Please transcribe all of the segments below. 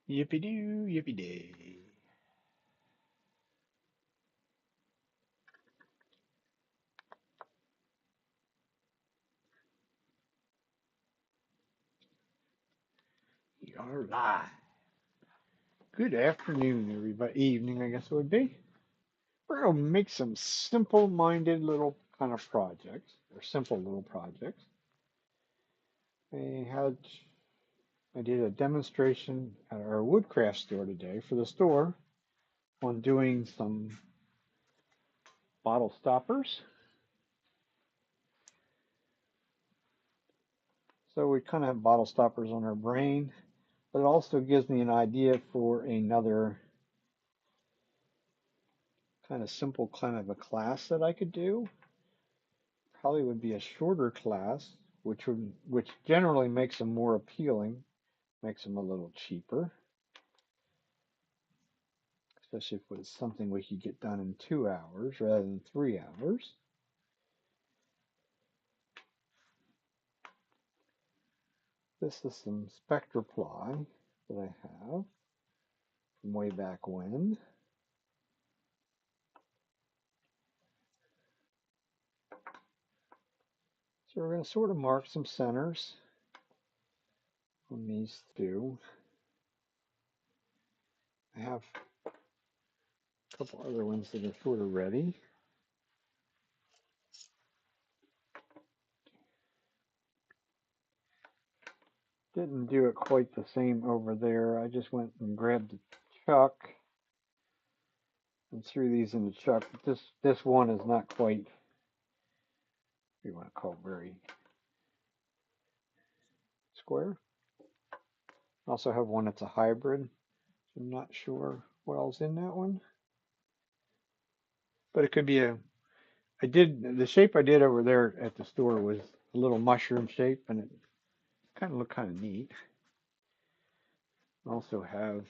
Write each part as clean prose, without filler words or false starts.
Yippee-doo, yippee-day. You're live. Good afternoon, everybody. Evening, I guess it would be. We're going to make some simple-minded little kind of projects, or simple little projects. I had, I did a demonstration at our woodcraft store today for the store on doing some bottle stoppers. So we kind of have bottle stoppers on our brain, but it also gives me an idea for another kind of simple kind of a class that I could do. Probably would be a shorter class, which generally makes them more appealing, makes them a little cheaper, especially if it's something we could get done in 2 hours rather than 3 hours. This is some Spectra ply that I have from way back when. So we're going to sort of mark some centers on these two. I have a couple other ones that are sort of ready. Didn't do it quite the same over there. I just went and grabbed the chuck and threw these in the chuck. This one is not quite, you want to call it, very square. I also have one that's a hybrid. I'm not sure what else in that one, but it could be the shape I did over there at the store was a little mushroom shape, and it kind of looked kind of neat. I also have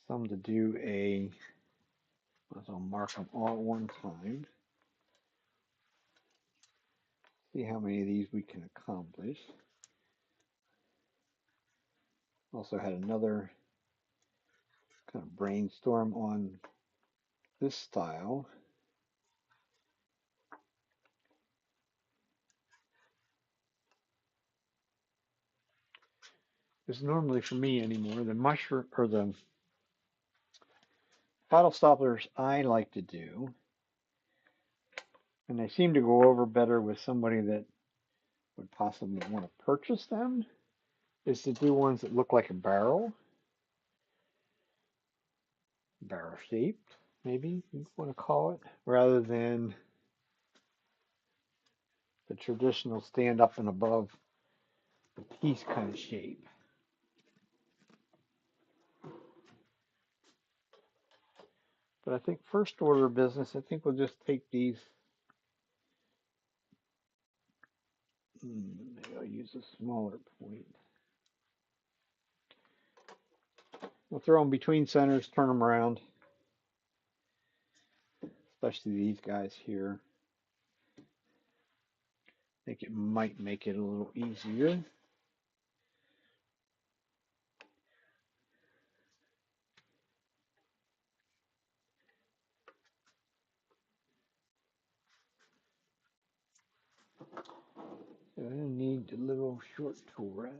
some to do I'll mark them all at one time. See how many of these we can accomplish. Also had another kind of brainstorm on this style. This is normally for me anymore. The mushroom or the bottle stoppers I like to do, and they seem to go over better with somebody that would possibly want to purchase them, is to do ones that look like a barrel shaped, maybe you want to call it, rather than the traditional stand up and above the piece kind of shape. But I think first order of business, I think we'll just take these. Maybe I'll use a smaller point. We'll throw them between centers, turn them around, especially these guys here. I think it might make it a little easier. So I need a little short tool rest,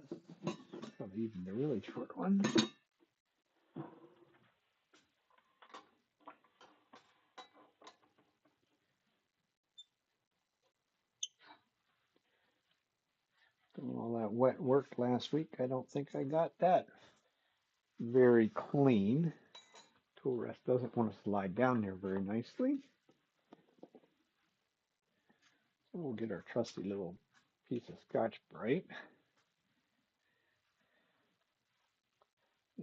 probably even the really short one. Doing all that wet work last week, I don't think I got that very clean. Tool rest doesn't want to slide down there very nicely. So we'll get our trusty little piece of Scotch-Brite.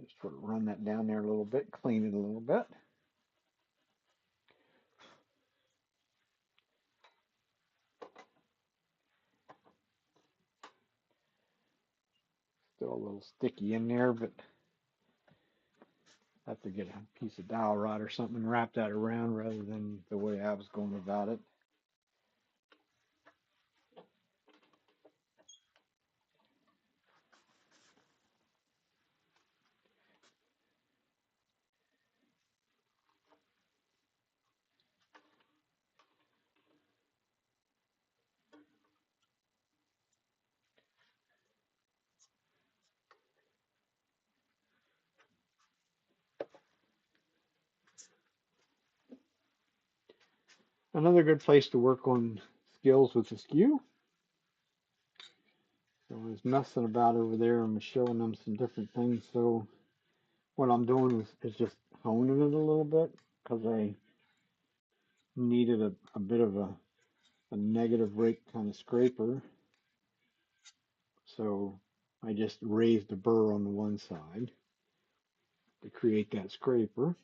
Just sort of run that down there a little bit, clean it a little bit. Still a little sticky in there, but I have to get a piece of dowel rod or something and wrap that around rather than the way I was going about it. Another good place to work on skills with the skew. So I was messing about over there and was showing them some different things. So what I'm doing is just honing it a little bit because I needed a bit of a negative rake kind of scraper. So I just raised the burr on the one side to create that scraper.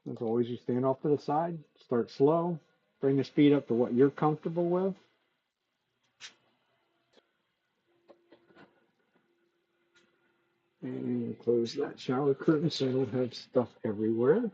As always, you stand off to the side, start slow, bring the speed up to what you're comfortable with. And close that shower curtain so I don't have stuff everywhere.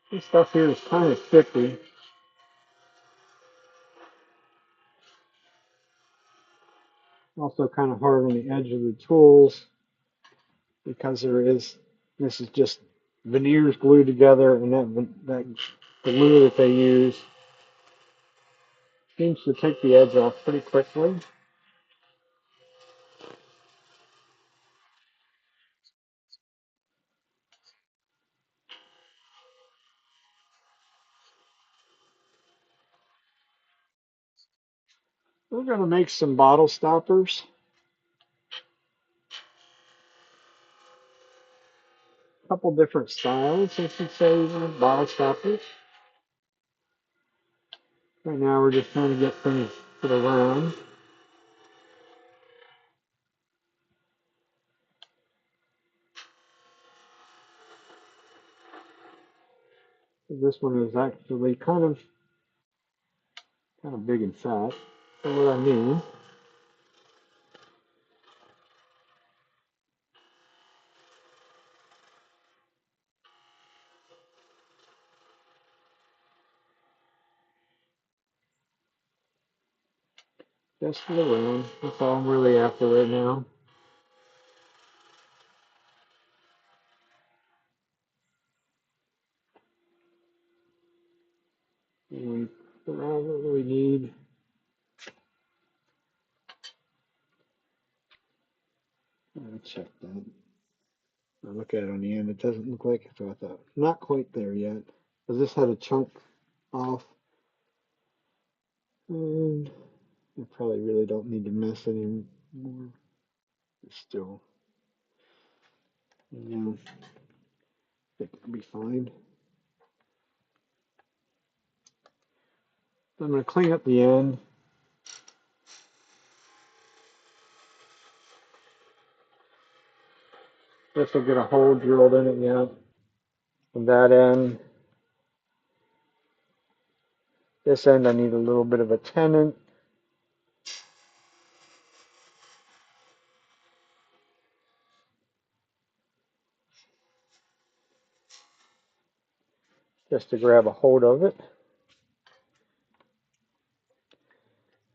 This stuff here is kind of sticky. Also kind of hard on the edge of the tools because this is just veneers glued together, and that glue that they use seems to take the edge off pretty quickly. We're going to make some bottle stoppers. A couple different styles, I should say, bottle stoppers. Right now we're just trying to get things to the round. This one is actually kind of big and fat. So what I mean, just for the round. That's all I'm really after right now. And the round what we need. I'll check that. I look at it on the end. It doesn't look like it, so I thought not quite there yet. Because this had a chunk off, and I probably really don't need to mess anymore. It's still, I think it'll be fine. So I'm going to clean up the end. This will get a hole drilled in it yet. On that end, this end I need a little bit of a tenon. Just to grab a hold of it.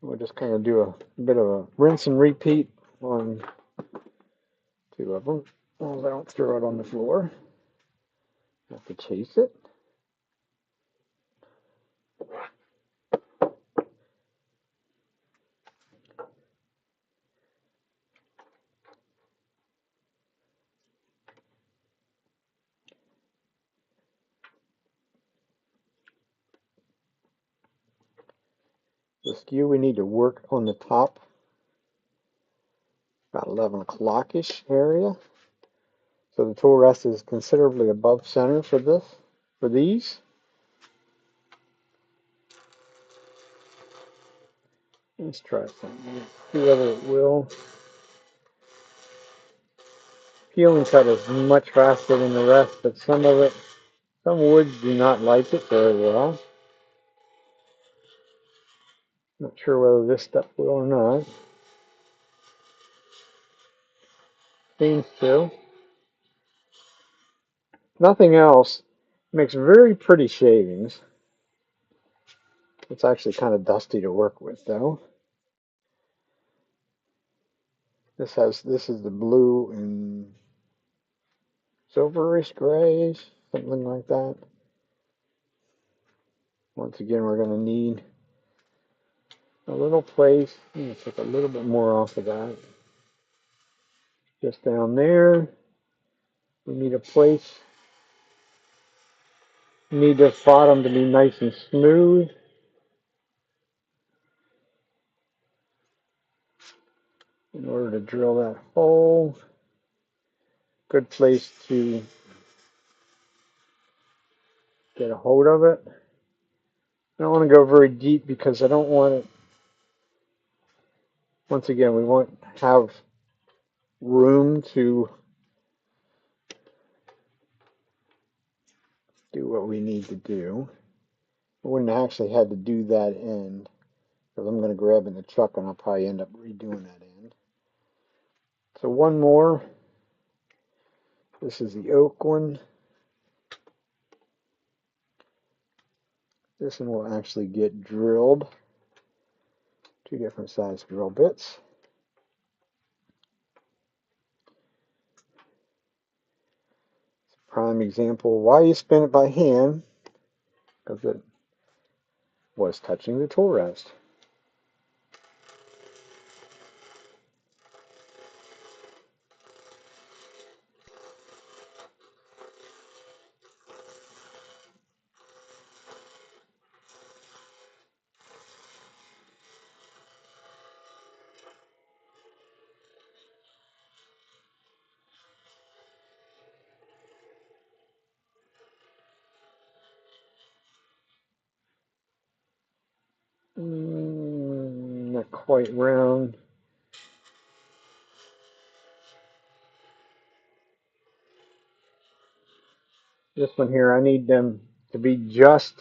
We'll just kind of do a bit of a rinse and repeat on two of them. Well, I don't throw it on the floor. Have to chase it. The skew we need to work on the top, about 11 o'clock-ish area. So the tool rest is considerably above center for these. Let's try something. See whether it will. Peel and cut is much faster than the rest, but some woods do not like it very well. Not sure whether this stuff will or not. Seems to. Nothing else Makes very pretty shavings. It's actually kind of dusty to work with though. This is the blue and silverish grays, something like that. Once again, we're going to need a little place. I'm going to take a little bit more off of that. Just down there, we need a place. We need this bottom to be nice and smooth. In order to drill that hole. Good place to get a hold of it. I don't want to go very deep because I don't want it. Once again, we want to have room to do what we need to do. I wouldn't actually had to do that end because I'm going to grab in the truck and I'll probably end up redoing that end. So one more. This is the oak one. This one will actually get drilled. Two different size drill bits. Prime example why you spin it by hand, because it was touching the tool rest. Not quite round. This one here, I need them to be just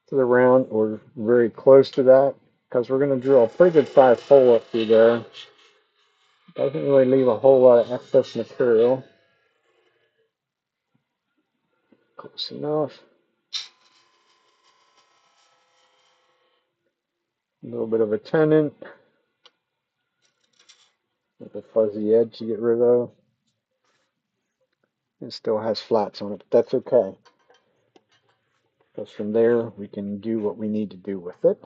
to the round or very close to that because we're going to drill a pretty good sized hole up through there. Doesn't really leave a whole lot of excess material. Close enough. A little bit of a tenon with a fuzzy edge to get rid of. It still has flats on it, but that's okay. Because from there we can do what we need to do with it.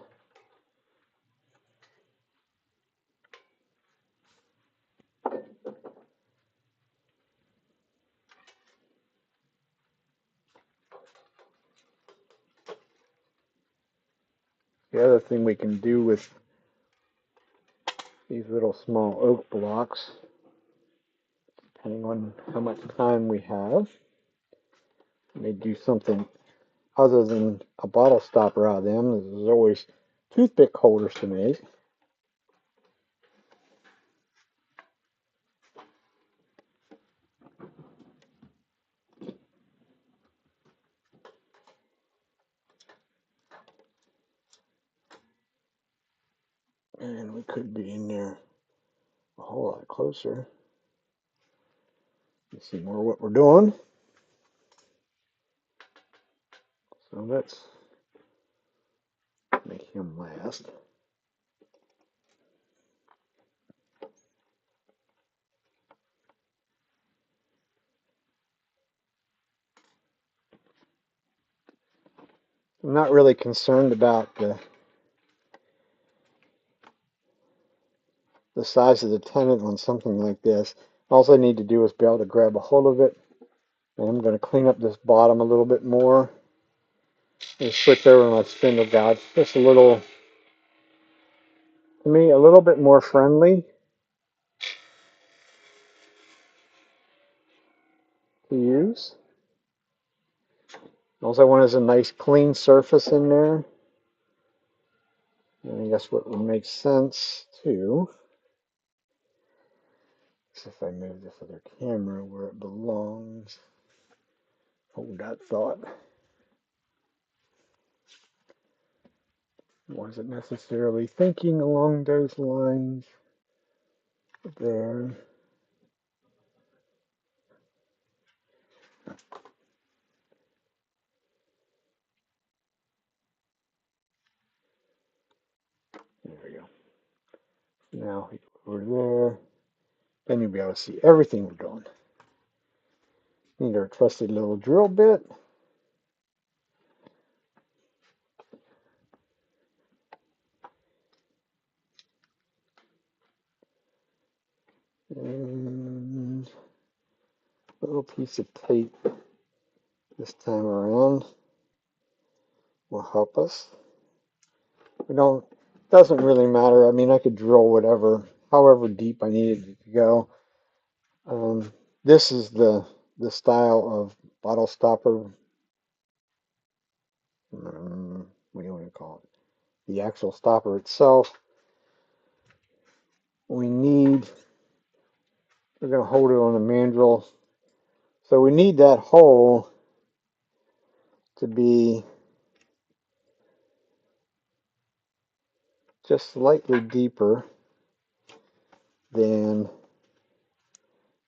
The other thing we can do with these little small oak blocks, depending on how much time we have, we may do something other than a bottle stopper out of them. There's always toothpick holders to make. And we could be in there a whole lot closer. You see more what we're doing. So let's make him last. I'm not really concerned about the size of the tenon on something like this. All I need to do is be able to grab a hold of it. And I'm going to clean up this bottom a little bit more. And switch over my spindle gouge. Just a little, to me, a little bit more friendly to use. All I want is a nice clean surface in there. And I guess what would make sense too is if I move this other camera where it belongs. Hold that thought. Wasn't necessarily thinking along those lines there. Now over there, then you'll be able to see everything we're doing. Need our trusty little drill bit. And a little piece of tape this time around will help us. Doesn't really matter. I mean, I could drill however deep I needed it to go. This is the style of bottle stopper. What do you want to call it? The actual stopper itself. We're going to hold it on the mandrel. So we need that hole to be just slightly deeper than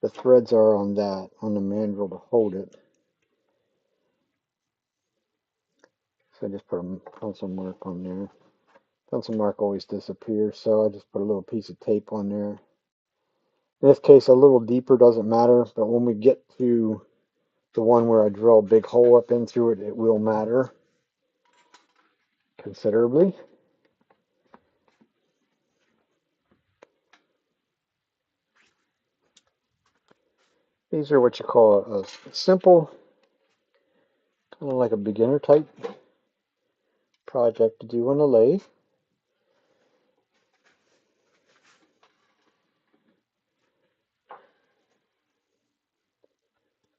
the threads are on the mandrel to hold it. So I just put a pencil mark on there. Pencil mark always disappears, so I just put a little piece of tape on there. In this case, a little deeper doesn't matter, but when we get to the one where I drill a big hole up into it, it will matter considerably. These are what you call a simple, kind of like a beginner type project to do on a lathe.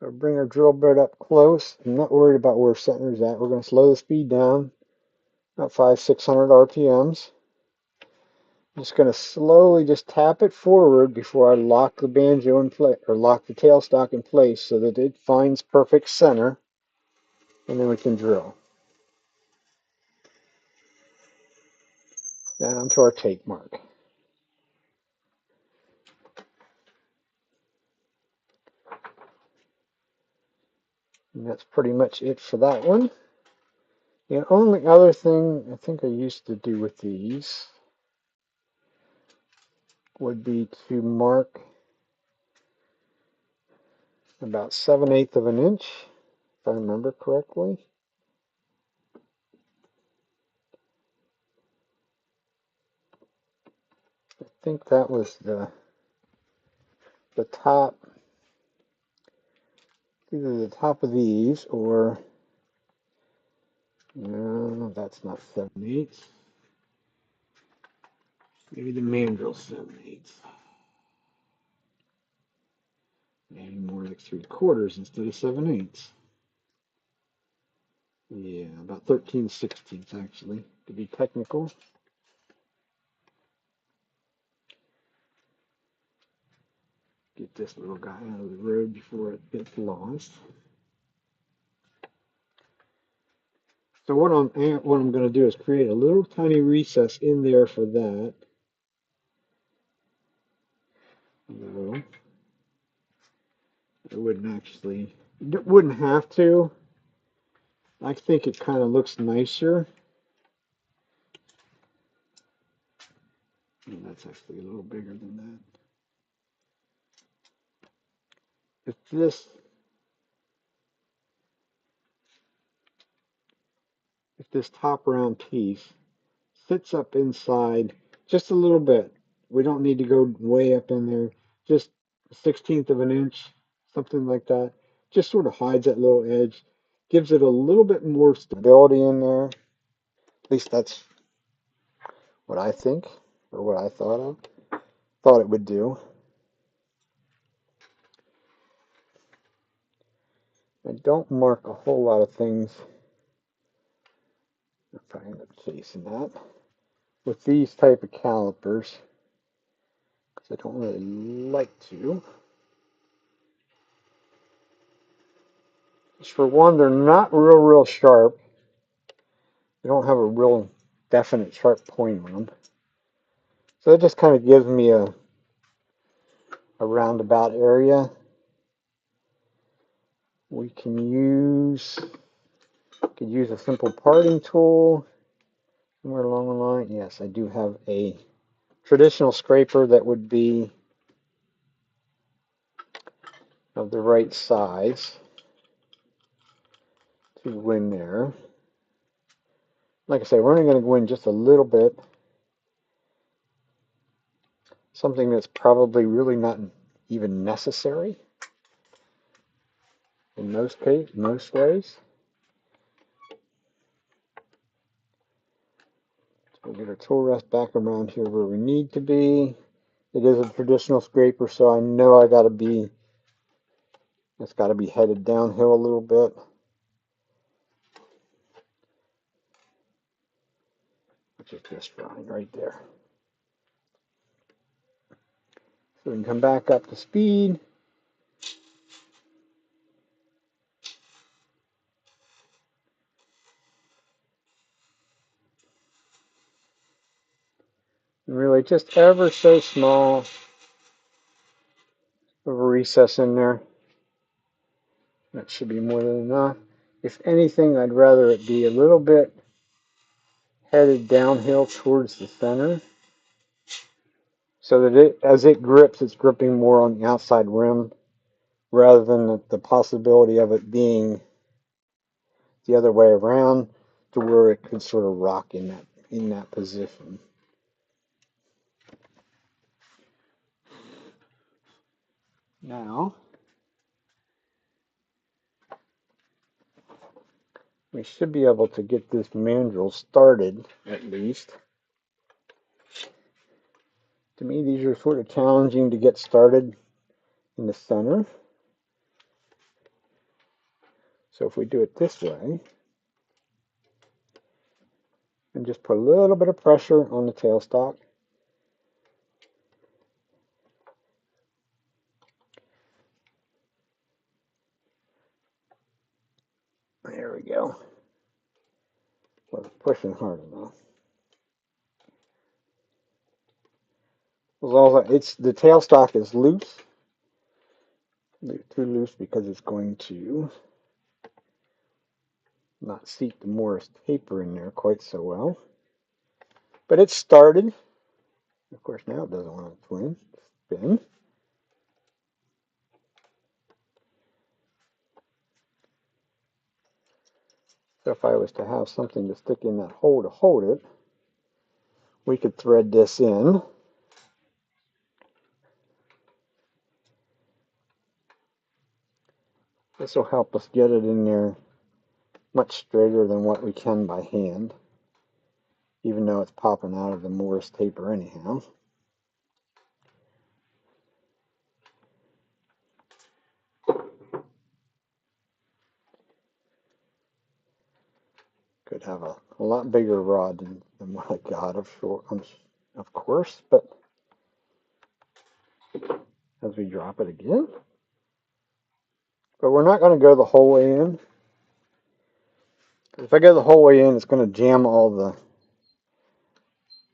So bring our drill bit up close. I'm not worried about where center's at. We're going to slow the speed down, about 500-600 RPMs. I'm just going to slowly just tap it forward before I lock the banjo in place, or lock the tailstock in place so that it finds perfect center, and then we can drill. Down to our tape mark. And that's pretty much it for that one. The only other thing I think I used to do with these would be to mark about 7/8 of an inch, if I remember correctly. I think that was the top, either the top of these or, no, that's not 7/8. Maybe the mandrel 7/8. Maybe more like 3/4 instead of 7/8. Yeah, about 13/16 actually, to be technical. Get this little guy out of the road before it gets lost. So what I'm going to do is create a little tiny recess in there for that. No, it wouldn't have to. I think it kind of looks nicer. And that's actually a little bigger than that. If this top round piece sits up inside just a little bit, we don't need to go way up in there, just 1/16 of an inch, something like that. Just sort of hides that little edge, gives it a little bit more stability in there. At least that's what I think, or what I thought it would do. I don't mark a whole lot of things if I end up chasing that with these type of calipers, because I don't really like to. Just for one, they're not real sharp. They don't have a real definite sharp point on them. So it just kind of gives me a roundabout area. We could use a simple parting tool somewhere along the line. Yes, I do have a traditional scraper that would be of the right size to go in there. Like I say, we're only going to go in just a little bit. Something that's probably really not even necessary in most ways. So we'll get our tool rest back around here where we need to be. It is a traditional scraper, so I know it's got to be headed downhill a little bit. Which is just fine right there. So we can come back up to speed. And really just ever so small of a recess in there. That should be more than enough. If anything, I'd rather it be a little bit headed downhill towards the center, so that as it grips, it's gripping more on the outside rim rather than the possibility of it being the other way around to where it could sort of rock in that position. Now we should be able to get this mandrel started, at least. To me, these are sort of challenging to get started in the center. So if we do it this way, and just put a little bit of pressure on the tailstock, there we go. Wasn't pushing hard enough. The tailstock is loose, too loose because it's going to not seat the Morris taper in there quite so well. But it's started. Of course, now it doesn't want to spin. So if I was to have something to stick in that hole to hold it, we could thread this in. This will help us get it in there much straighter than what we can by hand, even though it's popping out of the Morris taper anyhow. Could have a lot bigger rod than what I got, of course, but as we drop it again. But we're not going to go the whole way in. If I go the whole way in, it's going to jam all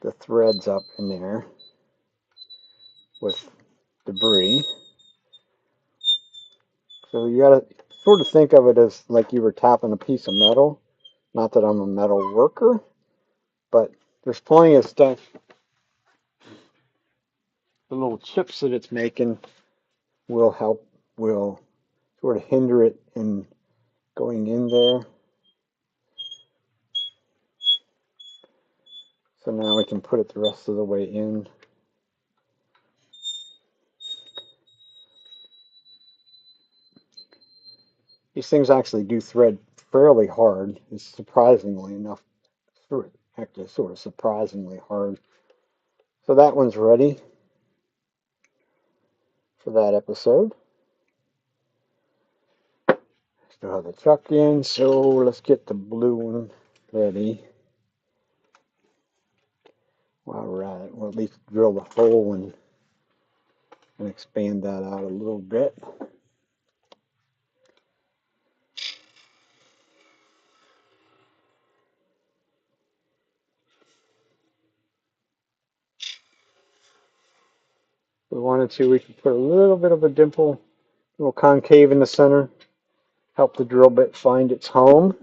the threads up in there with debris. So you got to sort of think of it as like you were tapping a piece of metal. Not that I'm a metal worker, but there's plenty of stuff. The little chips that it's making will sort of hinder it in going in there. So now we can put it the rest of the way in. These things actually do thread fairly hard. It's surprisingly enough, actually sort of surprisingly hard. So that one's ready for that episode. Still have the chuck in, so let's get the blue one ready. While we're at it, we'll at least drill the hole and expand that out a little bit. If we wanted to, we could put a little bit of a dimple, a little concave in the center, help the drill bit find its home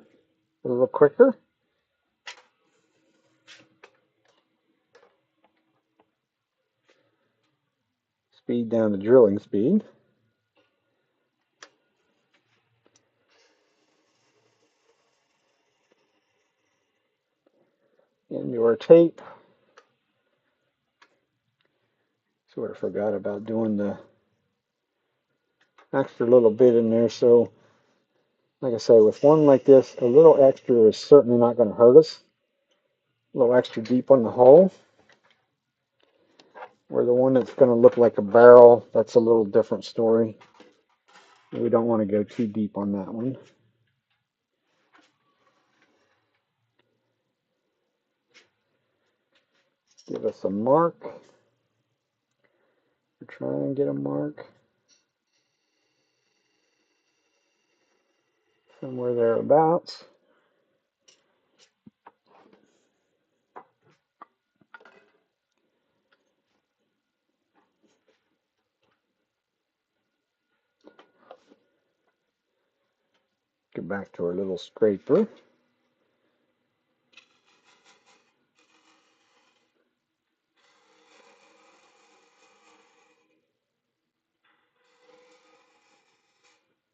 a little quicker. speed down the drilling speed. And your tape. Sort of forgot about doing the extra little bit in there. So, like I say, with one like this, a little extra is certainly not going to hurt us. A little extra deep on the hole. Where the one that's going to look like a barrel, that's a little different story. We don't want to go too deep on that one. Give us a mark. Try and get a mark. Somewhere thereabouts. Get back to our little scraper.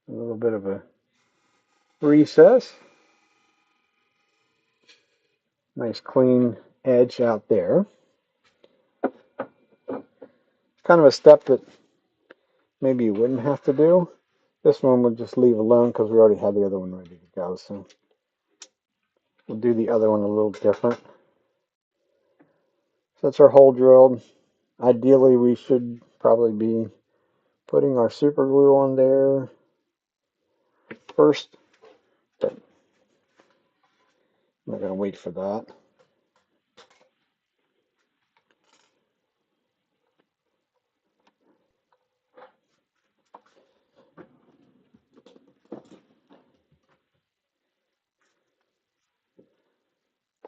A little bit of a recess. Nice clean edge out there. Kind of a step that maybe you wouldn't have to do. This one we'll just leave alone because we already have the other one ready to go. So we'll do the other one a little different. So that's our hole drilled. Ideally, we should probably be putting our super glue on there first, but I'm not going to wait for that.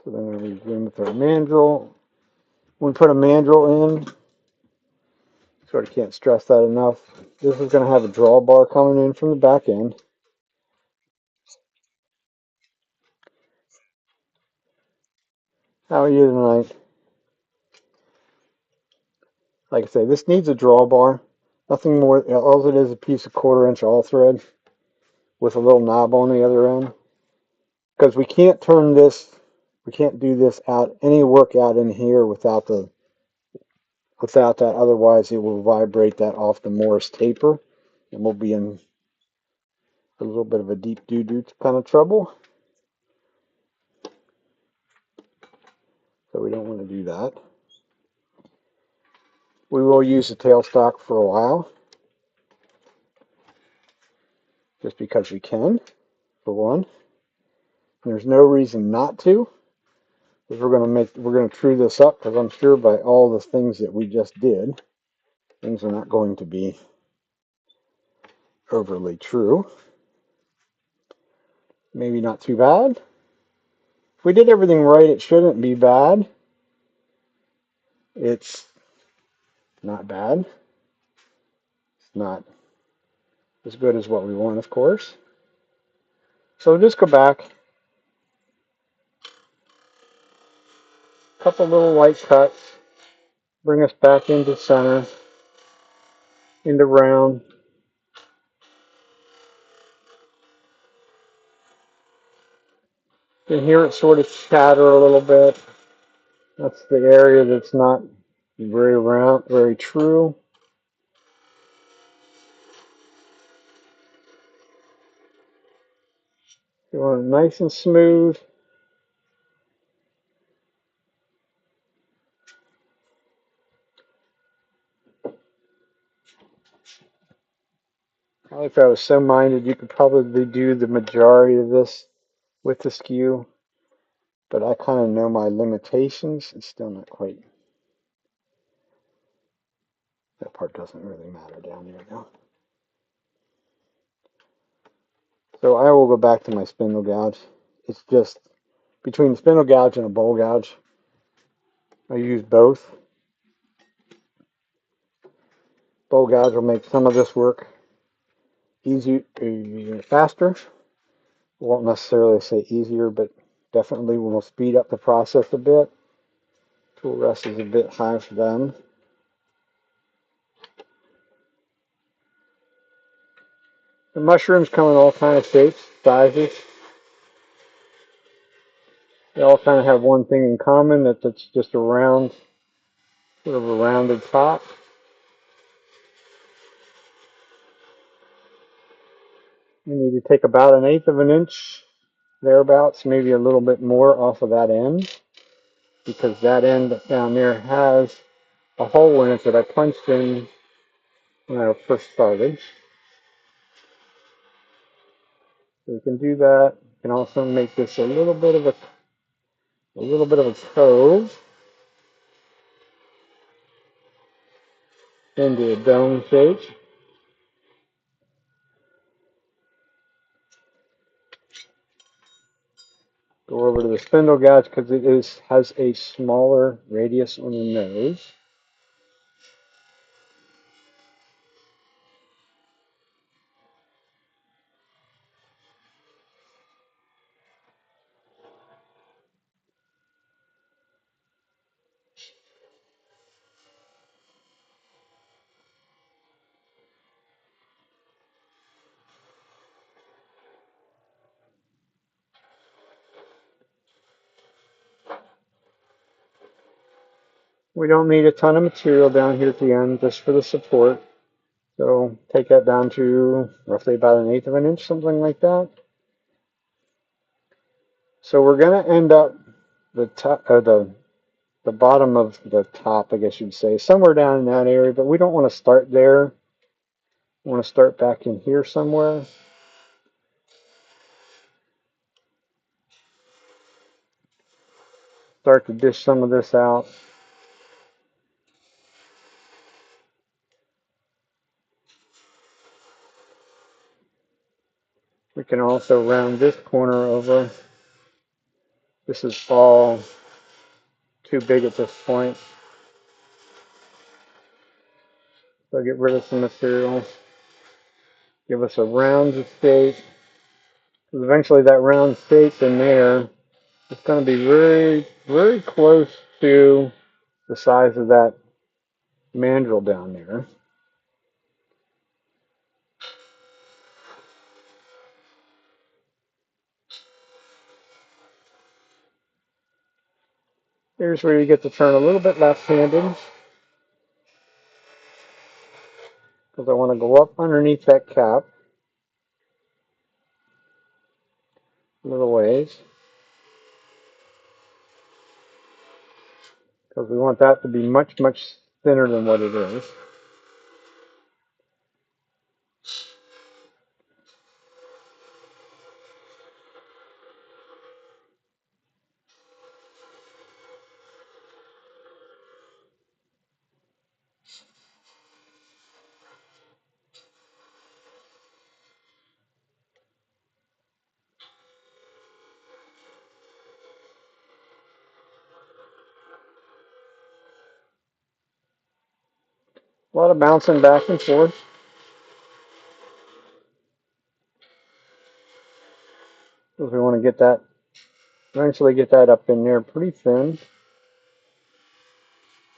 So then we begin with our mandrel. When we put a mandrel in, sort of can't stress that enough. This is going to have a drawbar coming in from the back end. How are you tonight? Like I say, this needs a drawbar. Nothing more. All it is a piece of 1/4 inch all thread with a little knob on the other end. Because we can't turn this, we can't do this out, any work out in here without that. Otherwise, it will vibrate that off the Morse taper, and we'll be in a little bit of a deep doo-doo kind of trouble. So we don't want to do that. We will use the tailstock for a while, just because we can, for one. And there's no reason not to, because we're going to true this up, because I'm sure by all the things that we just did, things are not going to be overly true. Maybe not too bad. If we did everything right, it shouldn't be bad. It's not bad. It's not as good as what we want, of course. So just go back. A couple little light cuts. Bring us back into center. Into round. You can hear it sort of chatter a little bit. That's the area that's not very round, very true. You want it nice and smooth. If I was so minded, you could probably do the majority of this with the skew, but I kind of know my limitations. It's still not quite. That part doesn't really matter down there now. So I will go back to my spindle gouge. It's just between the spindle gouge and a bowl gouge. I use both. Bowl gouge will make some of this work easier, faster. Won't necessarily say easier, but definitely will speed up the process a bit. Tool rest is a bit high for them. The mushrooms come in all kind of shapes, sizes. They all kind of have one thing in common, that it's just a round, sort of a rounded top. You need to take about 1/8 of an inch, thereabouts, maybe a little bit more off of that end, because that end down there has a hole in it that I punched in when I first started. So you can do that. You can also make this a little bit of a cove into a dome shape. Go over to the spindle gouge because it has a smaller radius on the nose. We don't need a ton of material down here at the end, just for the support. So take that down to roughly about 1/8 of an inch, something like that. So we're going to end up the top, or the bottom of the top, I guess you'd say, somewhere down in that area, but we don't want to start there. We want to start back in here somewhere. Start to dish some of this out. We can also round this corner over. This is all too big at this point. So get rid of some material. Give us a round shape. Because eventually that round shape in there is going to be very, very close to the size of that mandrel down there. Here's where you get to turn a little bit left-handed, because I want to go up underneath that cap a little ways, because we want that to be much, much thinner than what it is. A lot of bouncing back and forth, because we want to get that, eventually get that up in there pretty thin,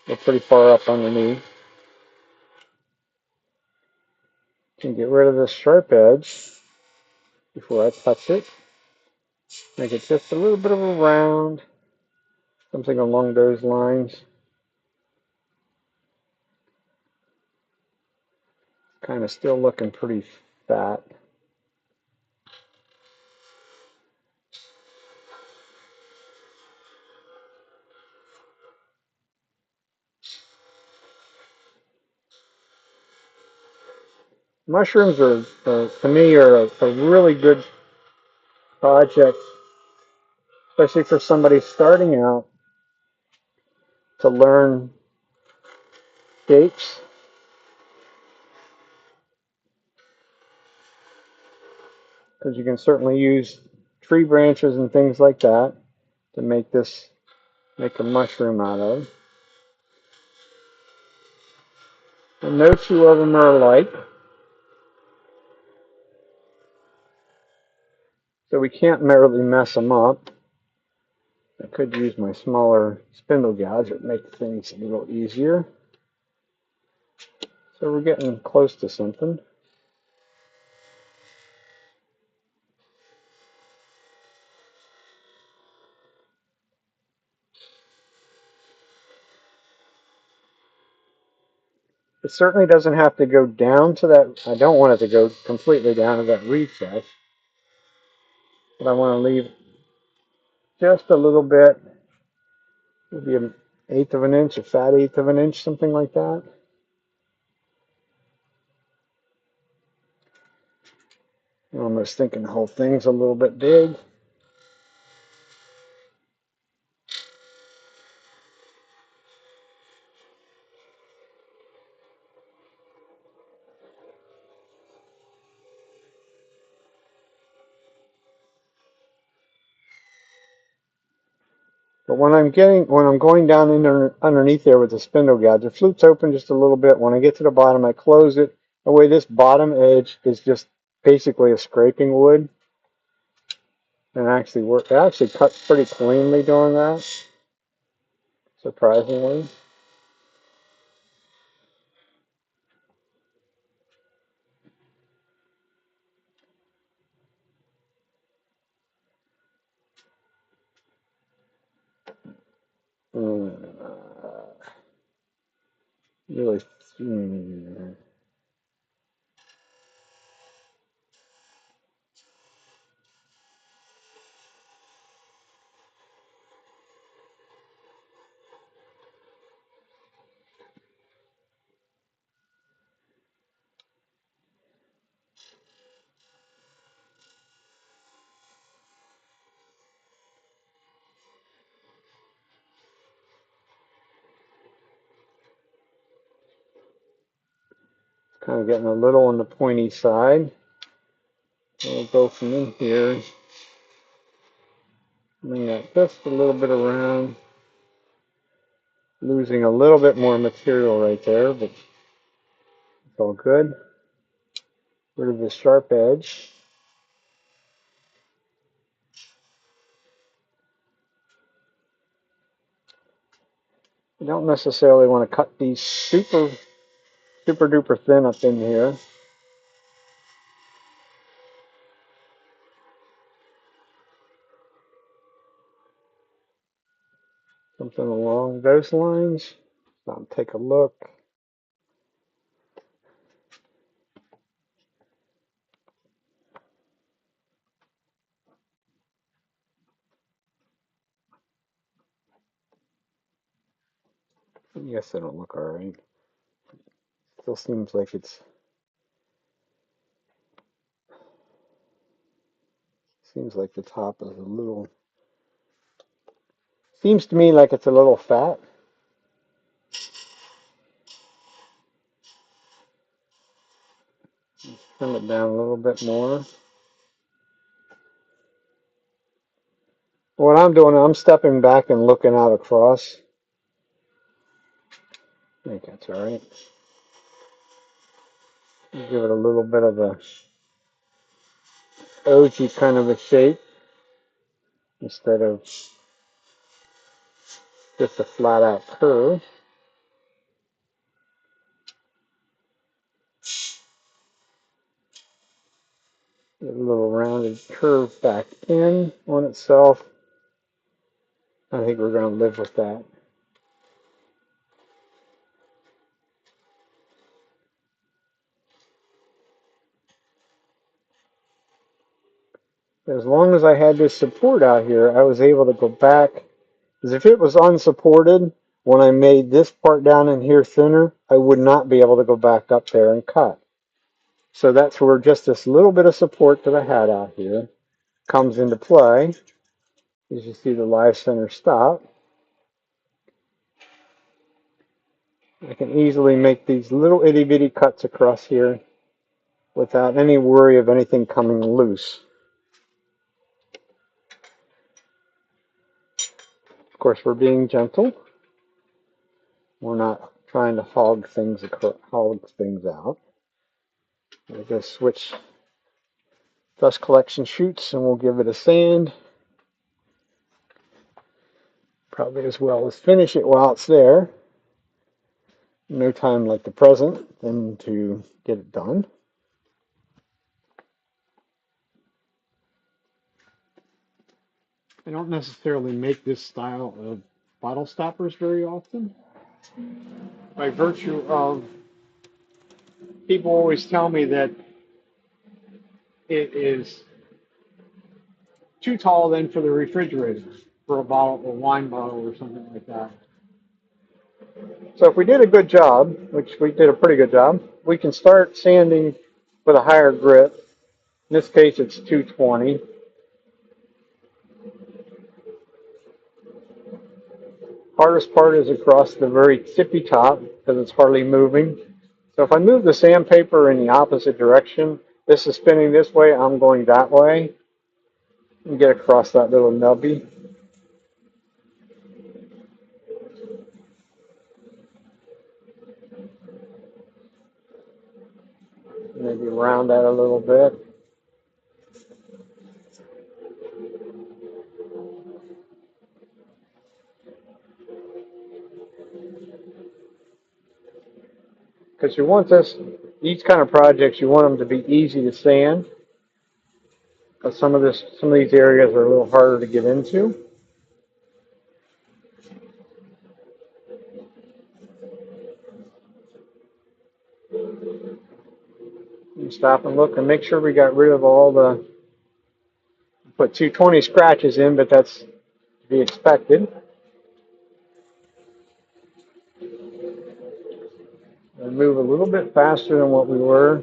or pretty far up underneath. Can get rid of this sharp edge before I touch it. Make it just a little bit of a round, something along those lines. Kind of still looking pretty fat. Mushrooms to me, are a really good project, especially for somebody starting out, to learn shapes. Because you can certainly use tree branches and things like that to make a mushroom out of. And no two of them are alike, so we can't merely mess them up. I could use my smaller spindle gouge. It makes things a little easier. So we're getting close to something. It certainly doesn't have to go down to that. I don't want it to go completely down to that recess, but I want to leave just a little bit, maybe an eighth of an inch, a fat eighth of an inch, something like that. I'm almost thinking the whole thing's a little bit big. But when I'm going down underneath there with the spindle gouge, the flute's open just a little bit. When I get to the bottom, I close it. That way this bottom edge is just basically a scraping wood. And it actually cuts pretty cleanly doing that, surprisingly. Mm, really, mm, kind of getting a little on the pointy side. We'll go from in here, bring that just a little bit around, losing a little bit more material right there, but it's all good. Rid of the sharp edge. You don't necessarily want to cut these super duper thin up in here. Something along those lines. I'll take a look. Yes, it'll look alright. Still seems like the top is a little, seems to me like it's a little fat. Trim it down a little bit more. What I'm doing, I'm stepping back and looking out across. I think that's alright. Give it a little bit of a OG kind of a shape instead of just a flat out curve. Get a little rounded curve back in on itself. I think we're going to live with that. As long as I had this support out here, I was able to go back. Because if it was unsupported, when I made this part down in here thinner, I would not be able to go back up there and cut. So that's where just this little bit of support that I had out here comes into play. As you see the live center stop, I can easily make these little itty bitty cuts across here without any worry of anything coming loose. Of course, we're being gentle. We're not trying to hog things out. We'll just switch dust collection chutes and we'll give it a sand. Probably as well as finish it while it's there. No time like the present than to get it done. I don't necessarily make this style of bottle stoppers very often by virtue of People always tell me that it is too tall then for the refrigerator, for a bottle, a wine bottle or something like that. So if we did a good job, which we did a pretty good job, we can start sanding with a higher grit. In this case, it's 220. Hardest part is across the very tippy top because it's hardly moving. So if I move the sandpaper in the opposite direction, this is spinning this way, I'm going that way, and get across that little nubby. Maybe round that a little bit. Because you want this, these kind of projects, you want them to be easy to sand. Because some of these areas are a little harder to get into. You stop and look and make sure we got rid of all the, put 220 scratches in, but that's to be expected. And move a little bit faster than what we were.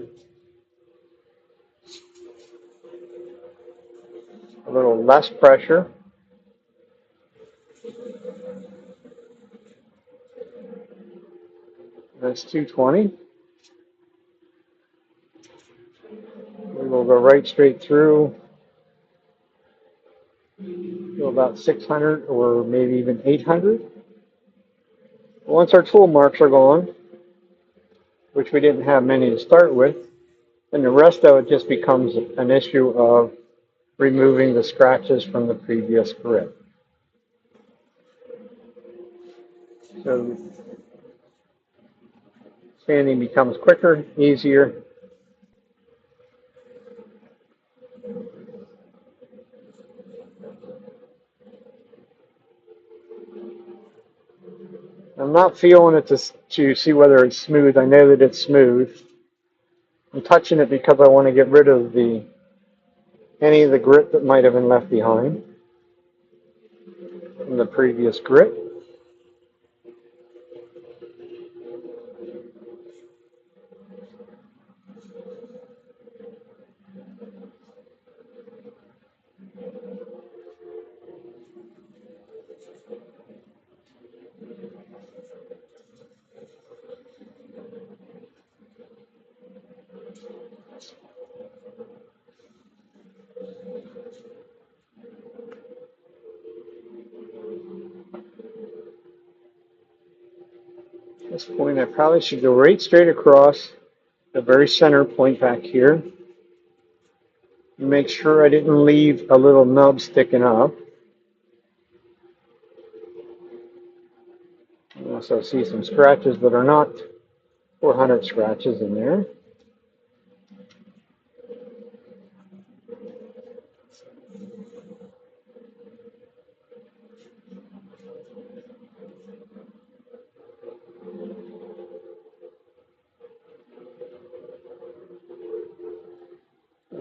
A little less pressure. That's 220. We will go right straight through to about 600 or maybe even 800. Once our tool marks are gone, which we didn't have many to start with, then the rest of it just becomes an issue of removing the scratches from the previous grit. So sanding becomes quicker, easier. I'm not feeling it to see whether it's smooth. I know that it's smooth. I'm touching it because I want to get rid of any of the grit that might have been left behind from the previous grit. At this point, I probably should go right straight across the very center point back here. Make sure I didn't leave a little nub sticking up. I also see some scratches that are not 400 scratches in there.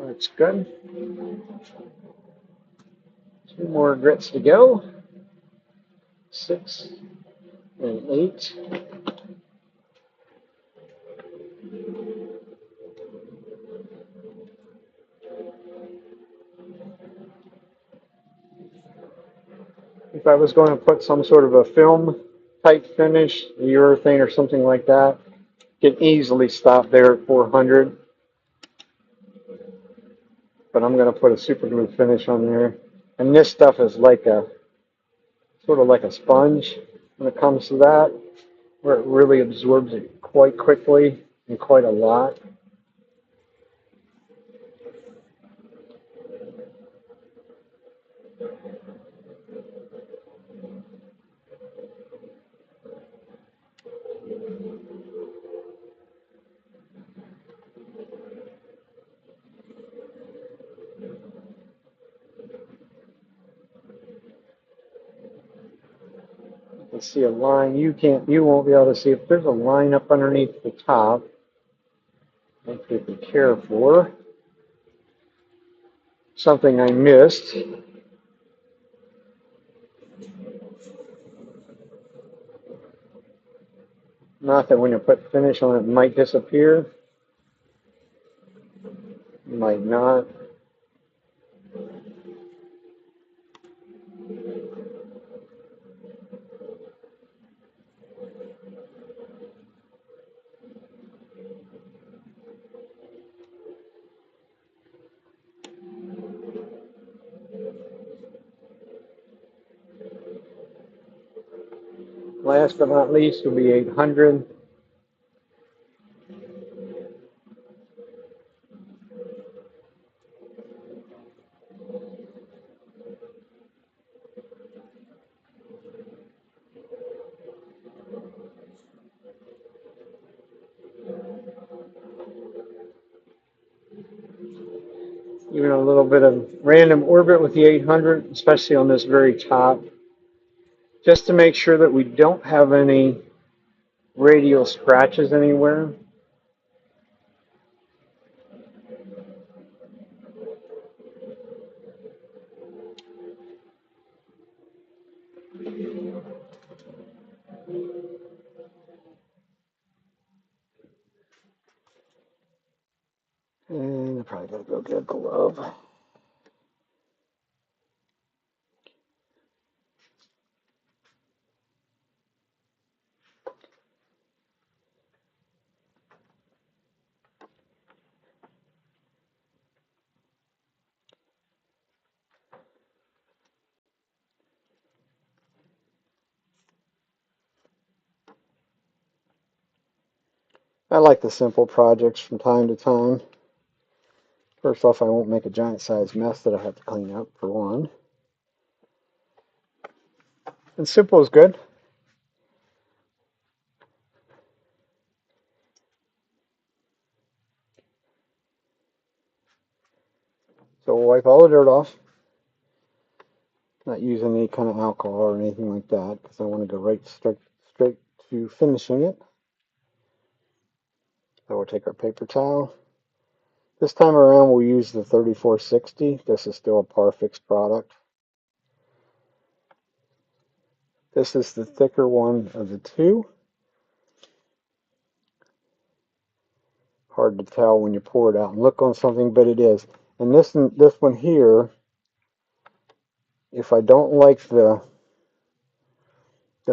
That's good. 2 more grits to go. 6 and 8. If I was going to put some sort of a film type finish, urethane or something like that, can easily stop there at 400. But I'm going to put a super glue finish on there. And this stuff is like a sort of like a sponge when it comes to that, where it really absorbs it quite quickly and quite a lot. Let's see a line. You won't be able to see if there's a line up underneath the top. I have to be careful. Something I missed. Not that when you put finish on it might disappear. Might not. Last but not least will be 800. Even a little bit of random orbit with the 800, especially on this very top, just to make sure that we don't have any radial scratches anywhere. And I probably gotta go get a glove. I like the simple projects from time to time. First off, I won't make a giant sized mess that I have to clean up, for one. And simple is good. So we'll wipe all the dirt off. Not using any kind of alcohol or anything like that, because I want to go straight to finishing it. So we'll take our paper towel. This time around we'll use the 3460. This is still a Parfix product. This is the thicker one of the two. Hard to tell when you pour it out and look on something, but it is. And this one here, if I don't like the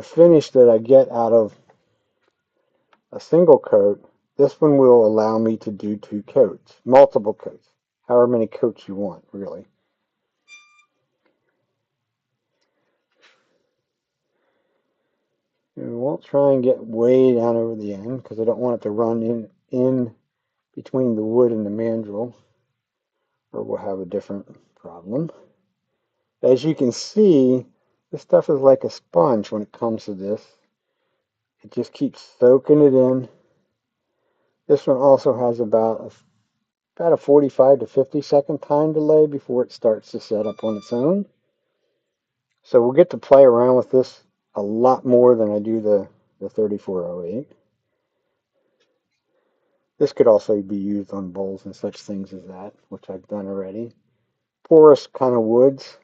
finish that I get out of a single coat, this one will allow me to do 2 coats, multiple coats, however many coats you want, really. And we won't try and get way down over the end because I don't want it to run in between the wood and the mandrel, or we'll have a different problem. As you can see, this stuff is like a sponge when it comes to this. It just keeps soaking it in. This one also has about a 45 to 50-second time delay before it starts to set up on its own. So we'll get to play around with this a lot more than I do the 3408. This could also be used on bowls and such things as that, which I've done already. Porous kind of woods,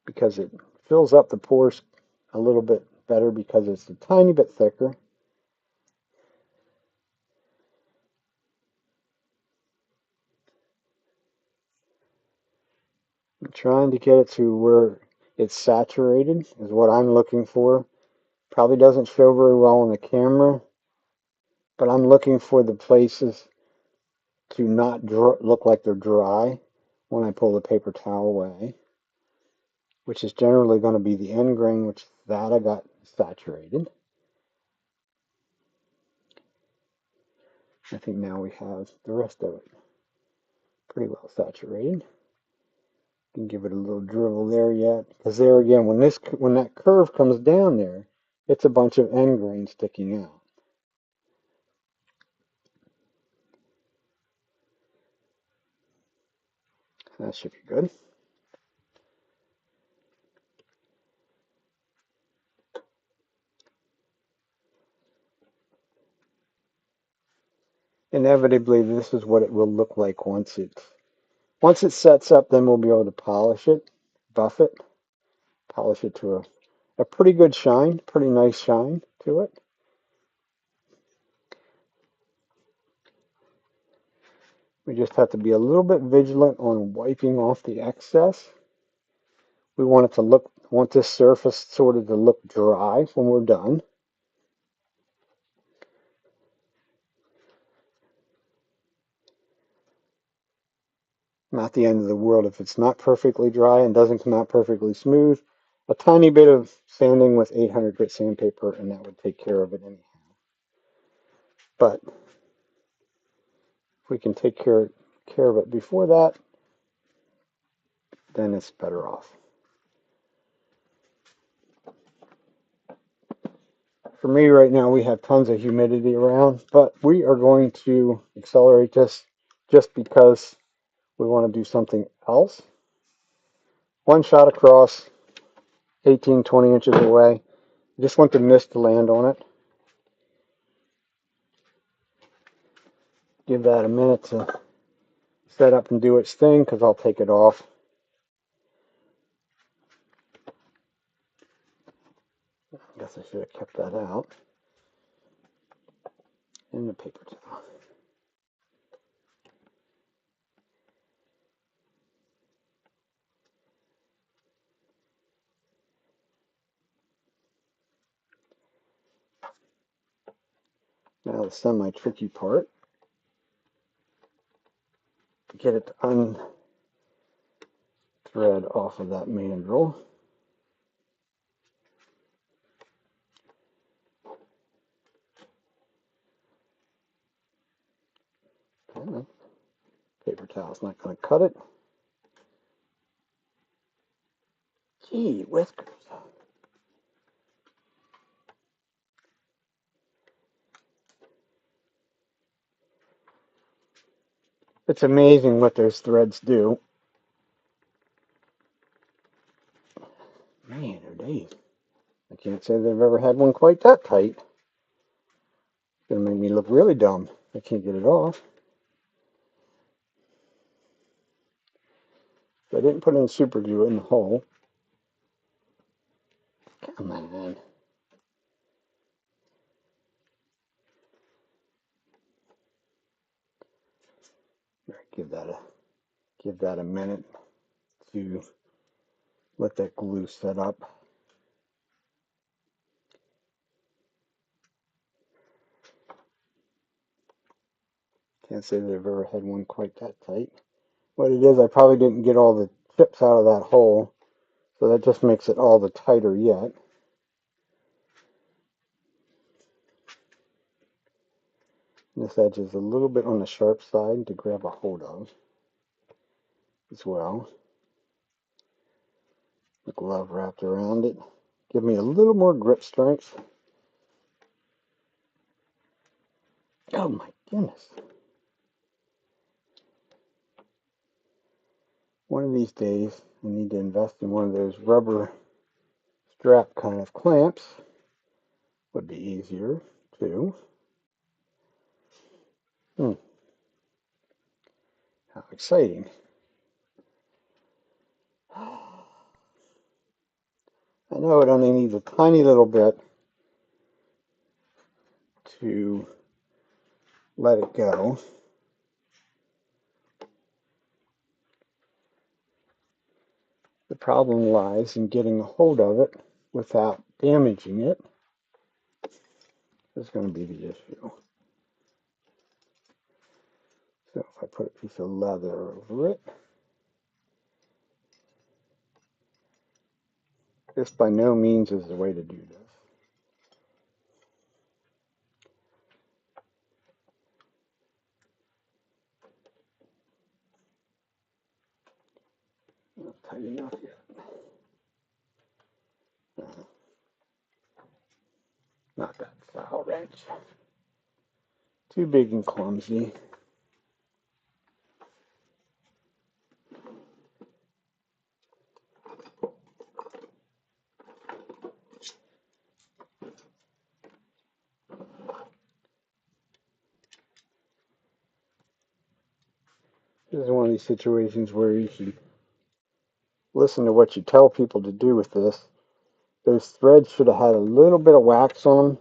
because it fills up the pores a little bit better because it's a tiny bit thicker. I'm trying to get it to where it's saturated is what I'm looking for. Probably doesn't show very well on the camera, but I'm looking for the places to not look like they're dry when I pull the paper towel away, which is generally going to be the end grain, which that I got saturated. I think now we have the rest of it pretty well saturated. Can give it a little dribble there yet, because there again, when that curve comes down there, it's a bunch of end grain sticking out. That should be good. inevitably this is what it will look like once it sets up. Then we'll be able to polish it, buff it, polish it to a pretty good shine, pretty nice shine to it. We just have to be a little bit vigilant on wiping off the excess. We want this surface sort of to look dry when we're done. Not the end of the world if it's not perfectly dry and doesn't come out perfectly smooth. A tiny bit of sanding with 800 grit sandpaper and that would take care of it anyhow. But if we can take care of it before that, then it's better off. For me right now, we have tons of humidity around, but we are going to accelerate this just because we want to do something else. One shot across, 18, 20 inches away. Just want the mist to land on it. Give that a minute to set up and do its thing because I'll take it off. I guess I should have kept that out in the paper towel. Now the semi-tricky part, get it to unthread off of that mandrel. Okay. Paper towel's not going to cut it. Gee whiskers. It's amazing what those threads do. Man, oh days. I can't say that I've ever had one quite that tight. It's going to make me look really dumb. I can't get it off. I didn't put in super glue in the hole. Come on. Give that a minute to let that glue set up. Can't say that I've ever had one quite that tight. What it is, I probably didn't get all the chips out of that hole, so that just makes it all the tighter yet. This edge is a little bit on the sharp side to grab a hold of as well. The glove wrapped around it. Give me a little more grip strength. Oh my goodness. One of these days, I need to invest in one of those rubber strap kind of clamps. Would be easier too. How exciting. I know it only needs a tiny little bit to let it go. The problem lies in getting a hold of it without damaging it. Is going to be the issue. So if I put a piece of leather over it, this by no means is the way to do this. Not tight enough yet. Not that style wrench. Too big and clumsy. This is one of these situations where you should listen to what you tell people to do with this. Those threads should have had a little bit of wax on them.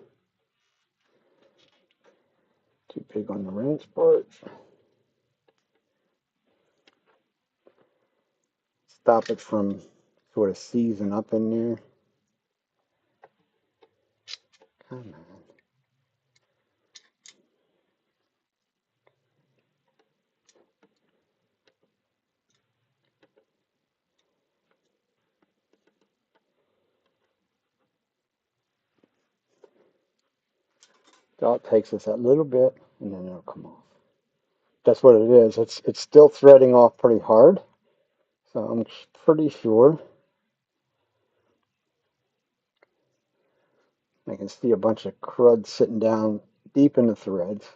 Too big on the wrench part. Stop it from sort of seizing up in there. Come on. So it takes us that little bit, and then it'll come off. That's what it is. It's still threading off pretty hard, so I'm pretty sure. I can see a bunch of crud sitting down deep in the threads.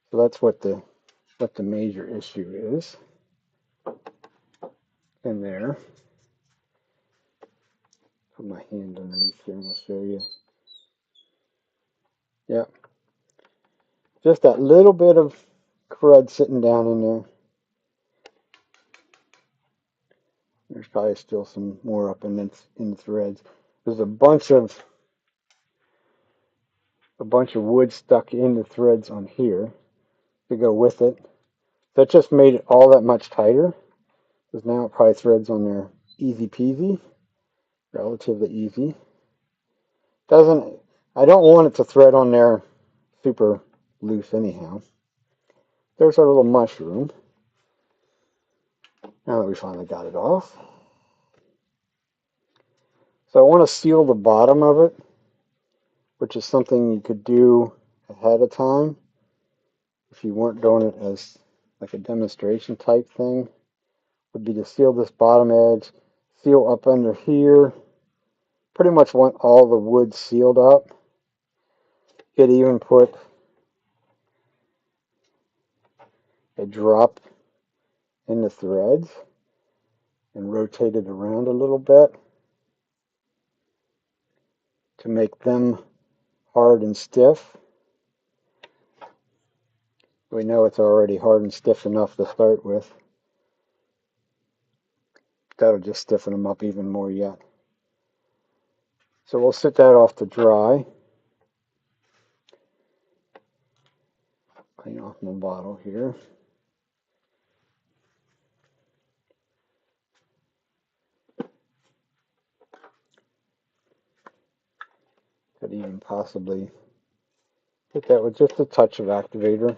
So that's what the major issue is in there. Put my hand underneath here and I'll show you. Yep. Just that little bit of crud sitting down in there. There's probably still some more up in the threads. There's a bunch of wood stuck in the threads on here to go with it. That just made it all that much tighter. Because now it probably threads on there easy peasy, relatively easy. Doesn't I don't want it to thread on there super loose anyhow. There's our little mushroom. Now that we finally got it off. So I want to seal the bottom of it, which is something you could do ahead of time if you weren't doing it as like a demonstration type thing. Would be to seal this bottom edge, seal up under here. Pretty much want all the wood sealed up. Could even put a drop in the threads and rotate it around a little bit to make them hard and stiff. We know it's already hard and stiff enough to start with. That'll just stiffen them up even more yet. So we'll set that off to dry. Clean off my bottle here. Could even possibly hit that with just a touch of activator.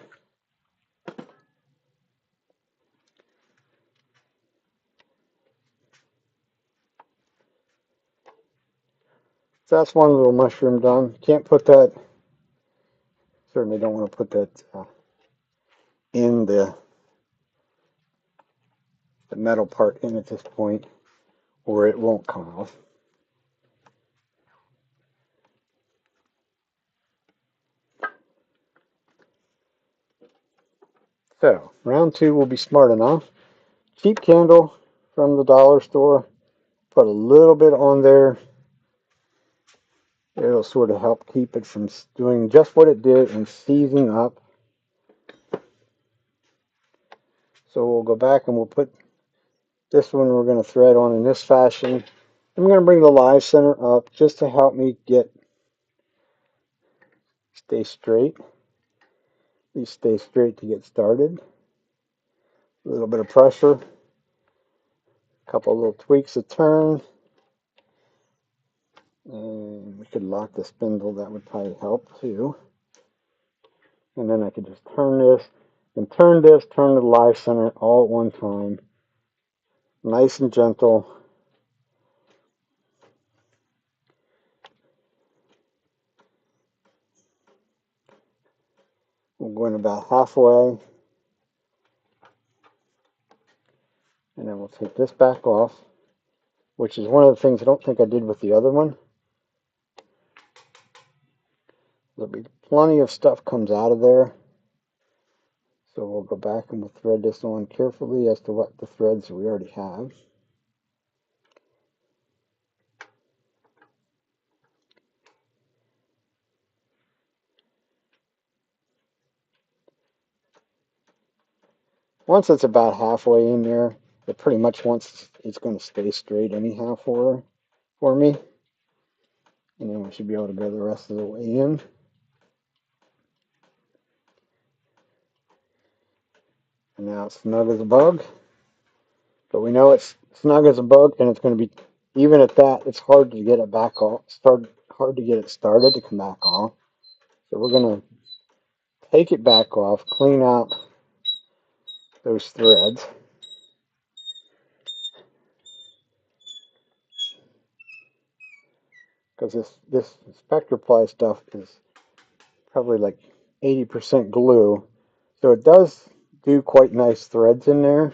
So that's one little mushroom done. Can't put that, certainly don't want to put that in the metal part in at this point, or it won't come off. So, round two will be smart enough. Cheap candle from the dollar store. Put a little bit on there. It'll sort of help keep it from doing just what it did and seizing up. So we'll go back and we'll put this one we're going to thread on in this fashion. I'm going to bring the live center up just to help me stay straight. At least stay straight to get started. A little bit of pressure. A couple little tweaks of turn. And we could lock the spindle. That would probably help too. And then I could just turn this and turn the live center all at one time. Nice and gentle. We're going about halfway. And then we'll take this back off, which is one of the things I don't think I did with the other one. There'll be plenty of stuff comes out of there. So we'll go back and we'll thread this on carefully as to what the threads we already have. Once it's about halfway in there, it pretty much wants it's going to stay straight anyhow for me. And then we should be able to go the rest of the way in. And now it's snug as a bug. But we know it's snug as a bug, and it's going to be, even at that, it's hard to get it back off. Hard to get it started to come back off. So we're going to take it back off, clean out those threads. Because this Spectraply stuff is probably like 80% glue. So it does do quite nice threads in there,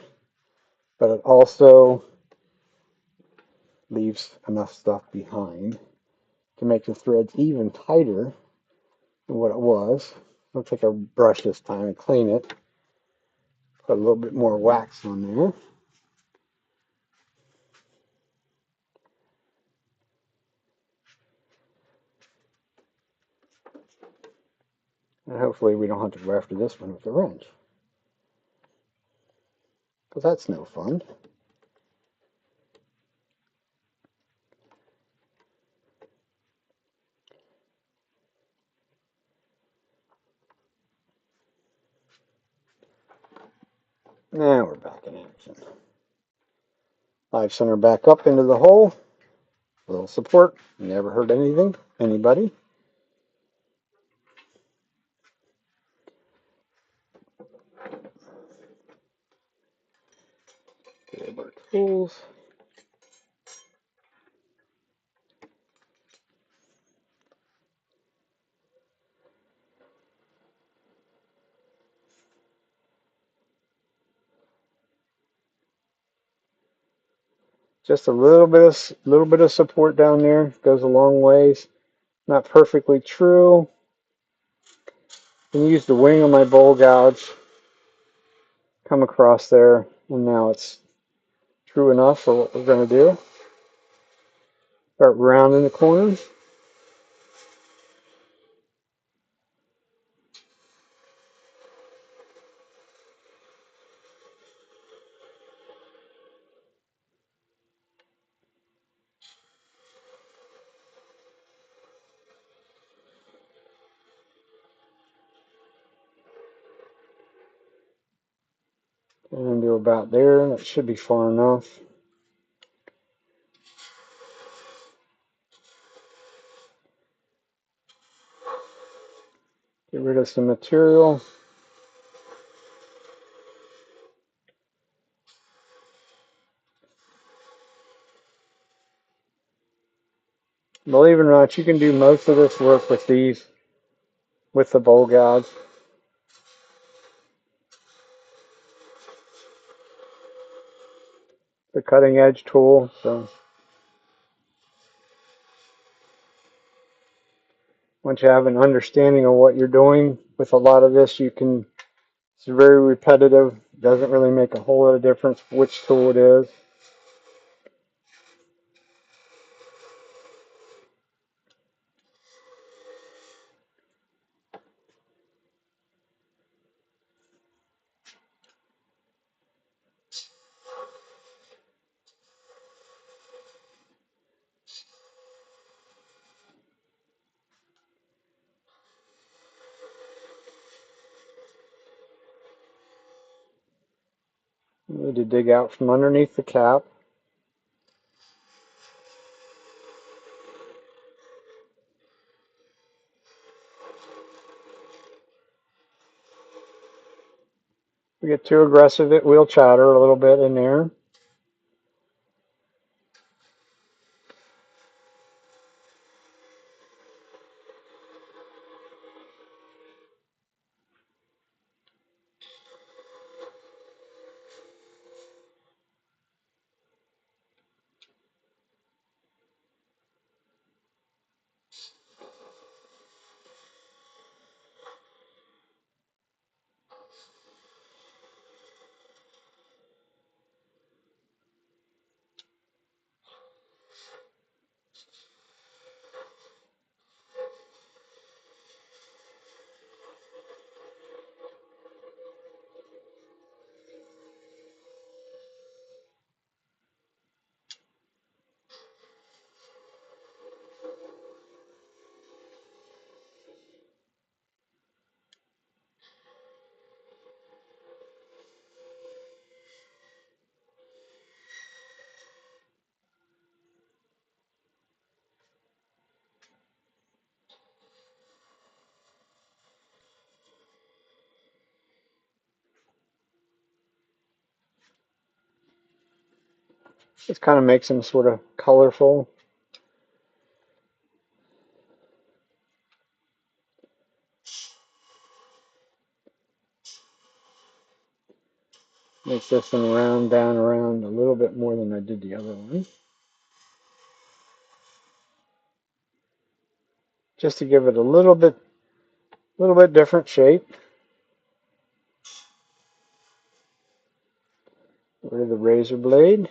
but it also leaves enough stuff behind to make the threads even tighter than what it was. I'll take a brush this time and clean it. Put a little bit more wax on there. And hopefully we don't have to go after this one with a wrench, because that's no fun. Now we're back in action. Live center back up into the hole. A little support. Never hurt anybody. Grab our tools. Just a little bit of support down there goes a long ways. Not perfectly true. And use the wing of my bowl gouge. Come across there, and now it's true enough for what we're going to do. Start rounding the corners. And do about there. That should be far enough. Get rid of some material. Believe it or not, you can do most of this work with the bowl gouge. The cutting edge tool. So once you have an understanding of what you're doing with a lot of this, it's very repetitive. Doesn't really make a whole lot of difference which tool it is. You need to dig out from underneath the cap. If we get too aggressive, it will chatter a little bit in there. Just kind of makes them sort of colorful. Make this one round down around a little bit more than I did the other one. Just to give it a little bit different shape. Rid of the razor blade.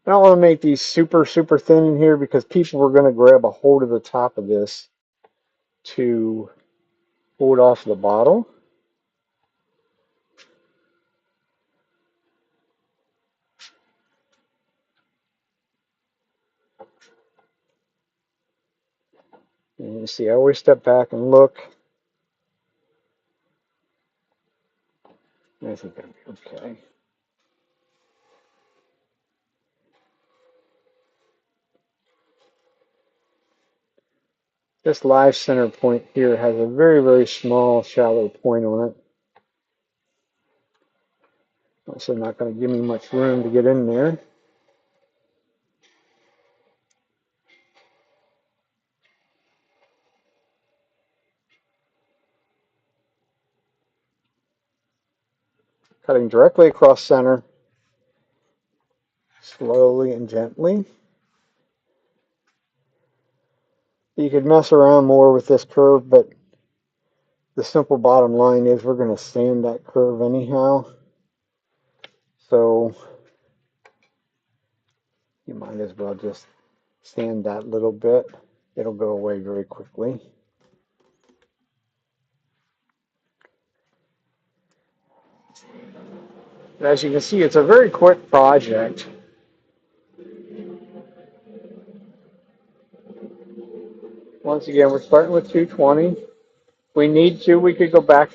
I don't want to make these super thin in here because people are going to grab a hold of the top of this to pull it off the bottle. And you see, I always step back and look. I think that'll be okay. This live center point here has a very small, shallow point on it. Also not going to give me much room to get in there. Cutting directly across center, slowly and gently. You could mess around more with this curve, but the simple bottom line is we're going to sand that curve anyhow. So you might as well just sand that little bit. It'll go away very quickly. As you can see, it's a very quick project. Once again, we're starting with 220. If we need to, we could go back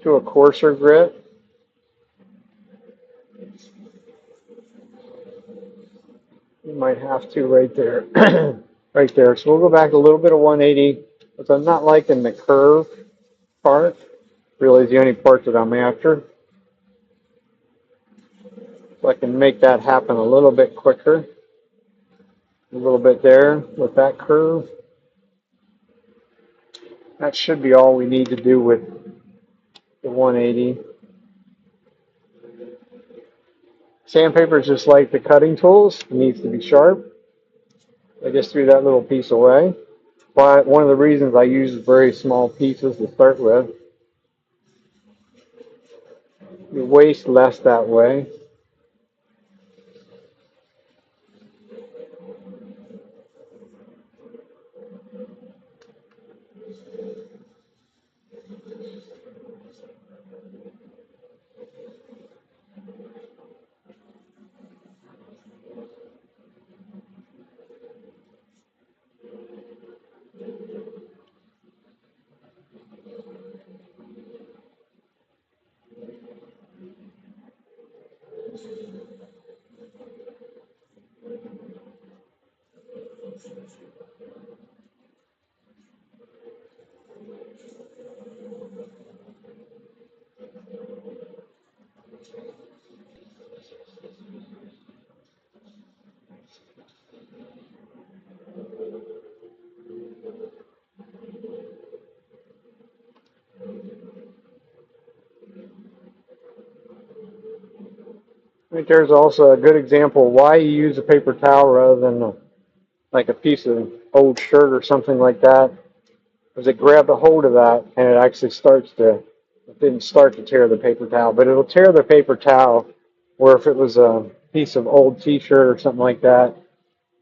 to a coarser grit. You might have to right there. Right there. So we'll go back a little bit of 180, because I'm not liking the curve part. Really is the only part that I'm after. So I can make that happen a little bit quicker. A little bit there with that curve. That should be all we need to do with the 180. Sandpaper is just like the cutting tools. It needs to be sharp. I just threw that little piece away. But one of the reasons I use very small pieces to start with. You waste less that way. I think there's also a good example of why you use a paper towel rather than like a piece of old shirt or something like that. Because it grabbed a hold of that and it actually starts to, it didn't start to tear the paper towel, but it'll tear the paper towel. Where if it was a piece of old t-shirt or something like that,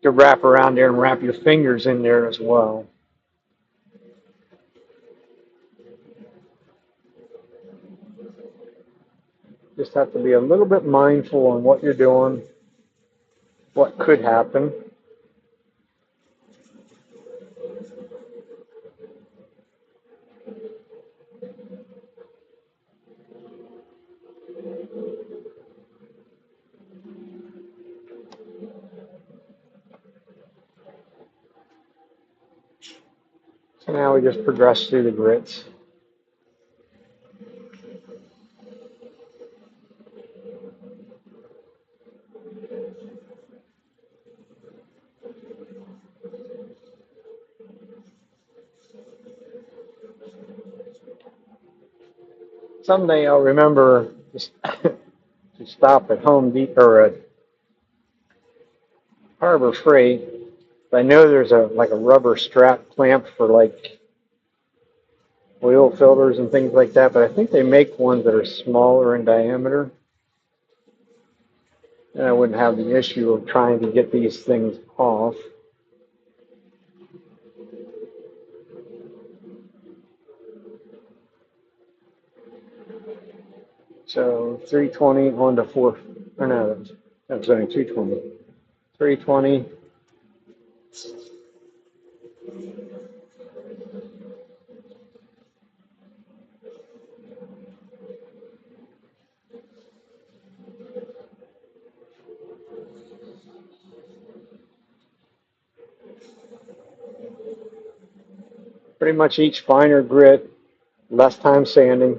you could wrap around there and wrap your fingers in there as well. Just have to be a little bit mindful on what you're doing, what could happen. So now we just progress through the grits. Someday I'll remember just to stop at Home Depot or at Harbor Freight. I know there's a like a rubber strap clamp for like oil filters and things like that, but I think they make ones that are smaller in diameter. And I wouldn't have the issue of trying to get these things off. So 320 on to 4, or no, that was only 220. 320, pretty much each finer grit, less time sanding.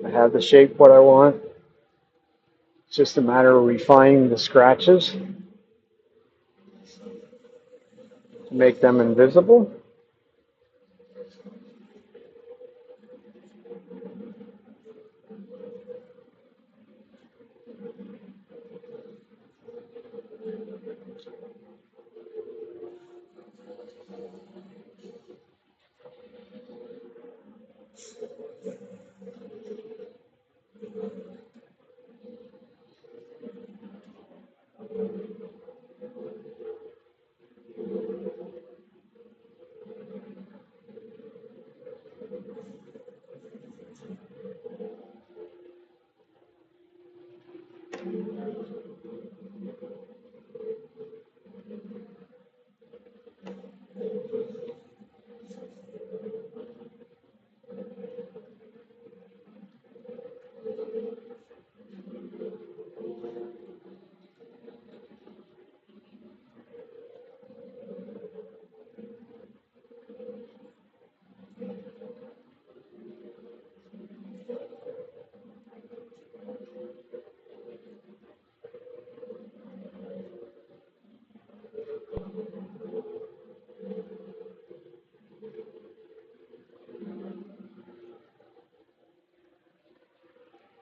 I have the shape what I want. It's just a matter of refining the scratches to make them invisible.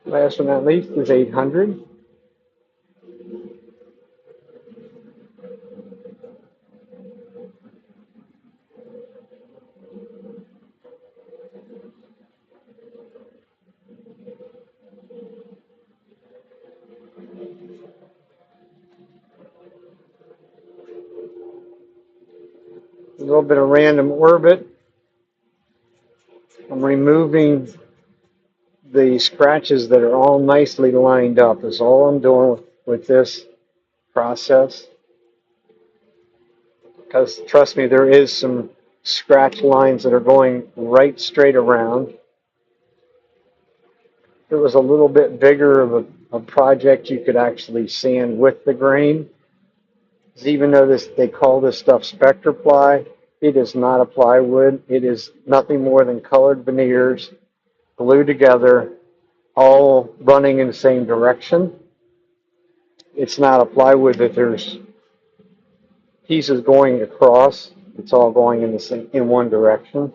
Last but not least is 800. A little bit of random orbit. I'm removing the scratches that are all nicely lined up is all I'm doing with this process. Because trust me, there is some scratch lines that are going right straight around. If it was a little bit bigger of a project, you could actually sand with the grain. Because even though they call this stuff spectra ply, it is not a plywood. It is nothing more than colored veneers glued together, all running in the same direction. It's not a plywood that there's pieces going across. It's all going in the same, in one direction.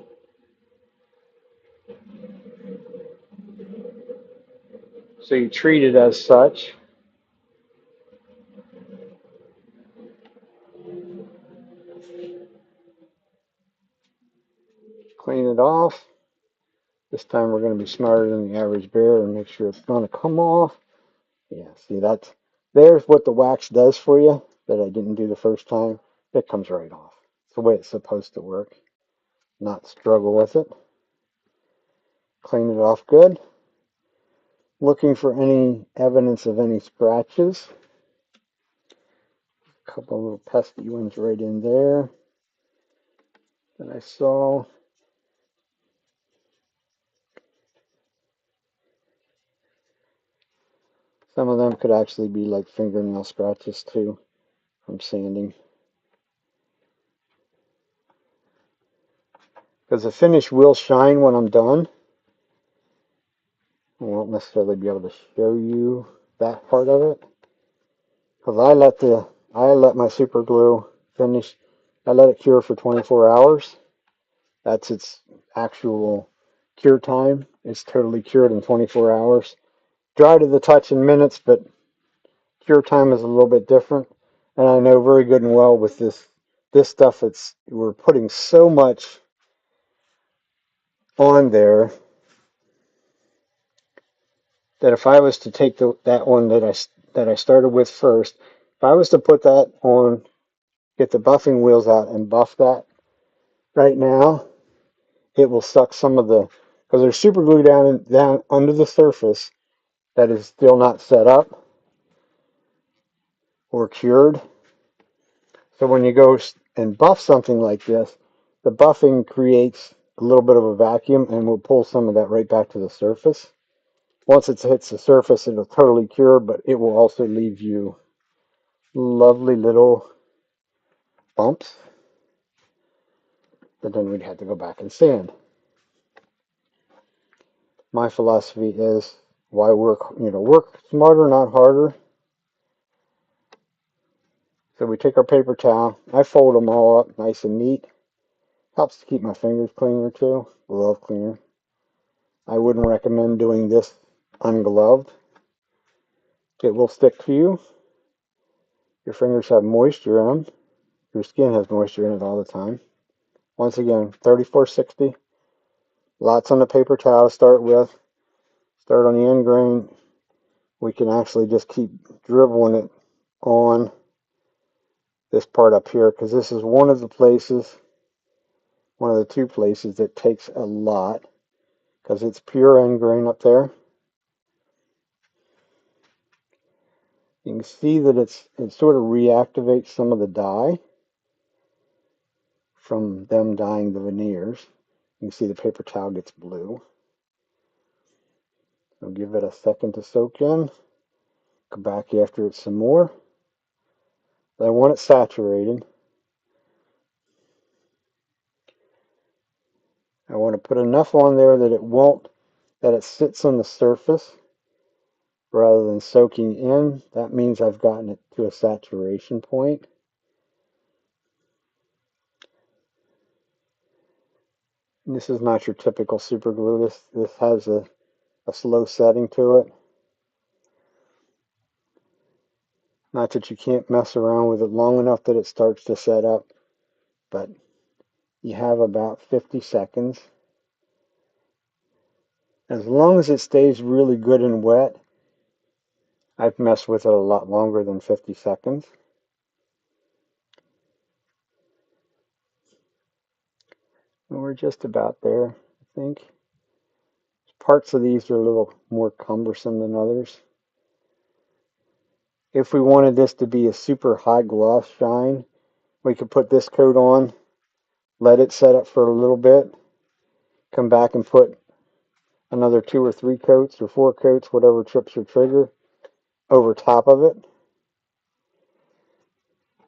So you treat it as such. Clean it off. This time we're going to be smarter than the average bear and make sure it's going to come off. Yeah, see there's what the wax does for you that I didn't do the first time. It comes right off. It's the way it's supposed to work. Not struggle with it. Clean it off good. Looking for any evidence of any scratches. A couple little pesky ones right in there that I saw. Some of them could actually be like fingernail scratches too from sanding. Because the finish will shine when I'm done. I won't necessarily be able to show you that part of it. Because I let my super glue finish. I let it cure for 24 hours. That's its actual cure time. It's totally cured in 24 hours. Dry to the touch in minutes, but cure time is a little bit different. And I know very good and well with this stuff, it's we're putting so much on there that if I was to take that one that I started with first, if I was to put that on, get the buffing wheels out and buff that right now, it will suck some of the, because there's super glue down under the surface that is still not set up or cured. So when you go and buff something like this, the buffing creates a little bit of a vacuum and will pull some of that right back to the surface. Once it hits the surface, it'll totally cure, but it will also leave you lovely little bumps that then we'd have to go back and sand. My philosophy is why work smarter, not harder. So we take our paper towel. I fold them all up nice and neat. Helps to keep my fingers cleaner too. Glove cleaner. I wouldn't recommend doing this ungloved. It will stick to you. Your fingers have moisture in them. Your skin has moisture in it all the time. Once again, 3460. Lots on the paper towel to start with. Start on the end grain. We can actually just keep dribbling it on this part up here because this is one of the places, one of the two places that takes a lot because it's pure end grain up there. You can see that it sort of reactivates some of the dye from them dyeing the veneers. You can see the paper towel gets blue. So give it a second to soak in. Come back after it some more. I want it saturated. I want to put enough on there that that it sits on the surface rather than soaking in. That means I've gotten it to a saturation point. And this is not your typical super glue. This has a slow setting to it. Not that you can't mess around with it long enough that it starts to set up, but you have about 50 seconds. As long as it stays really good and wet, I've messed with it a lot longer than 50 seconds. And we're just about there, I think. Parts of these are a little more cumbersome than others. If we wanted this to be a super high gloss shine, we could put this coat on, let it set up for a little bit, come back and put another 2 or 3 coats or 4 coats, whatever trips your trigger, over top of it,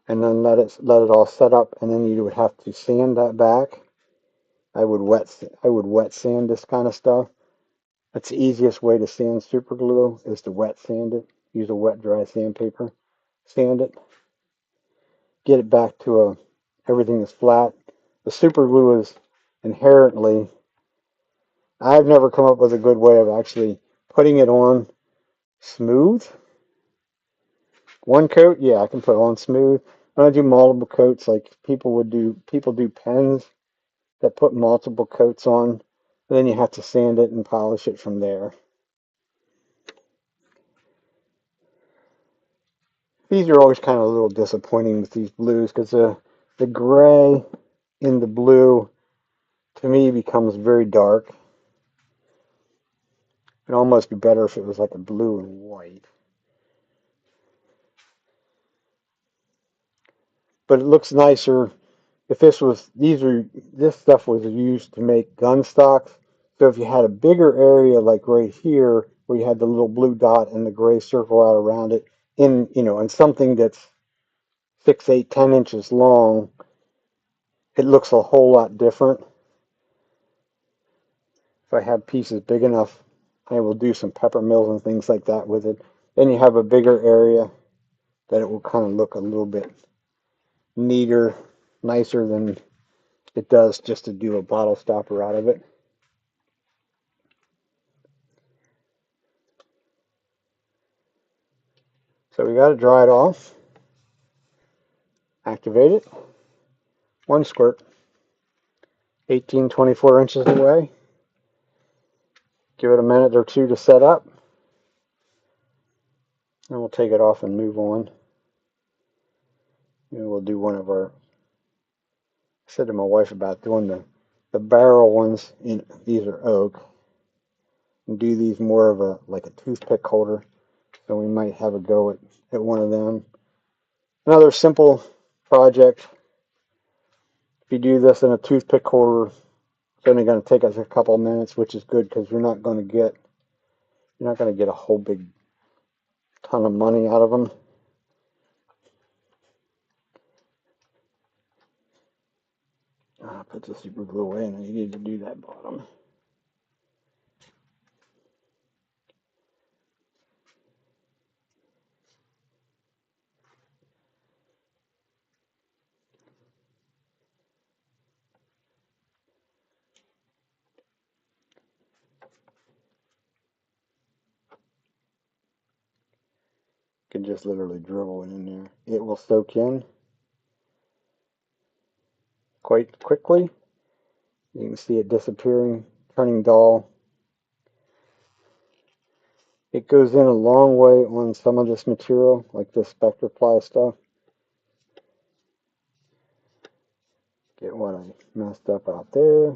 and then let it all set up, and then you would have to sand that back. I would wet sand this kind of stuff. That's the easiest way to sand super glue is to wet sand it. Use a wet dry sandpaper. Sand it. Get it back to everything is flat. The super glue is inherently, I've never come up with a good way of actually putting it on smooth. One coat, yeah, I can put on smooth. When I do multiple coats, like people do pens that put multiple coats on, and then you have to sand it and polish it from there. These are always kind of a little disappointing with these blues because the gray in the blue to me becomes very dark. It'd almost be better if it was like a blue and white. But it looks nicer if this stuff was used to make gun stocks. So if you had a bigger area like right here where you had the little blue dot and the gray circle out around it in something that's 6, 8, 10 inches long, it looks a whole lot different. If I have pieces big enough, I will do some pepper mills and things like that with it. Then you have a bigger area that it will kind of look a little bit neater, nicer than it does just to do a bottle stopper out of it. So we got to dry it off, activate it, one squirt, 18, 24 inches away. Give it a minute or two to set up, and we'll take it off and move on. And we'll do one of our, I said to my wife about doing the barrel ones, these are oak, and do these more of a, like a toothpick holder. So we might have a go at one of them. Another simple project, if you do this in a toothpick holder, it's only going to take us a couple of minutes, which is good because you're not going to get a whole big ton of money out of them. Put the super glue away, and you need to do that bottom. You can just literally dribble it in there. It will soak in quite quickly. You can see it disappearing, turning dull. It goes in a long way on some of this material, like this Spectre ply stuff. Get what I messed up out there.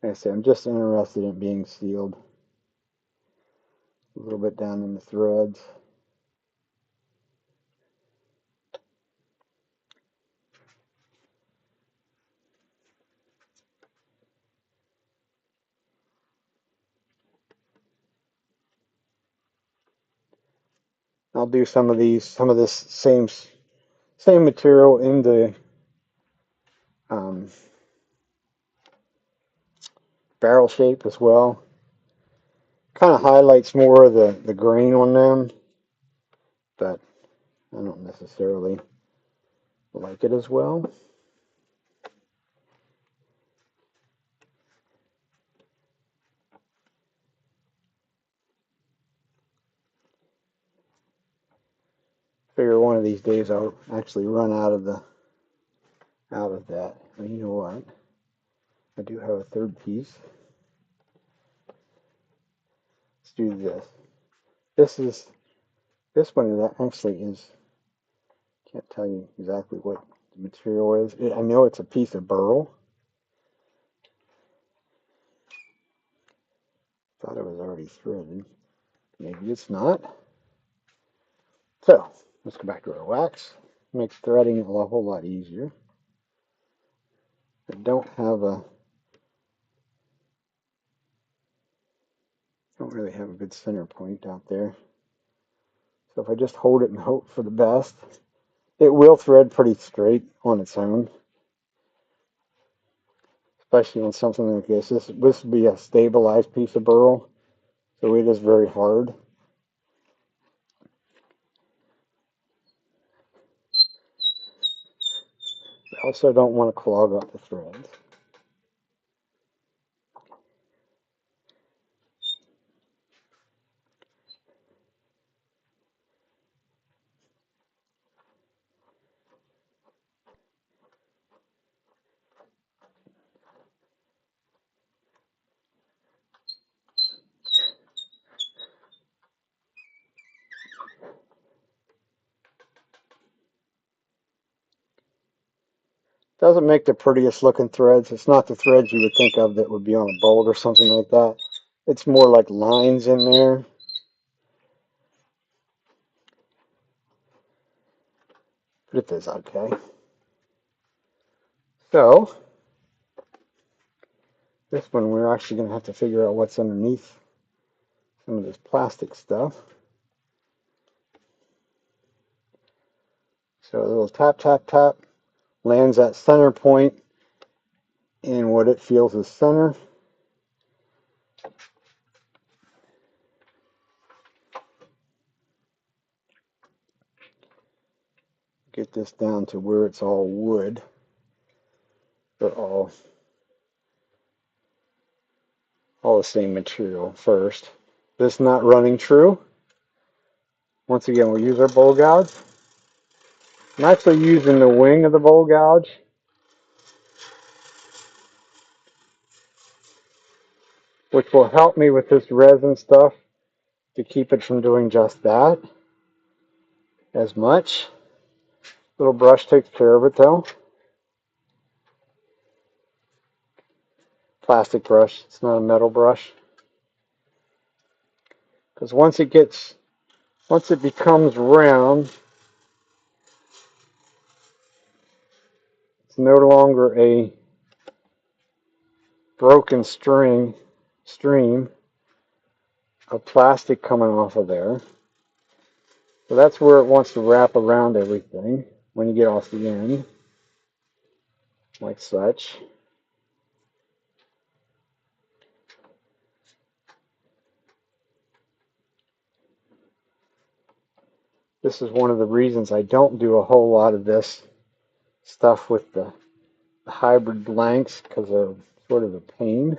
Like I say, I'm just interested in being sealed. A little bit down in the threads. I'll do some of this same material in the um, barrel shape as well. Kind of highlights more of the grain on them, but I don't necessarily like it as well. Figure one of these days I'll actually run out of that. And you know what? I do have a third piece. Let's do this. This one that actually is, can't tell you exactly what the material is. I know it's a piece of burl. Thought it was already threaded. Maybe it's not. So let's go back to our wax. Makes threading a whole lot easier. I don't really have a good center point out there. So if I just hold it and hope for the best, it will thread pretty straight on its own. Especially on something like this. This would be a stabilized piece of burl, so it is very hard. I also don't want to clog up the threads. Doesn't make the prettiest looking threads. It's not the threads you would think of that would be on a bolt or something like that. It's more like lines in there. But it is okay. So, this one we're actually going to have to figure out what's underneath some of this plastic stuff. So a little tap, tap, tap lands that center point in what it feels is center. Get this down to where it's all wood. They're all all the same material first. This not running true. Once again, we'll use our bowl gouge. I'm actually using the wing of the bowl gouge, which will help me with this resin stuff to keep it from doing just that as much. Little brush takes care of it though. Plastic brush, it's not a metal brush. Because once it becomes round, it's no longer a broken stream of plastic coming off of there. So that's where it wants to wrap around everything when you get off the end, like such. This is one of the reasons I don't do a whole lot of this stuff with the hybrid blanks, because they're sort of a pain.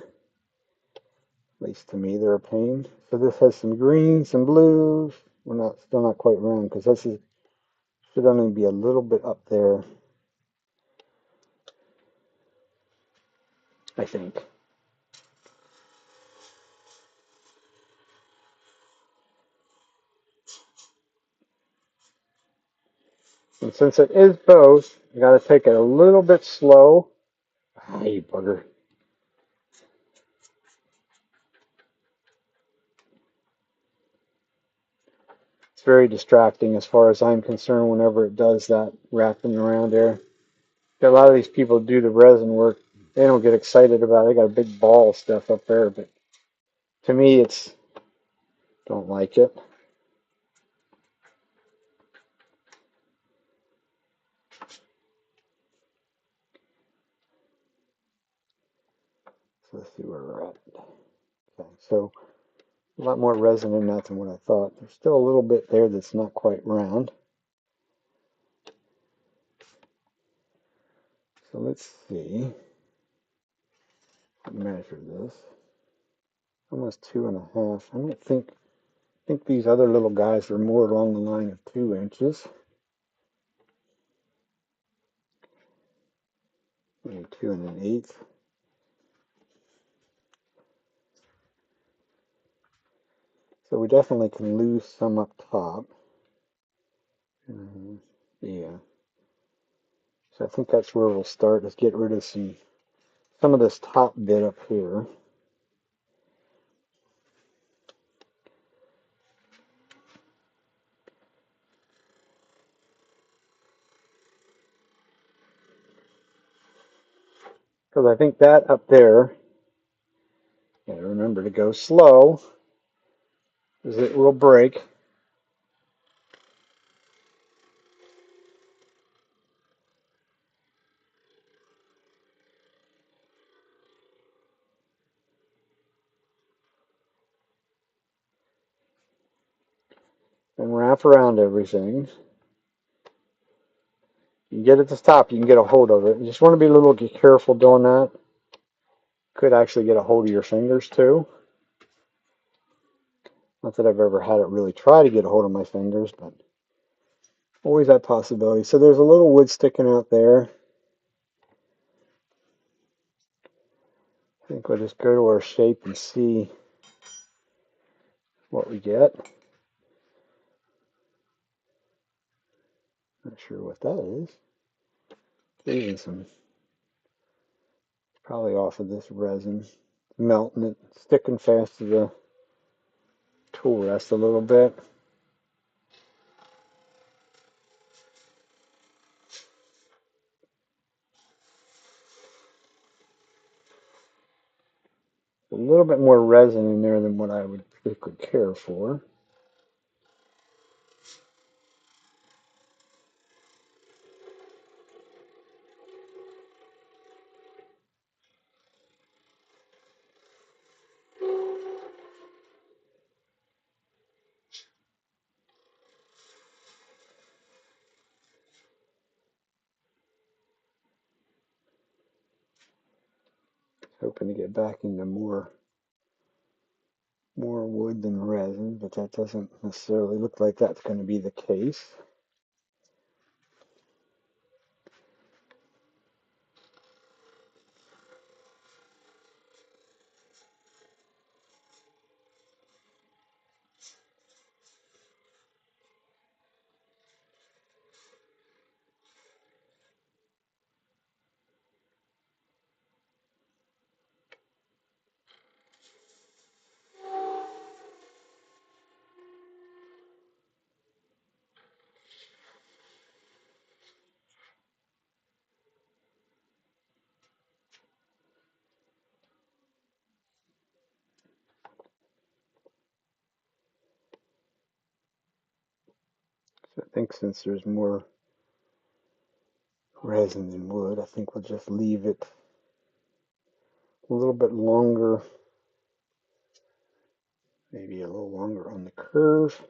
At least to me, they're a pain. So this has some greens, some blues. We're still not quite round because should only be a little bit up there, I think. And since it is both, you got to take it a little bit slow. Ah, you bugger. It's very distracting as far as I'm concerned whenever it does that wrapping around there. A lot of these people do the resin work. They don't get excited about it. They got a big ball of stuff up there, but to me, don't like it. So let's see where we're at. Okay, so a lot more resin in that than what I thought. There's still a little bit there that's not quite round. So let's see. Measure this. Almost 2.5. I don't think these other little guys are more along the line of 2 inches. Maybe 2 1/8. So we definitely can lose some up top. Yeah. So I think that's where we'll start, is get rid of some of this top bit up here. Because I think that up there, gotta remember to go slow, because it will break. And wrap around everything. You get it to stop, you can get a hold of it. You just want to be a little careful doing that. Could actually get a hold of your fingers too. Not that I've ever had it really try to get a hold of my fingers, but always that possibility. So there's a little wood sticking out there. I think we'll just go to our shape and see what we get. Not sure what that is. Even some, probably off of this resin. Melting it, sticking fast to the tool rest a little bit. A little bit more resin in there than what I would particularly care for. Hoping to get back into more more wood than resin, but that doesn't necessarily look like that's going to be the case. So I think since there's more resin than wood, I think we'll just leave it a little bit longer, maybe a little longer on the curve.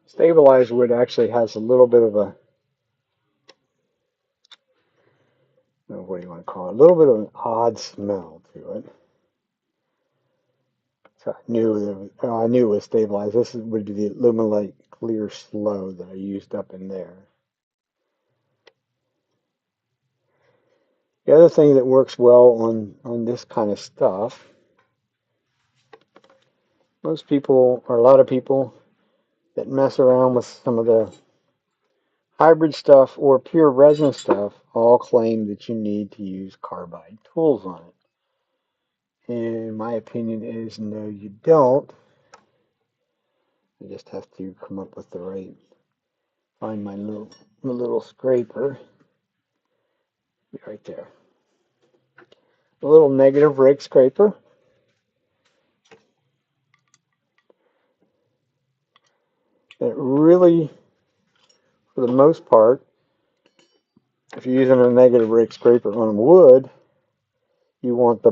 Stabilized wood actually has a little bit of a, what do you want to call it, a little bit of an odd smell to it. So I knew it was stabilized. This would be the Luminite Clear Slow that I used up in there. The other thing that works well on this kind of stuff, most people, or a lot of people that mess around with some of the hybrid stuff or pure resin stuff, all claim that you need to use carbide tools on it. And my opinion is no, you don't. I just have to come up with the right, find my little scraper. Be right there. A little negative rake scraper. It really, for the most part, if you're using a negative rake scraper on wood, you want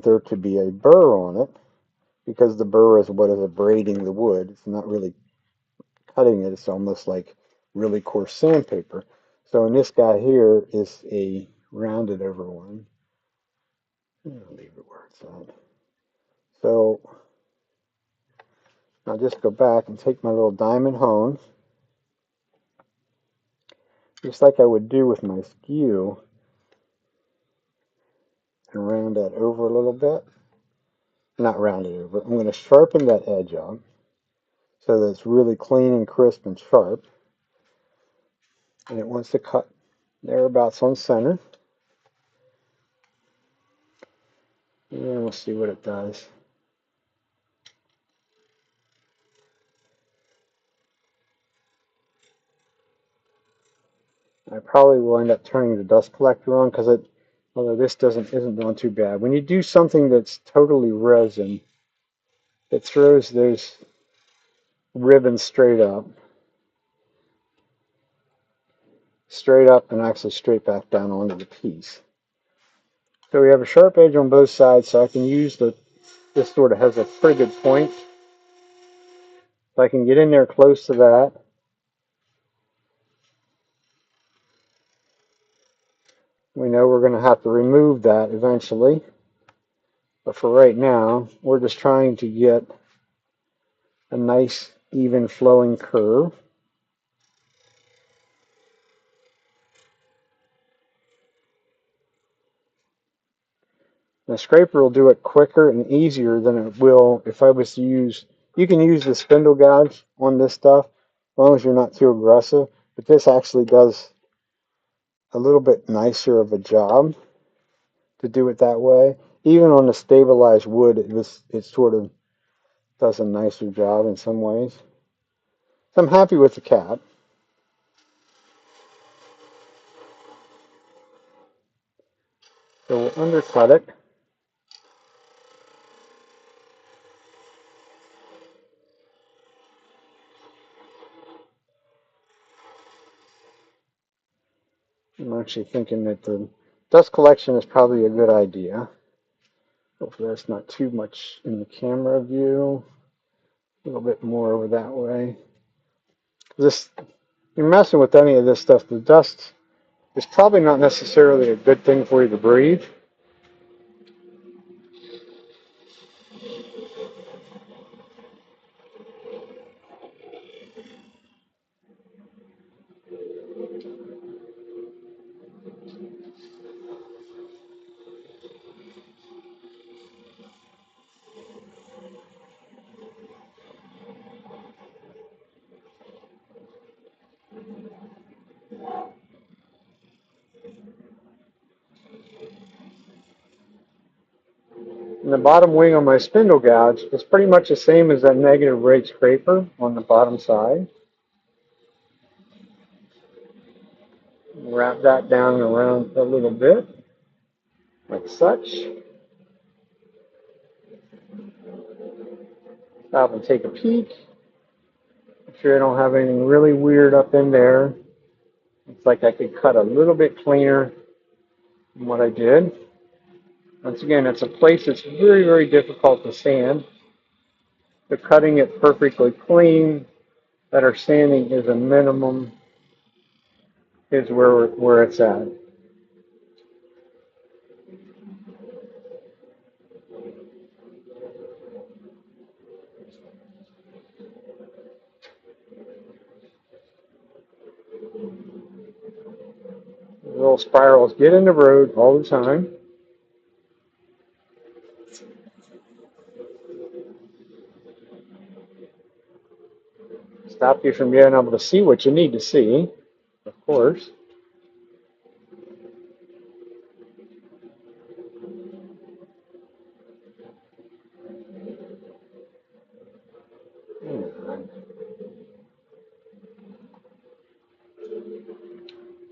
there to be a burr on it, because the burr is what is abrading the wood. It's not really cutting it. It's almost like really coarse sandpaper. So in this guy here is a rounded over one. I'll leave it where it's at. So I'll just go back and take my little diamond hone, just like I would do with my skew, and round that over a little bit. Not round it over. I'm going to sharpen that edge up so that it's really clean and crisp and sharp. And it wants to cut thereabouts on center. And we'll see what it does. I probably will end up turning the dust collector on because Although this isn't doing too bad. When you do something that's totally resin, it throws those ribbons straight up and actually straight back down onto the piece. So we have a sharp edge on both sides, so I can use this sort of has a pretty good point. So I can get in there close to that. We know we're going to have to remove that eventually. But for right now, we're just trying to get a nice, even flowing curve. The scraper will do it quicker and easier than it will if I was to use, you can use the spindle gouge on this stuff, as long as you're not too aggressive. But this actually does a little bit nicer of a job to do it that way. Even on the stabilized wood, it sort of does a nicer job in some ways. So I'm happy with the cap. So we'll undercut it. I'm actually thinking that the dust collection is probably a good idea. Hopefully that's not too much in the camera view. A little bit more over that way. This, you're messing with any of this stuff, the dust is probably not necessarily a good thing for you to breathe. And the bottom wing on my spindle gouge is pretty much the same as that negative rate scraper on the bottom side. Wrap that down and around a little bit, like such. Stop and take a peek. Make sure I don't have anything really weird up in there. It's like I could cut a little bit cleaner than what I did. Once again, it's a place that's very, very difficult to sand. So cutting it perfectly clean, that our sanding is a minimum, is where it's at. The little spirals get in the road all the time. Stop you from being able to see what you need to see, of course.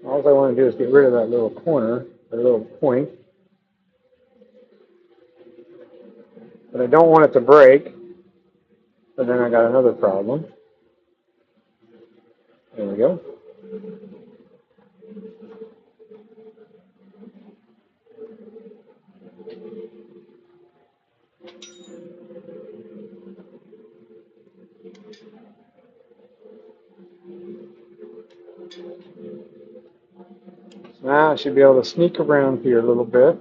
All I want to do is get rid of that little corner, that little point. But I don't want it to break, so then I got another problem. There we go. Now I should be able to sneak around here a little bit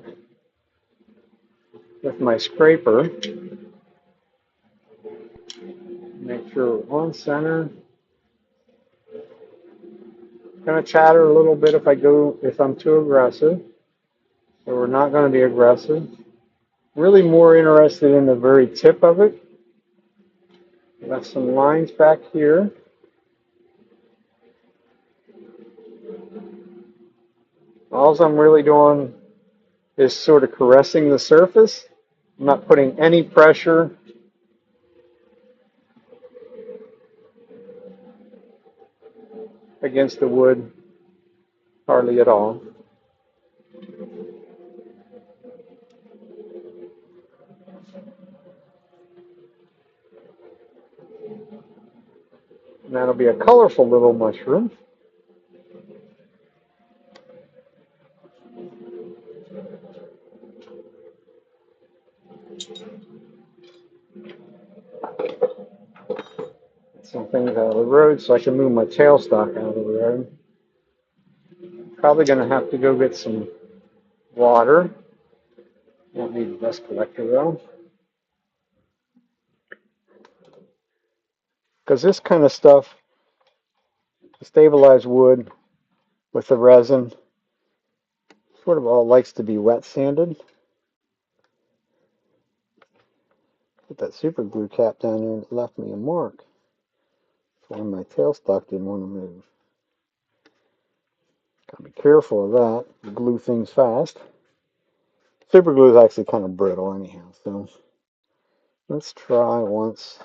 with my scraper. Make sure we're on center. Going to chatter a little bit if I'm too aggressive. So we're not going to be aggressive. Really more interested in the very tip of it. Got some lines back here. All I'm really doing is sort of caressing the surface. I'm not putting any pressure against the wood, hardly at all. And that'll be a colorful little mushroom. Some things out of the road so I can move my tailstock out of the road. Probably going to have to go get some water. Won't need the dust collector though. Because this kind of stuff, stabilized wood with the resin, sort of all likes to be wet sanded. Put that super glue cap down there and it left me a mark. That's why my tailstock didn't want to move. Gotta be careful of that. You glue things fast. Super glue is actually kind of brittle anyhow, so let's try once.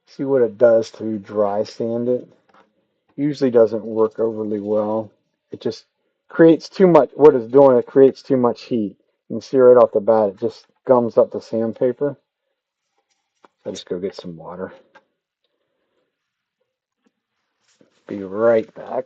See what it does to dry sand it. Usually doesn't work overly well. It just creates too much. What it's doing, it creates too much heat. You can see right off the bat, it just gums up the sandpaper. I'll just go get some water. Be right back.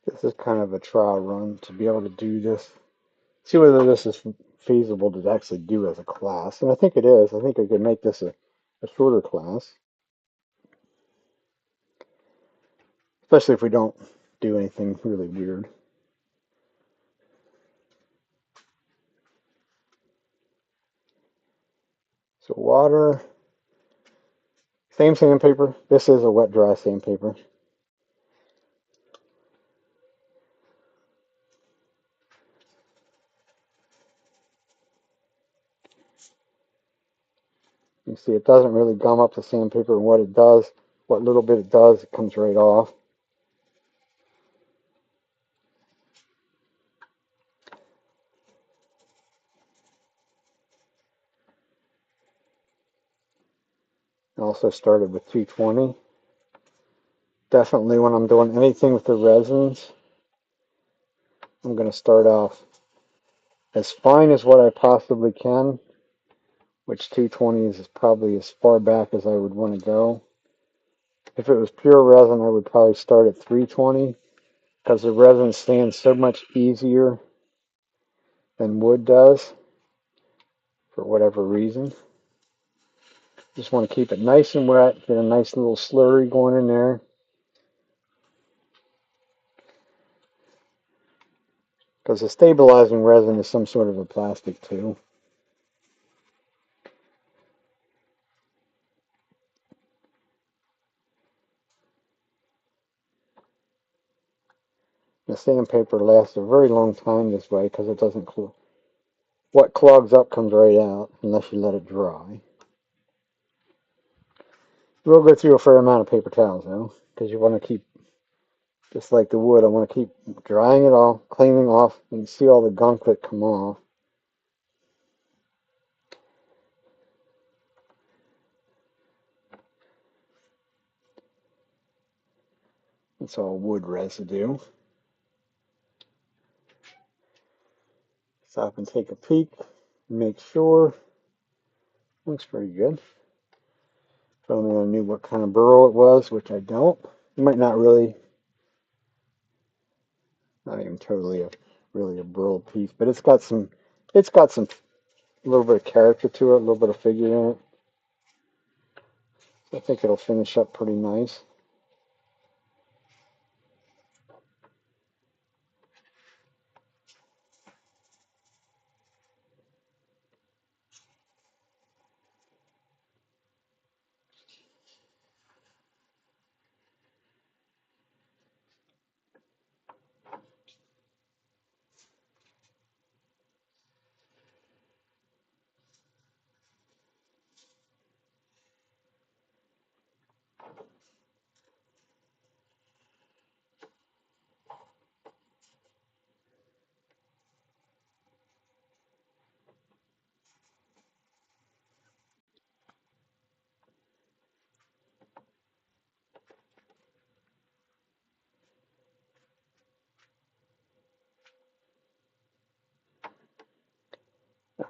This is kind of a trial run to be able to do this. See whether this is feasible to actually do as a class. And I think it is. I think I could make this a shorter class. Especially if we don't do anything really weird. So water, same sandpaper. This is a wet dry sandpaper. You see it doesn't really gum up the sandpaper, and what it does, what little bit it does, it comes right off. I also started with 220. Definitely when I'm doing anything with the resins, I'm going to start off as fine as what I possibly can, which 220 is probably as far back as I would want to go. If it was pure resin, I would probably start at 320 because the resin sands so much easier than wood does for whatever reason. Just want to keep it nice and wet, get a nice little slurry going in there. Because the stabilizing resin is some sort of a plastic too. The sandpaper lasts a very long time this way because it doesn't what clogs up comes right out unless you let it dry. We'll go through a fair amount of paper towels though, because you want to keep, just like the wood, I want to keep drying it all, cleaning off, and see all the gunk that come off. It's all wood residue. Stop and take a peek, make sure. Looks pretty good. If only I knew what kind of burl it was, which I don't. It might not really, not even totally really a burled piece, but it's got some a little bit of character to it, a little bit of figure in it. I think it'll finish up pretty nice.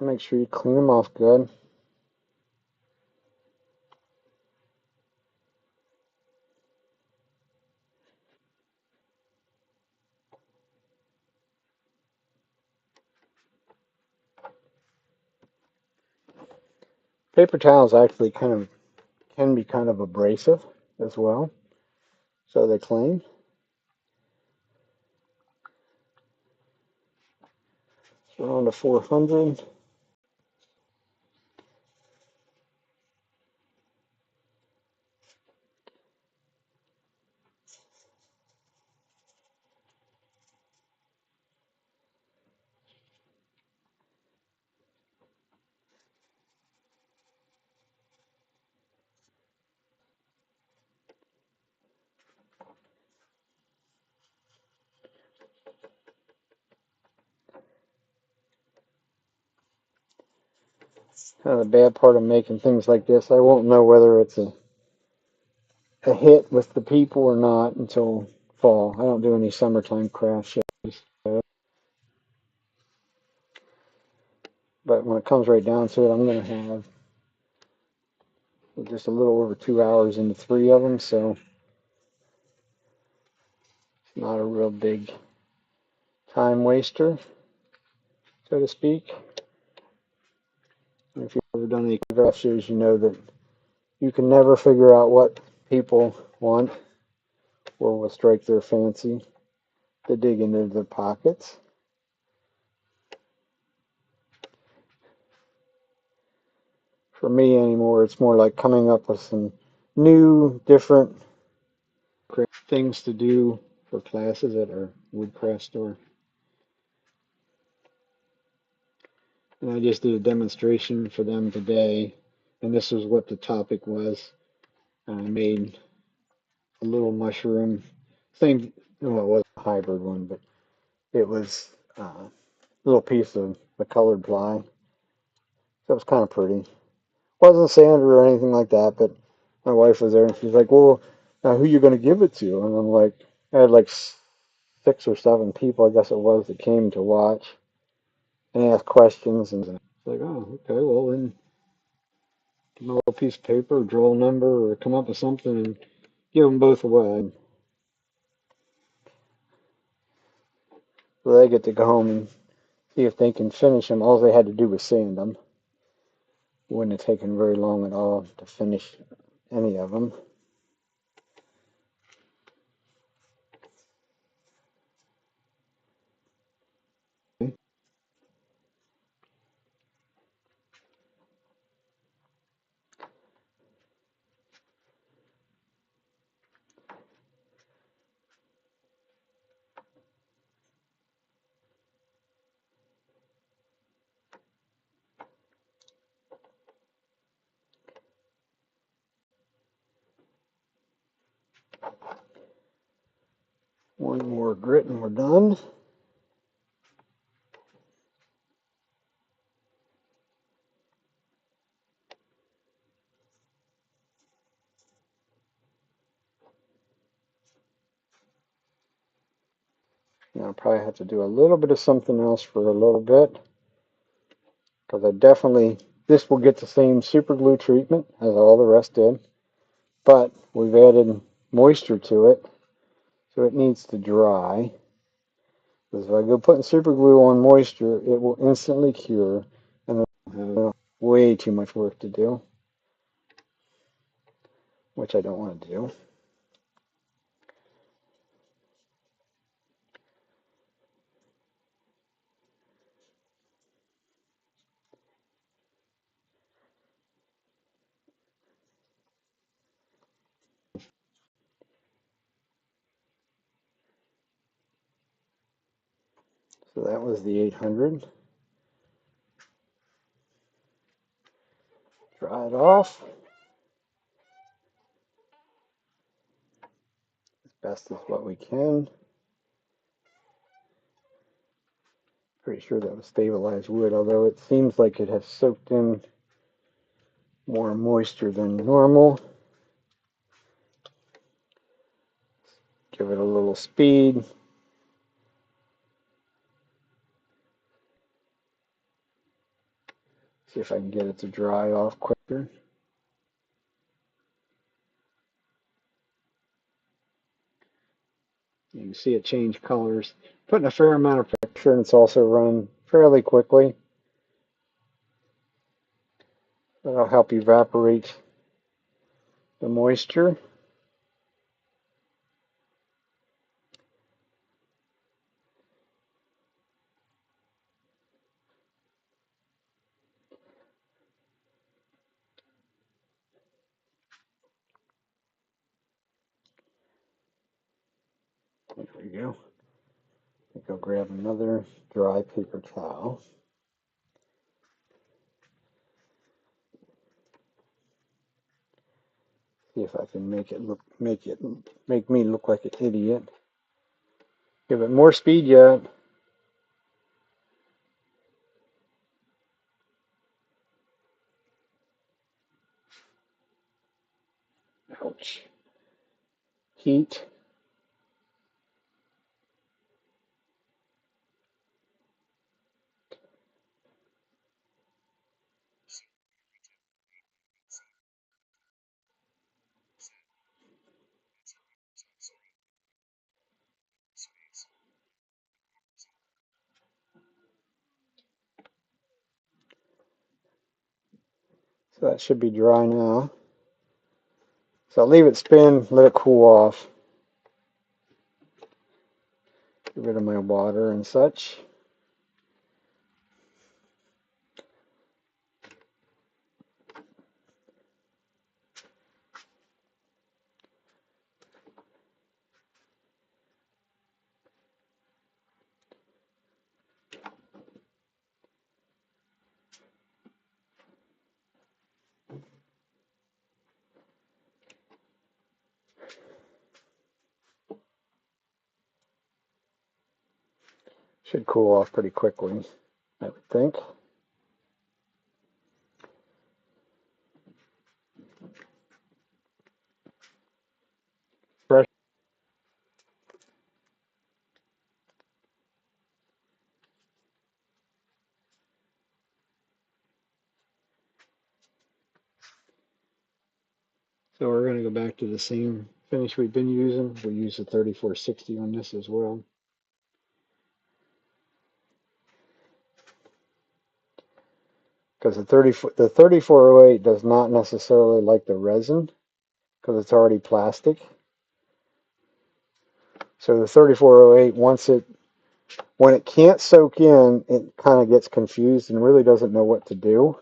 Make sure you clean them off good. Paper towels actually can be kind of abrasive as well, so they claim. So we're on to 400. The bad part of making things like this, I won't know whether it's a hit with the people or not until fall. I don't do any summertime crafts yet. But when it comes right down to it, I'm going to have just a little over 2 hours into 3 of them, so it's not a real big time waster, so to speak. And if you've ever done any craft shows, you know that you can never figure out what people want or will strike their fancy to dig into their pockets. For me anymore, it's more like coming up with some new, different things to do for classes at our woodcraft store. And I just did a demonstration for them today, and this is what the topic was. I made a little mushroom, same, well, it was a hybrid one, but it was a little piece of the colored ply. So it was kind of pretty. Wasn't sanded or anything like that, but my wife was there and she's like, well, now who you going to give it to? And I'm like, I had like 6 or 7 people, I guess it was, that came to watch and ask questions. And it's like, oh, okay, well, then give them a little piece of paper, draw a number, or come up with something and give them both away. So they get to go home and see if they can finish them. All they had to do was sand them. Wouldn't have taken very long at all to finish any of them. One more grit and we're done. Now I'll probably have to do a little bit of something else for a little bit because this will get the same super glue treatment as all the rest did, but we've added moisture to it, so it needs to dry. Because if I go putting super glue on moisture, it will instantly cure and then I'll have way too much work to do, which I don't want to do. So that was the 800. Dry it off as best as what we can. Pretty sure that was stabilized wood, although it seems like it has soaked in more moisture than normal. Give it a little speed. See if I can get it to dry off quicker. You can see it change colors. Putting a fair amount of pressure, and it's also running fairly quickly. That'll help evaporate the moisture. There we go. I think I'll grab another dry paper towel. See if I can make me look like an idiot. Give it more speed yet. Ouch. Heat. So that should be dry now. So I'll leave it spin, let it cool off. Get rid of my water and such. Should cool off pretty quickly, I would think. Fresh. So we're going to go back to the same finish we've been using. We'll use the 3460 on this as well. Because the 3408 does not necessarily like the resin because it's already plastic. So the 3408, when it can't soak in, it kind of gets confused and really doesn't know what to do.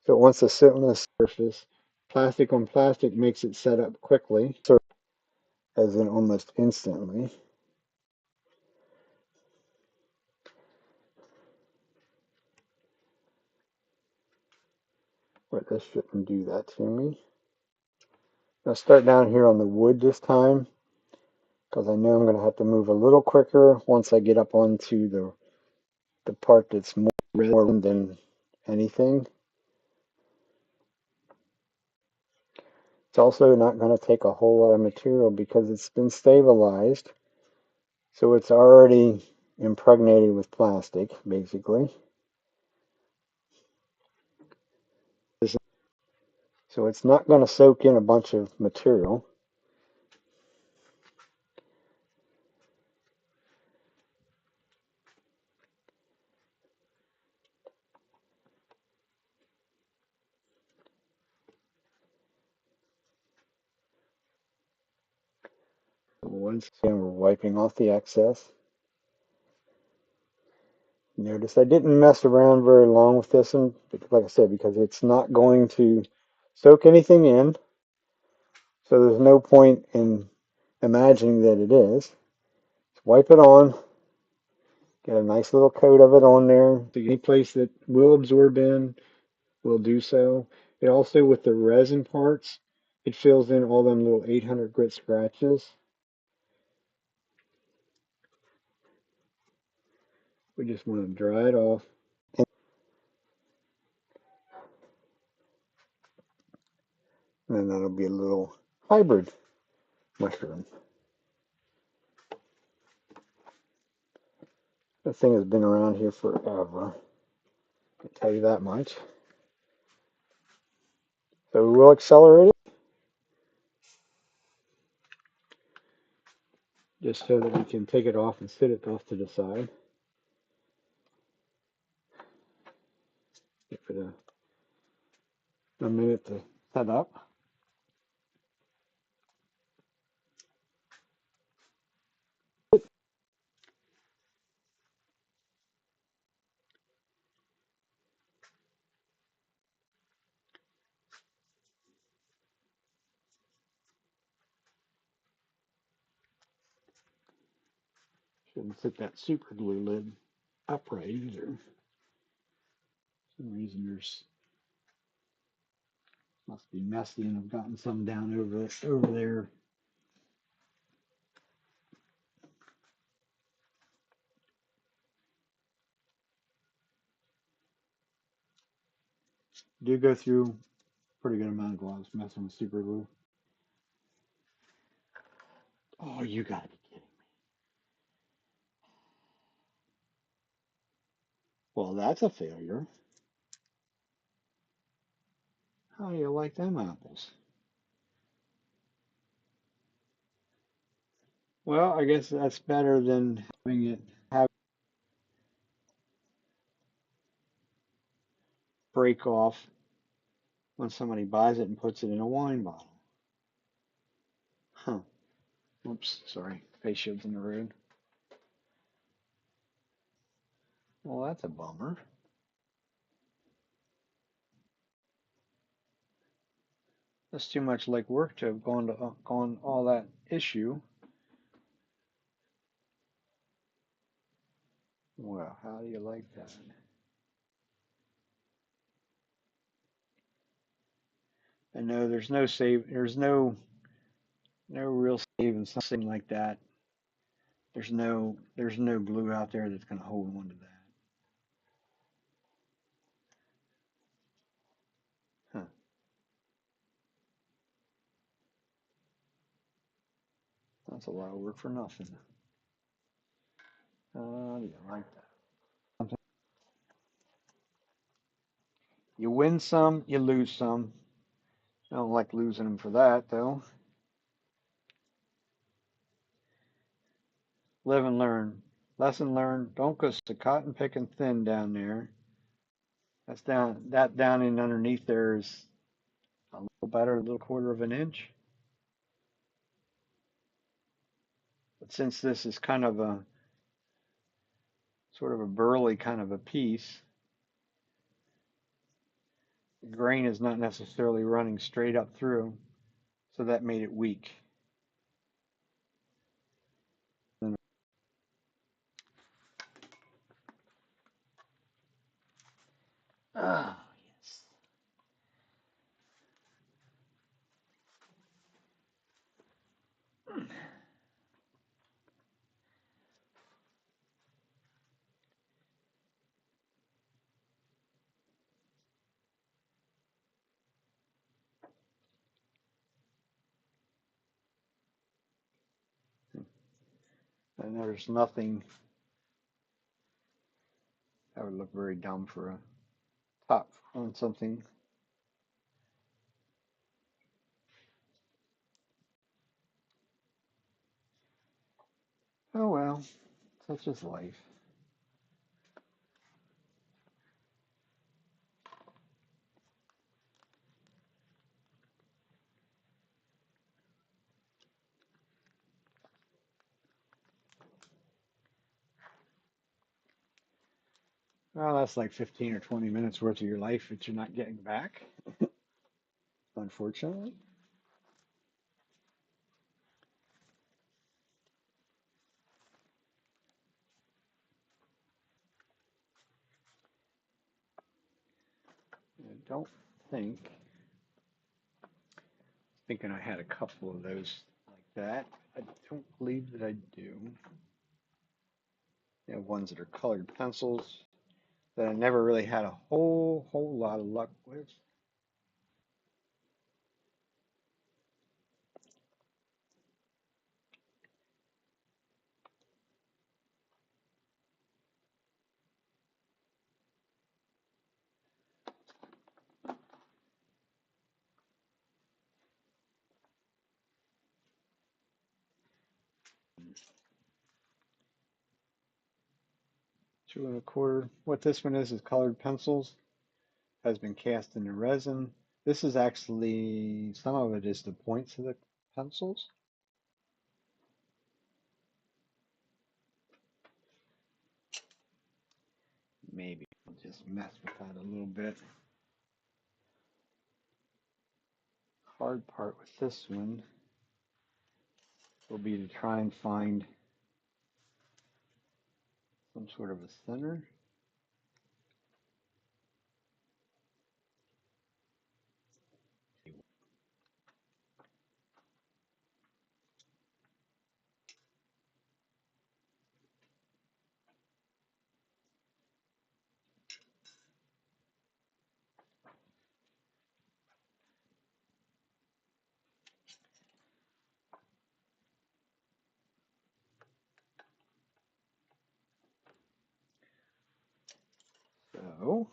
So it wants to sit on the surface. Plastic on plastic makes it set up quickly, as in almost instantly. But this shouldn't do that to me. I'll start down here on the wood this time because I know I'm going to have to move a little quicker once I get up onto the part that's more resin than anything. It's also not going to take a whole lot of material because it's been stabilized. So it's already impregnated with plastic, basically. So it's not going to soak in a bunch of material. Once again, we're wiping off the excess. Notice I didn't mess around very long with this one, like I said, because it's not going to soak anything in. So there's no point in imagining that it is. Just wipe it on, get a nice little coat of it on there. So any place that will absorb in will do so. It also, with the resin parts, it fills in all them little 800 grit scratches. We just want to dry it off. And then that'll be a little hybrid mushroom. That thing has been around here forever. I can tell you that much. So we will accelerate it just so that we can take it off and sit it off to the side. Give it a minute to set up. Shouldn't sit that super glue lid upright either. For some reason there's must be messy and I've gotten some down over there. Do go through a pretty good amount of gloves messing with super glue. Oh, you gotta be kidding. Well, that's a failure. How do you like them apples? Well, I guess that's better than having it have break off when somebody buys it and puts it in a wine bottle. Huh. Oops, sorry. Face shield's in the road. Well, that's a bummer. That's too much like work to have gone all that issue. Well, how do you like that? I know there's no save. There's no real save in something like that. There's no glue out there that's gonna hold on to that. Huh. That's a lot of work for nothing. How do you like that? You win some, you lose some. I don't like losing them for that though. Live and learn. Lesson learned. Don't go so cotton picking thin down there. That's down. That down in underneath there is a little better, a little quarter of an inch. But since this is kind of a sort of a burly kind of a piece, the grain is not necessarily running straight up through, so that made it weak. Ah, yes. And there's nothing that would look very dumb for a top on something. Oh well, such is life. Well, that's like 15 or 20 minutes worth of your life that you're not getting back, unfortunately. I don't think, thinking I had a couple of those like that. I don't believe that I do. You have ones that are colored pencils that I never really had a whole lot of luck with. 2 1/4. What this one is colored pencils. Has been cast into resin. This is actually, some of it is the points of the pencils. Maybe I'll just mess with that a little bit. Hard part with this one will be to try and find some sort of a center. So,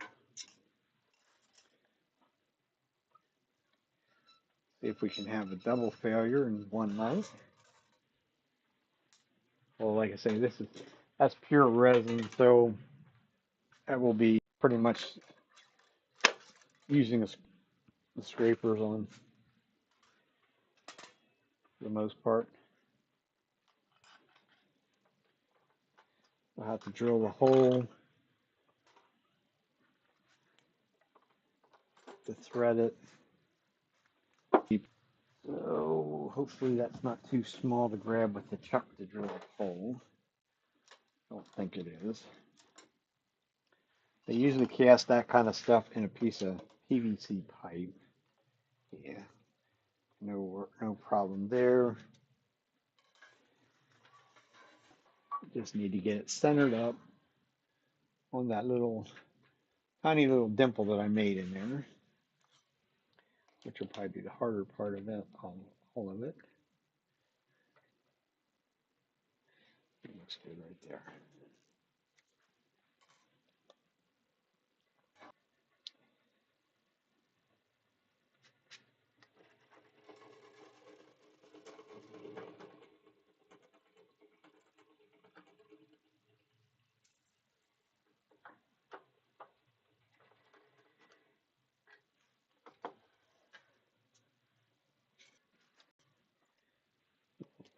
see if we can have a double failure in one night. Well, like I say, that's pure resin, so that will be pretty much using the scrapers on for the most part. I'll have to drill the hole to thread it. So hopefully that's not too small to grab with the chuck to drill a hole. I don't think it is. They usually cast that kind of stuff in a piece of PVC pipe. Yeah, no problem there. Just need to get it centered up on that little tiny little dimple that I made in there, which will probably be the harder part of it, all of it. It looks good right there.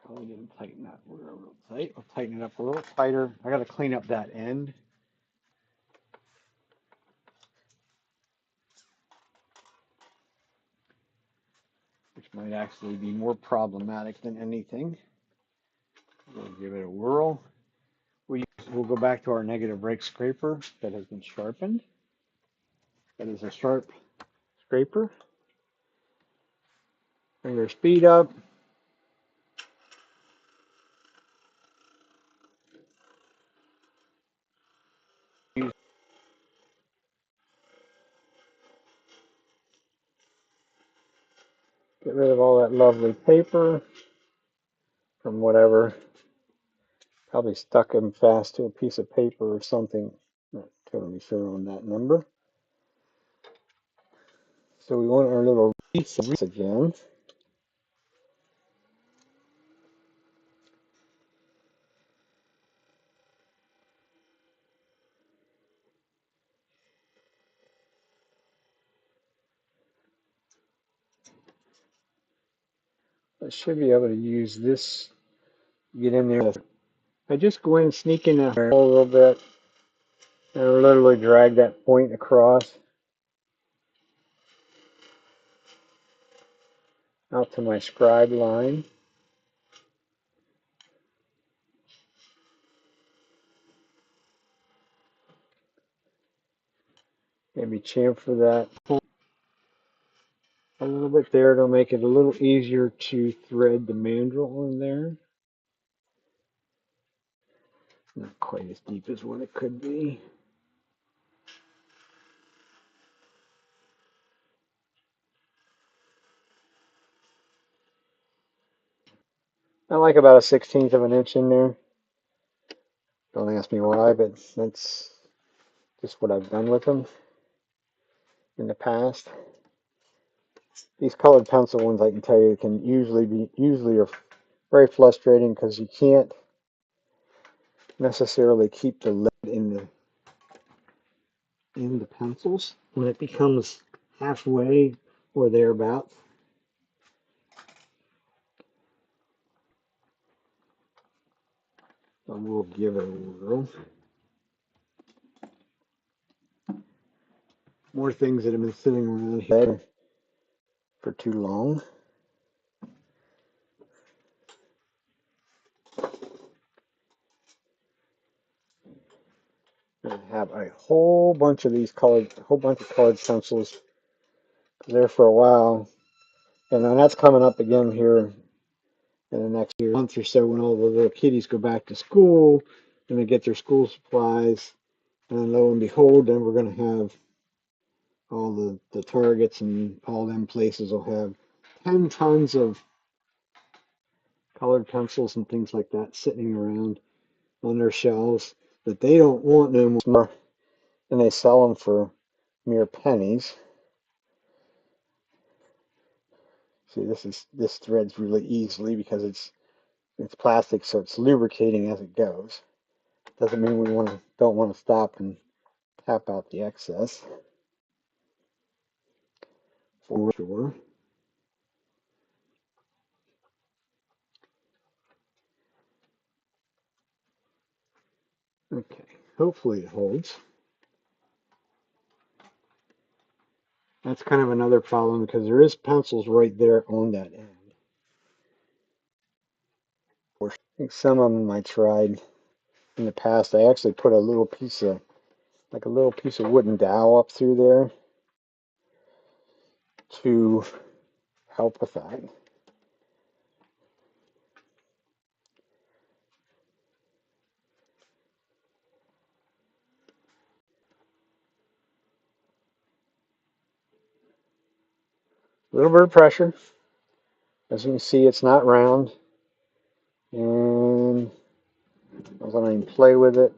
Probably didn't tighten that real tight. I'll tighten it up a little tighter. I got to clean up that end. Which might actually be more problematic than anything. We'll give it a whirl. We'll go back to our negative rake scraper that has been sharpened. That is a sharp scraper. Bring your speed up. Get rid of all that lovely paper from whatever. Probably stuck him fast to a piece of paper or something. Not totally sure on that number. So we want our little wreaths again. I should be able to use this, get in there. I just go in and sneak in a little bit and literally drag that point across out to my scribe line. Maybe chamfer that a little bit there to make it a little easier to thread the mandrel in there. Not quite as deep as what it could be. I like about a 1/16 of an inch in there. Don't ask me why, but that's just what I've done with them in the past. These colored pencil ones, I can tell you, can usually are very frustrating because you can't necessarily keep the lead in the pencils when it becomes halfway or thereabouts. So we'll give it a whirl. More things that have been sitting around here for too long. I have a whole bunch of colored stencils there for a while, and then that's coming up again here in the next month or so when all the little kiddies go back to school and they get their school supplies. And then lo and behold, then we're going to have all the Targets and all them places will have 10 tons of colored pencils and things like that sitting around on their shelves that they don't want no more, and they sell them for mere pennies. See, this threads really easily because it's plastic, so it's lubricating as it goes. Doesn't mean we don't want to stop and tap out the excess for sure. Okay, hopefully it holds. That's kind of another problem because there is pencils right there on that end. I think some of them I tried in the past. I actually put a little piece of wooden dowel up through there to help with that. A little bit of pressure. As you can see, it's not round. And as I play with it,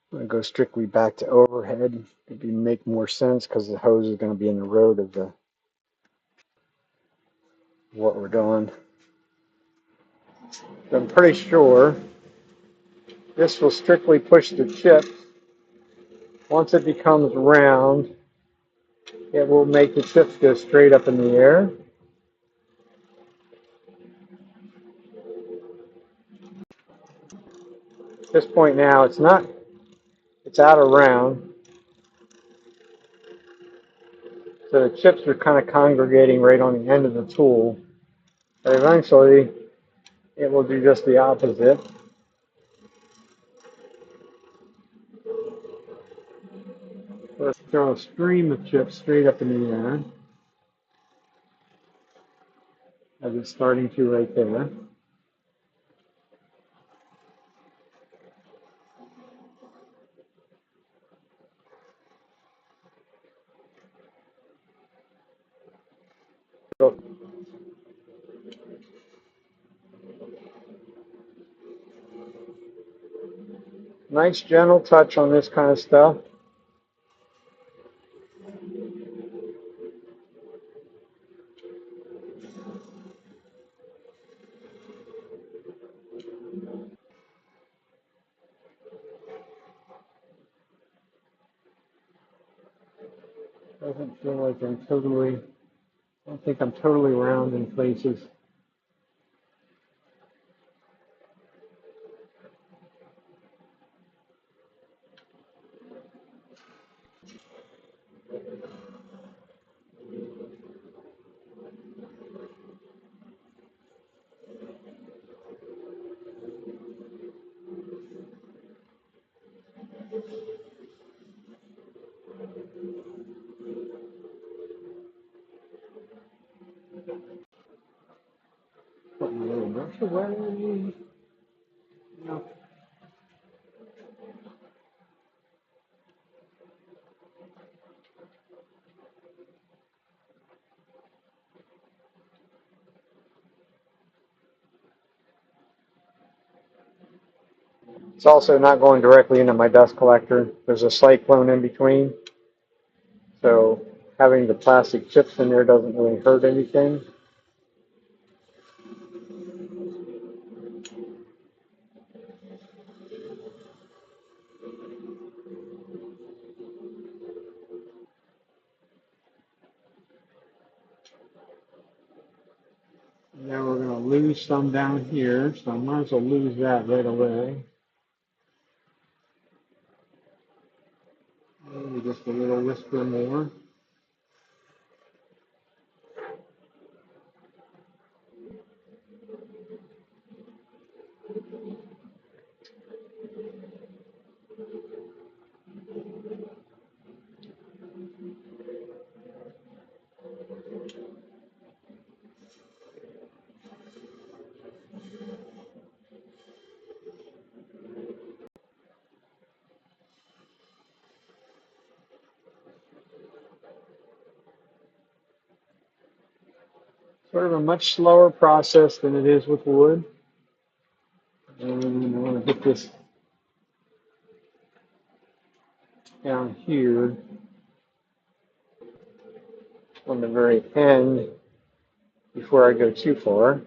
I'm going to go strictly back to overhead. It'd make more sense because the hose is going to be in the road of what we're doing. So I'm pretty sure this will strictly push the chips. Once it becomes round, it will make the chips go straight up in the air. At this point now, it's out of round. So the chips are kind of congregating right on the end of the tool. But eventually, it will do just the opposite. Let's throw a stream of chips straight up in the air, as it's starting to right there. So, nice gentle touch on this kind of stuff. Doesn't feel like I don't think I'm totally round in places. Put my little brush away. No. It's also not going directly into my dust collector. There's a cyclone in between, so having the plastic chips in there doesn't really hurt anything. Now we're going to lose some down here, so I might as well lose that right away. Maybe just a little whisper more. Sort of a much slower process than it is with wood. And I want to get this down here on the very end before I go too far.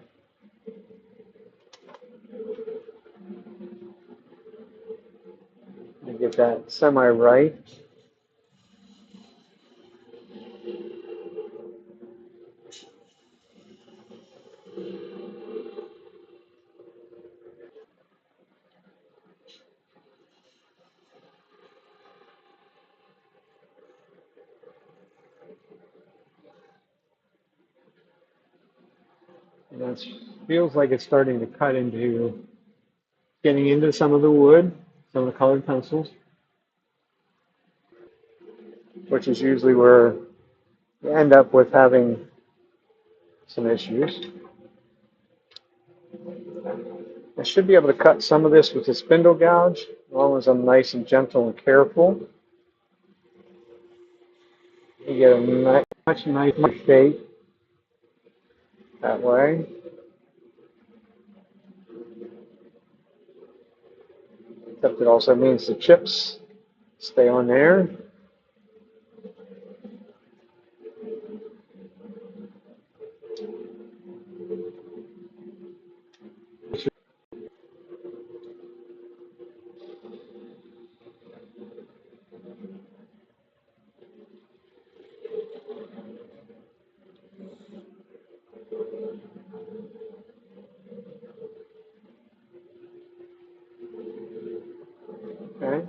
And get that semi-right. And that feels like it's starting to cut into getting into some of the wood, some of the colored pencils, which is usually where you end up with having some issues. I should be able to cut some of this with a spindle gouge, as long as I'm nice and gentle and careful. You get a much nicer shape that way. Except it also means the chips stay on there. Okay.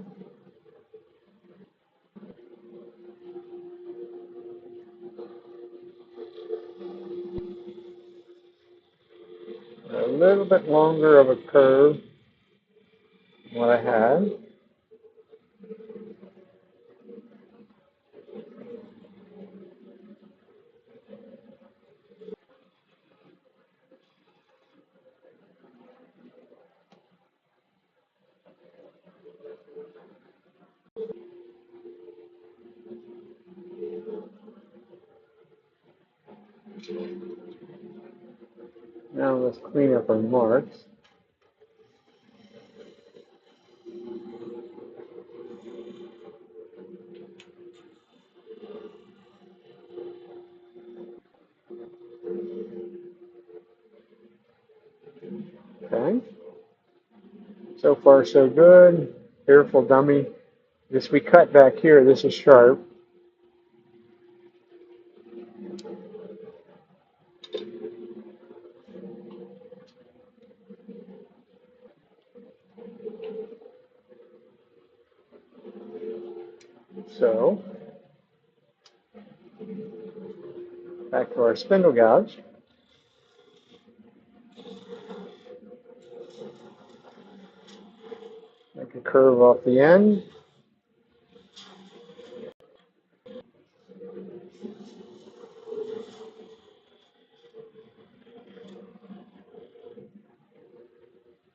A little bit longer of a curve than what I had. Now let's clean up our marks. Okay. So far so good. Careful dummy. This we cut back here. This is sharp. So back to our spindle gouge. Make a curve off the end.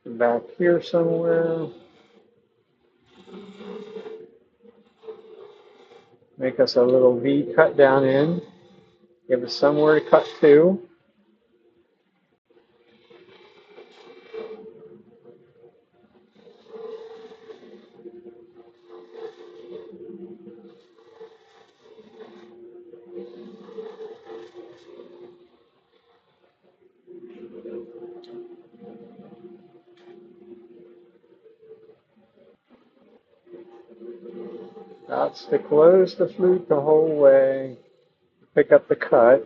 Back here somewhere. Make us a little V cut down in. Give us somewhere to cut to. That's to close the flute the whole way. Pick up the cut.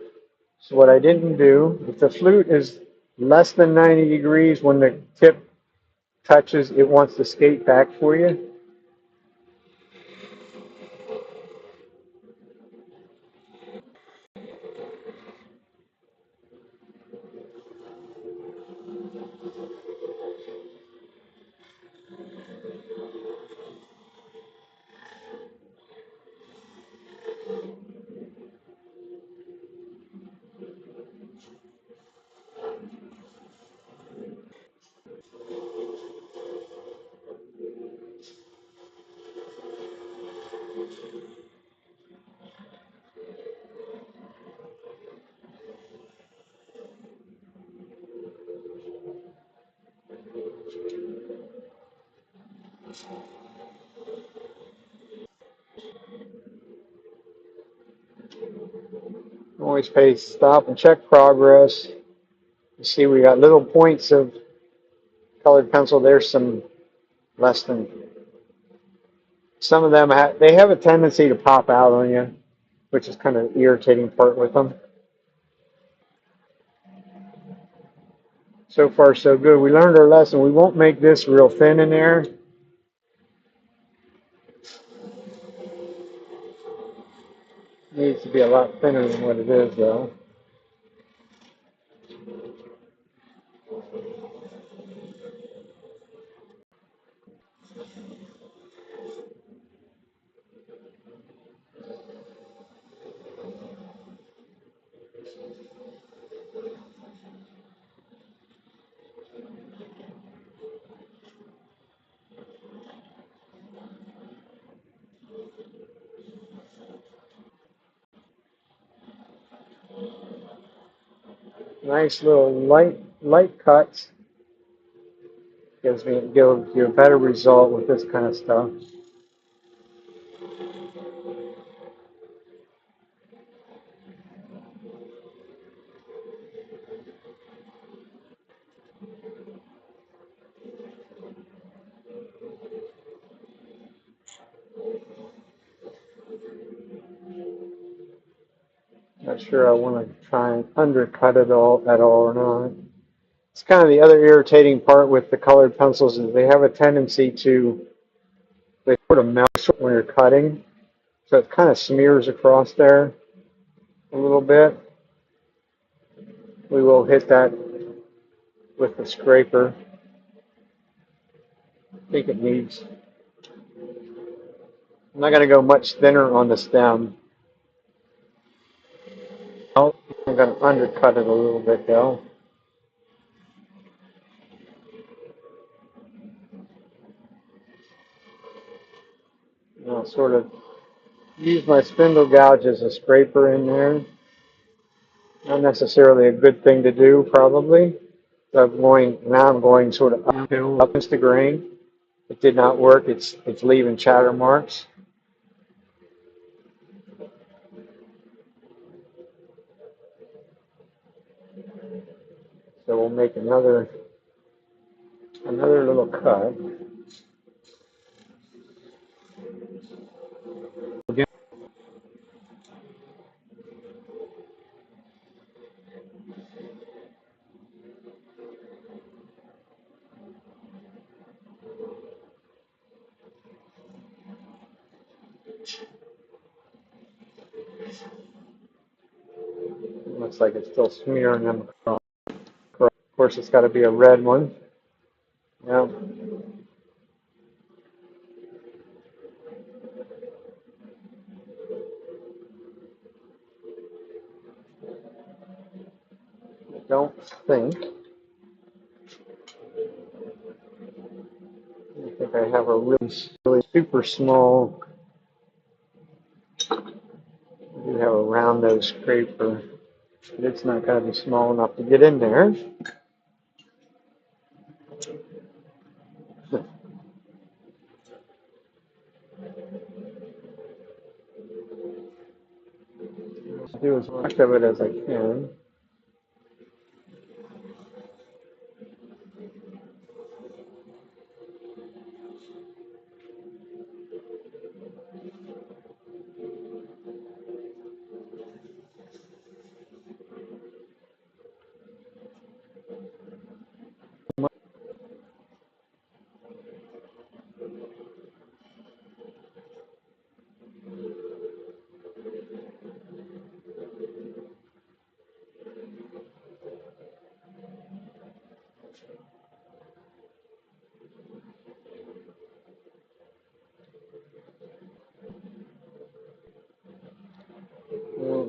So what I didn't do, if the flute is less than 90 degrees when the tip touches, it wants to skate back for you. Always pay stop and check progress. You see we got little points of colored pencil. There's some less than, some of them they have a tendency to pop out on you, which is kind of the irritating part with them. So far so good. We learned our lesson. We won't make this real thin in there. It needs to be a lot thinner than what it is though. Nice little light cuts gives you a better result with this kind of stuff. Not sure I want to try and undercut it all at all or not. It's kind of the other irritating part with the colored pencils is they have a tendency to, they sort of melt when you're cutting, so it kind of smears across there a little bit. We will hit that with the scraper. I think it needs, I'm not going to go much thinner on the stem. I'm going to undercut it a little bit though. I'll sort of use my spindle gouge as a scraper in there. Not necessarily a good thing to do, probably. So I'm going sort of uphill up against the grain. It did not work. It's leaving chatter marks. So we'll make another little cut. Again, looks like it's still smearing them across. Of course, it's got to be a red one. Yeah. I don't think. I think I have a really super small. I do have a round nose scraper, but it's not going to be small enough to get in there. I'll do as much of it as I can.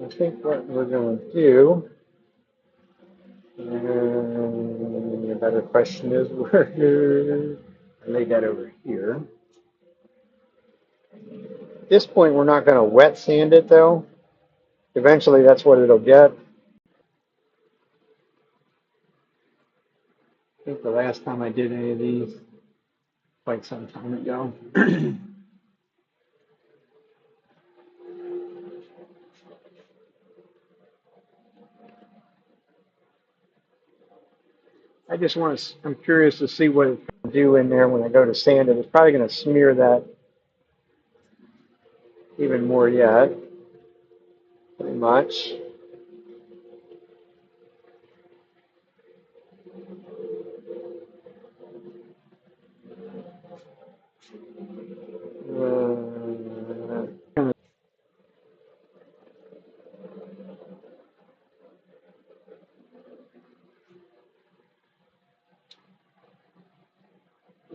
I think what we're going to do, and the better question is, where I laid that over here. At this point, we're not going to wet sand it though. Eventually, that's what it'll get. I think the last time I did any of these, quite some time ago. I just want to, I'm curious to see what it's going to do in there when I go to sand it. It's probably going to smear that even more yet, pretty much.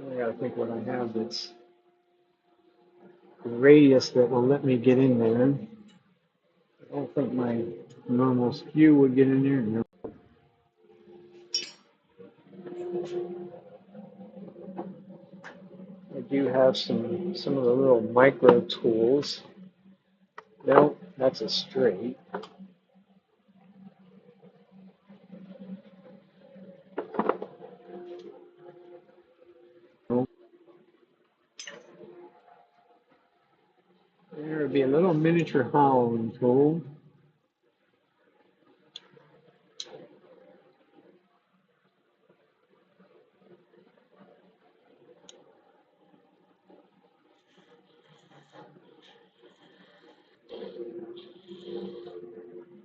I got to think what I have that's the radius that will let me get in there. I don't think my normal skew would get in there. No. I do have some of the little micro tools. No, that's a straight. There would be a little miniature hollowing tool.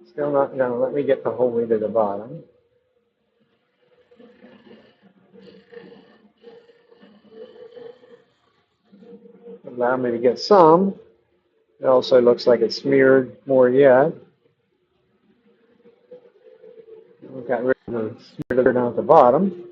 Still not going to let me get the whole way to the bottom. Allow me to get some. It also looks like it's smeared more yet. We got rid of the smear down at the bottom.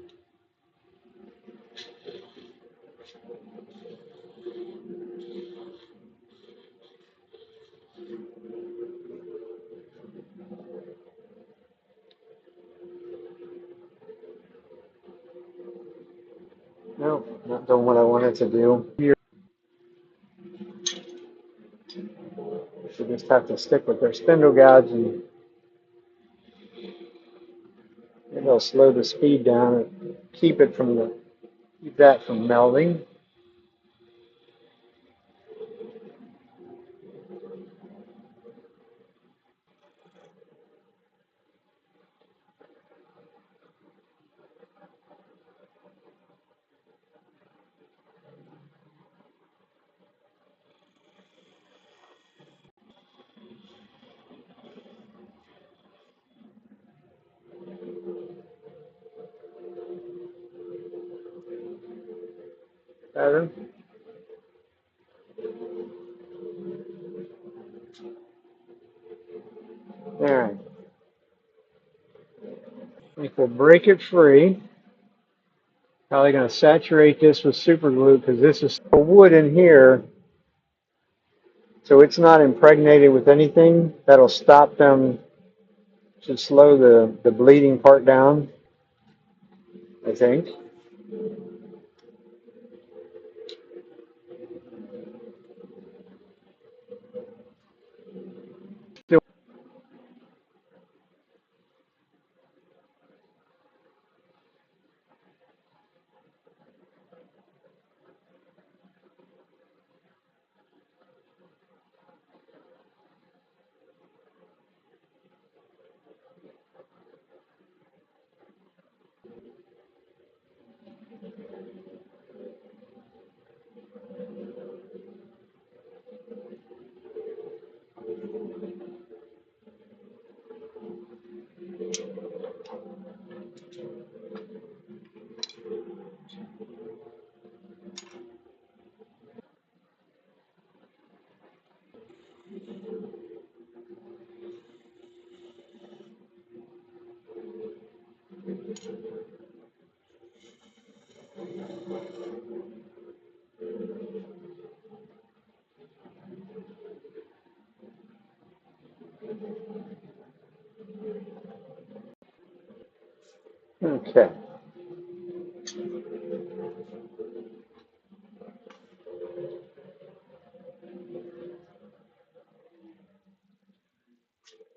No, not doing what I wanted to do. You should just have to stick with their spindle guides and it'll slow the speed down and keep it from keep that from melting. Better. All right. I think we'll break it free. Probably going to saturate this with super glue because this is still wood in here, so it's not impregnated with anything. That'll stop them, should slow the bleeding part down, I think. Still Okay,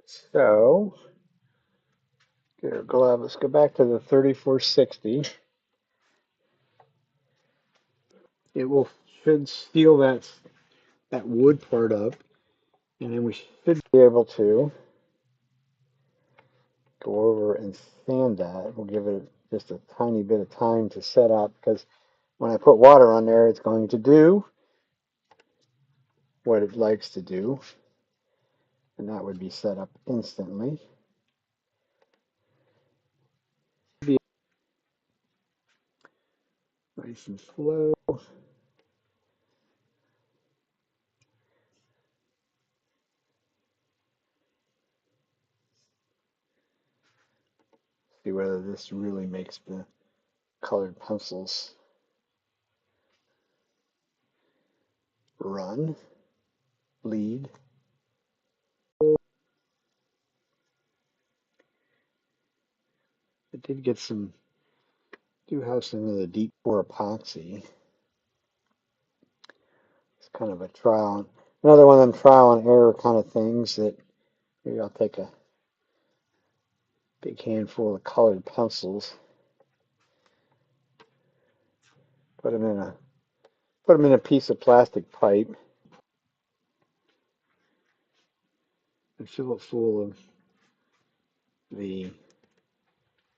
so get glove. Let's go back to the 3460. It will should seal that wood part up, and then we should be able to go over and sand that. We'll give it just a tiny bit of time to set up because when I put water on there, it's going to do what it likes to do, and that would be set up instantly. Be nice and slow. See whether this really makes the colored pencils run, bleed. I did get some, do have some of the deep pore epoxy. It's kind of a trial, another one of them trial and error kind of things that maybe I'll take a big handful of colored pencils, put them in a piece of plastic pipe and fill it full of the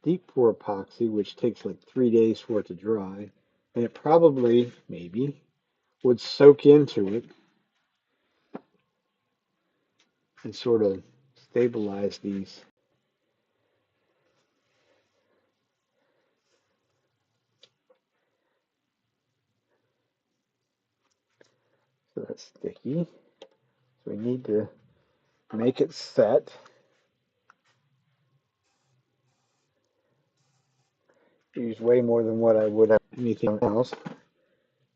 deep pore epoxy, which takes like 3 days for it to dry, and it probably, maybe, would soak into it and sort of stabilize these. So that's sticky. So we need to make it set. Use way more than what I would have anything else.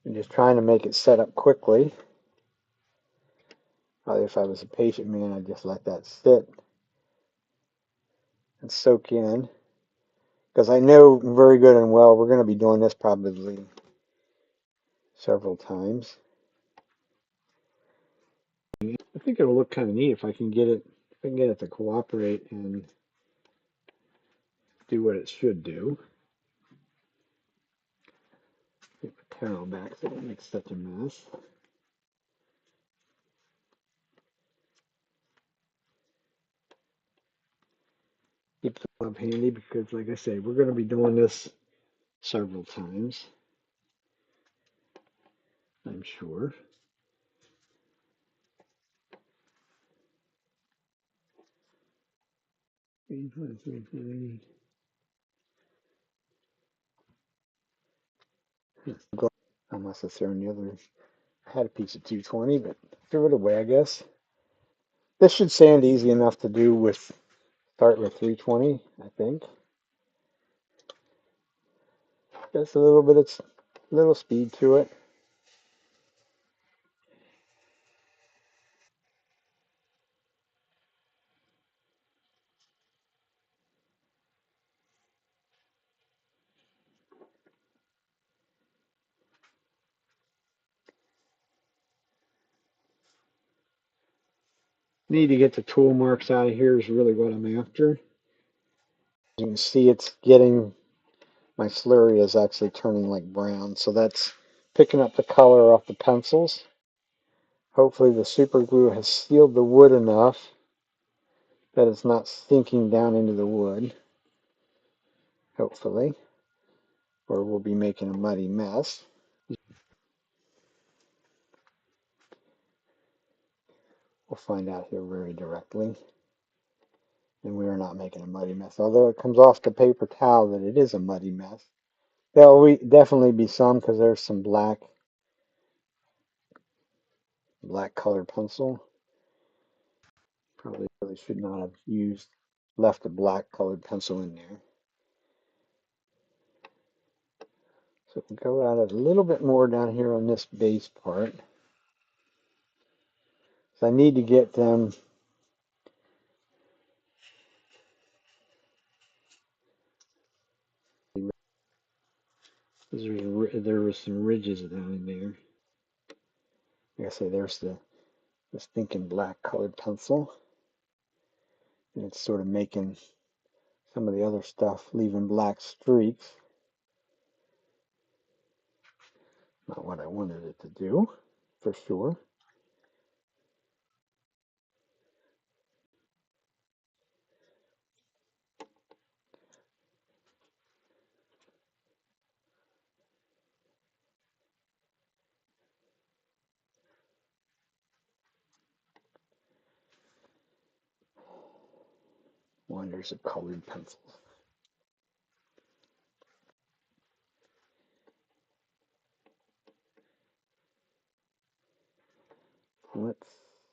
I'm just trying to make it set up quickly. Probably if I was a patient man, I'd just let that sit and soak in. Because I know very good and well we're going to be doing this probably several times. I think it'll look kind of neat if I can get it to cooperate and do what it should do. Get the towel back so it don't make such a mess. Keep the glove handy because, like I say, we're going to be doing this several times, I'm sure. I must have thrown the other. I had a piece of 220, but threw it away, I guess. This should sand easy enough to do with start with 320, I think. Just a little bit of little speed to it. Need to get the tool marks out of here is really what I'm after. You can see it's getting, my slurry is actually turning like brown, so that's picking up the color off the pencils. Hopefully the super glue has sealed the wood enough that it's not sinking down into the wood. Hopefully, or we'll be making a muddy mess. We'll find out here very directly. And we are not making a muddy mess, although it comes off the paper towel that it is a muddy mess. There'll definitely be some because there's some black colored pencil. Probably really should not have left a black colored pencil in there. So we'll go at it a little bit more down here on this base part. So I need to get them There was some ridges down in there. Like I say, there's the stinking black colored pencil, and it's sort of making some of the other stuff, leaving black streaks. Not what I wanted it to do, for sure. Wonders of colored pencils. Let's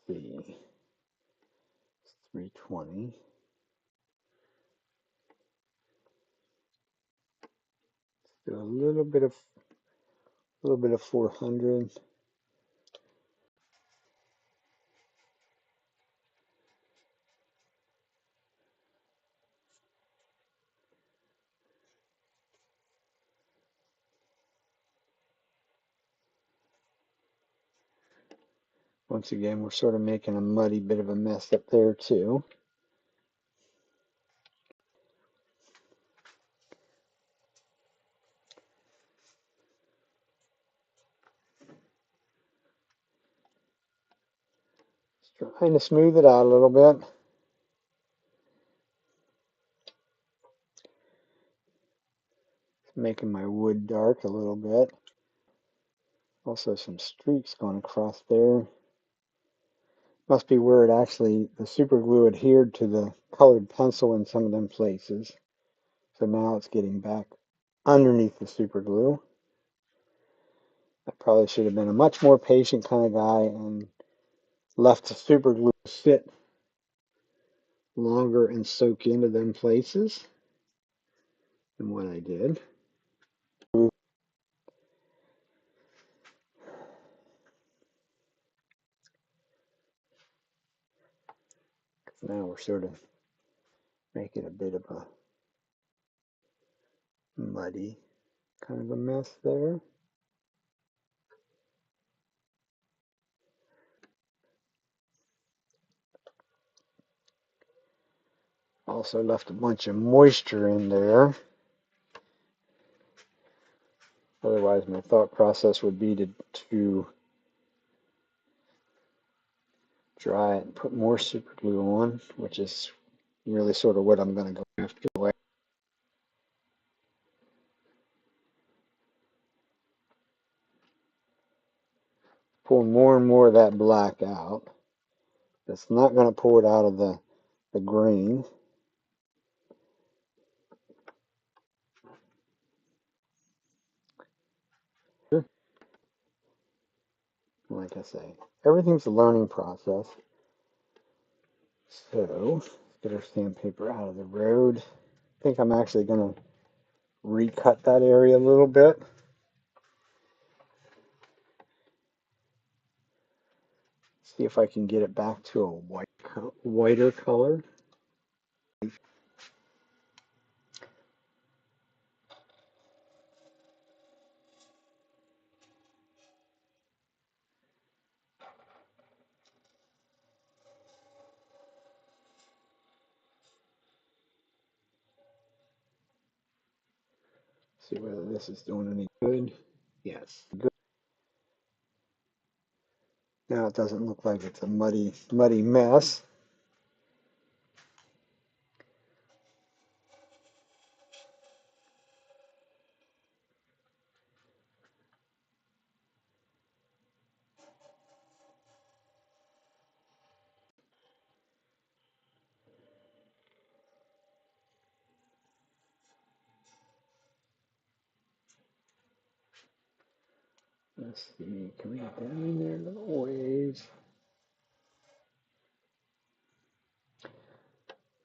see. It's 320. Let's do a little bit of 400. Once again, we're sort of making a muddy bit of a mess up there too. Just trying to smooth it out a little bit. Making my wood dark a little bit. Also some streaks going across there. Must be where it actually, the super glue adhered to the colored pencil in some of them places. So now it's getting back underneath the super glue. I probably should have been a much more patient kind of guy and left the super glue sit longer and soak into them places than what I did. Now we're sort of making a bit of a muddy kind of a mess there. Also left a bunch of moisture in there. Otherwise, my thought process would be to dry it and put more super glue on, which is really sort of what I'm going to go after. Pull more and more of that black out. It's not going to pull it out of the grain. Like I say, everything's a learning process. So, let's get our sandpaper out of the road. I think I'm actually going to recut that area a little bit. See if I can get it back to a whiter color. See whether this is doing any good. Yes, good. Now it doesn't look like it's a muddy mess. Let's see, can we get down in there a little ways?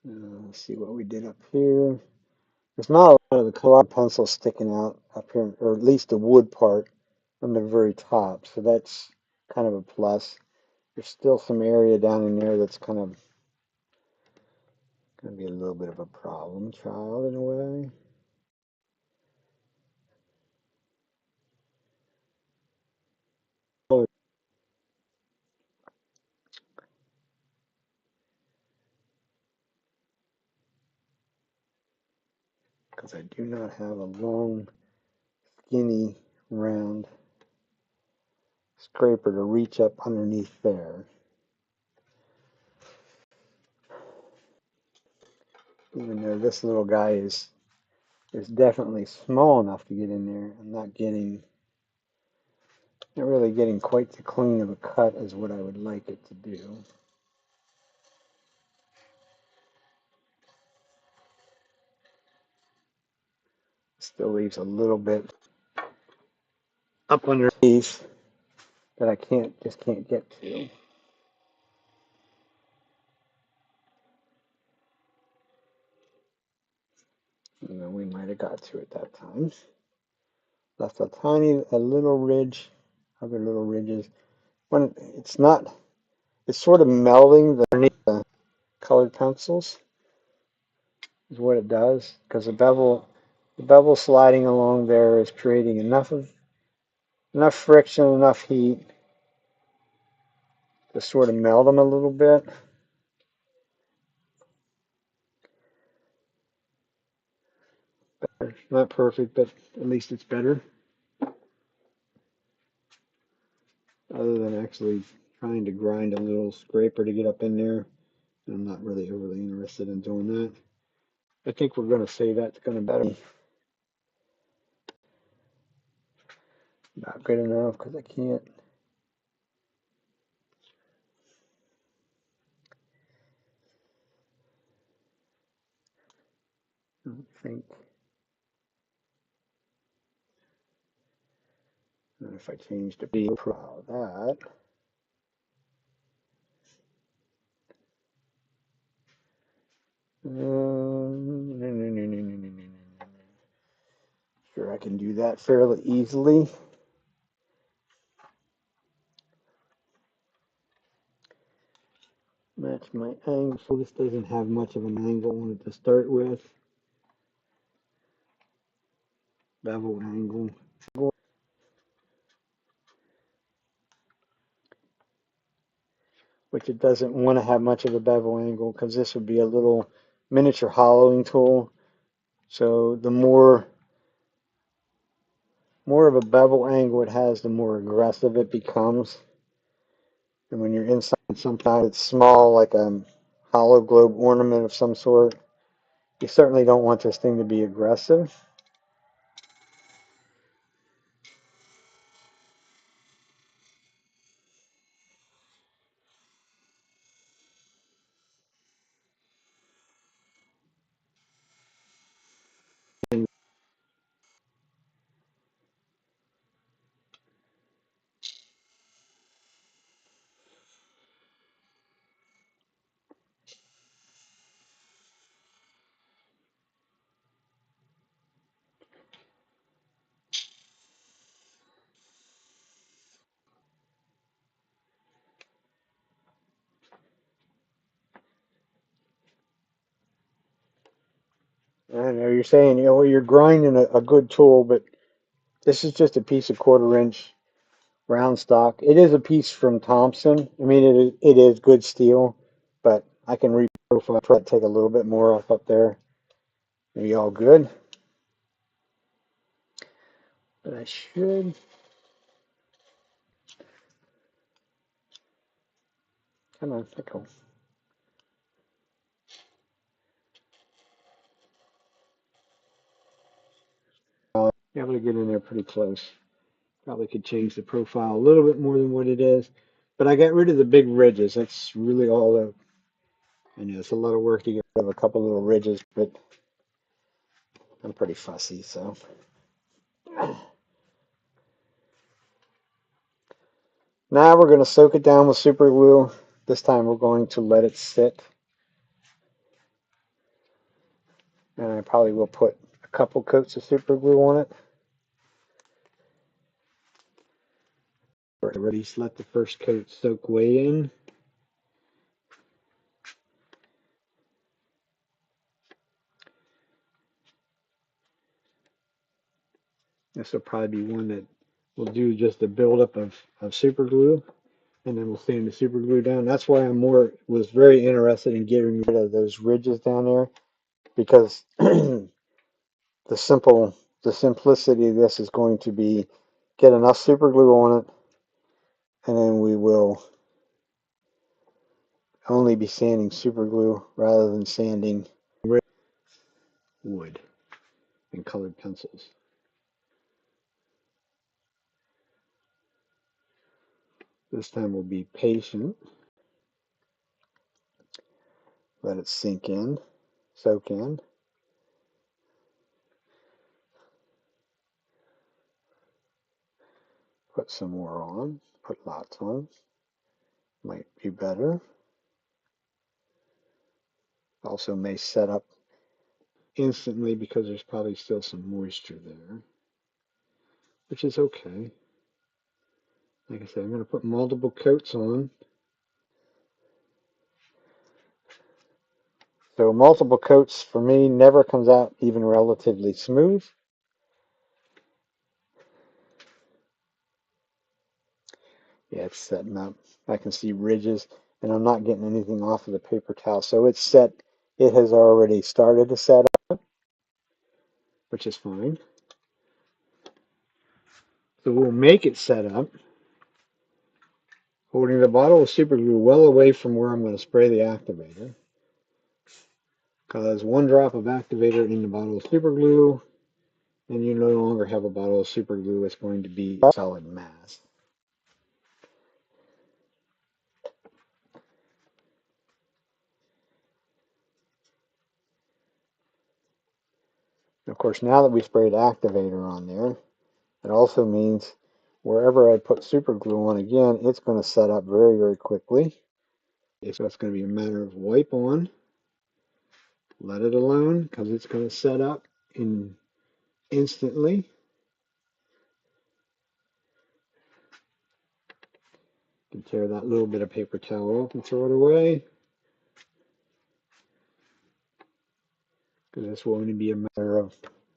Let's see what we did up here. There's not a lot of the colored pencil sticking out up here, or at least the wood part on the very top, so that's kind of a plus. There's still some area down in there that's kind of going to be a little bit of a problem child in a way. because I do not have a long, skinny, round scraper to reach up underneath there. Even though this little guy is definitely small enough to get in there, I'm not really getting quite so clean of a cut as what I would like it to do. Still leaves a little bit up underneath that I just can't get to. You know, we might have got to it that time. Left a little ridge, other little ridges. When it's sort of melding underneath the colored pencils is what it does, because the bevel sliding along there is creating enough friction, enough heat to sort of meld them a little bit. It's not perfect, but at least it's better. Other than actually trying to grind a little scraper to get up in there, I'm not really overly interested in doing that. I think we're going to say that's going to be not good enough because I don't think. And if I change the profile of that, sure, I can do that fairly easily. Match my angle. So this doesn't have much of an angle on it to start with. Bevel angle. Which it doesn't want to have much of a bevel angle because this would be a little miniature hollowing tool. So the more of a bevel angle it has, the more aggressive it becomes. And when you're inside something that's small, like a hollow globe ornament of some sort, you certainly don't want this thing to be aggressive. I know you're saying, you're grinding a good tool, but this is just a piece of 1/4 inch round stock. It is a piece from Thompson. I mean, it is good steel, but I can reprofile, try to take a little bit more off up there. Maybe all good. But I should. Come on, let go. Be able to get in there pretty close. Probably could change the profile a little bit more than what it is. But I got rid of the big ridges. That's really all I know it's a lot of work to get rid of a couple little ridges, but I'm pretty fussy, so. Now we're going to soak it down with super glue. This time we're going to let it sit. And I probably will put a couple coats of super glue on it. Or at least let the first coat soak way in. This will probably be one that will do just a buildup of super glue. And then we'll sand the super glue down. That's why I was very interested in getting rid of those ridges down there, because the the simplicity of this is going to be get enough super glue on it, and then we will only be sanding super glue rather than sanding wood and colored pencils. This time we'll be patient, let it sink in, soak in. Put some more on, put lots on, might be better. Also may set up instantly because there's probably still some moisture there, which is okay. Like I said, I'm going to put multiple coats on. So multiple coats for me never comes out even relatively smooth. Yeah, it's setting up. I can see ridges, and I'm not getting anything off of the paper towel. So it's set. It has already started to set up, which is fine. So we'll make it set up, holding the bottle of super glue well away from where I'm going to spray the activator. Because one drop of activator in the bottle of super glue, and you no longer have a bottle of super glue. It's going to be a solid mass. Of course, now that we sprayed activator on there, it also means wherever I put super glue on again, it's going to set up very, very quickly. So it's going to be a matter of wipe on, let it alone because it's going to set up instantly. You can tear that little bit of paper towel off and throw it away, because this will only be a matter of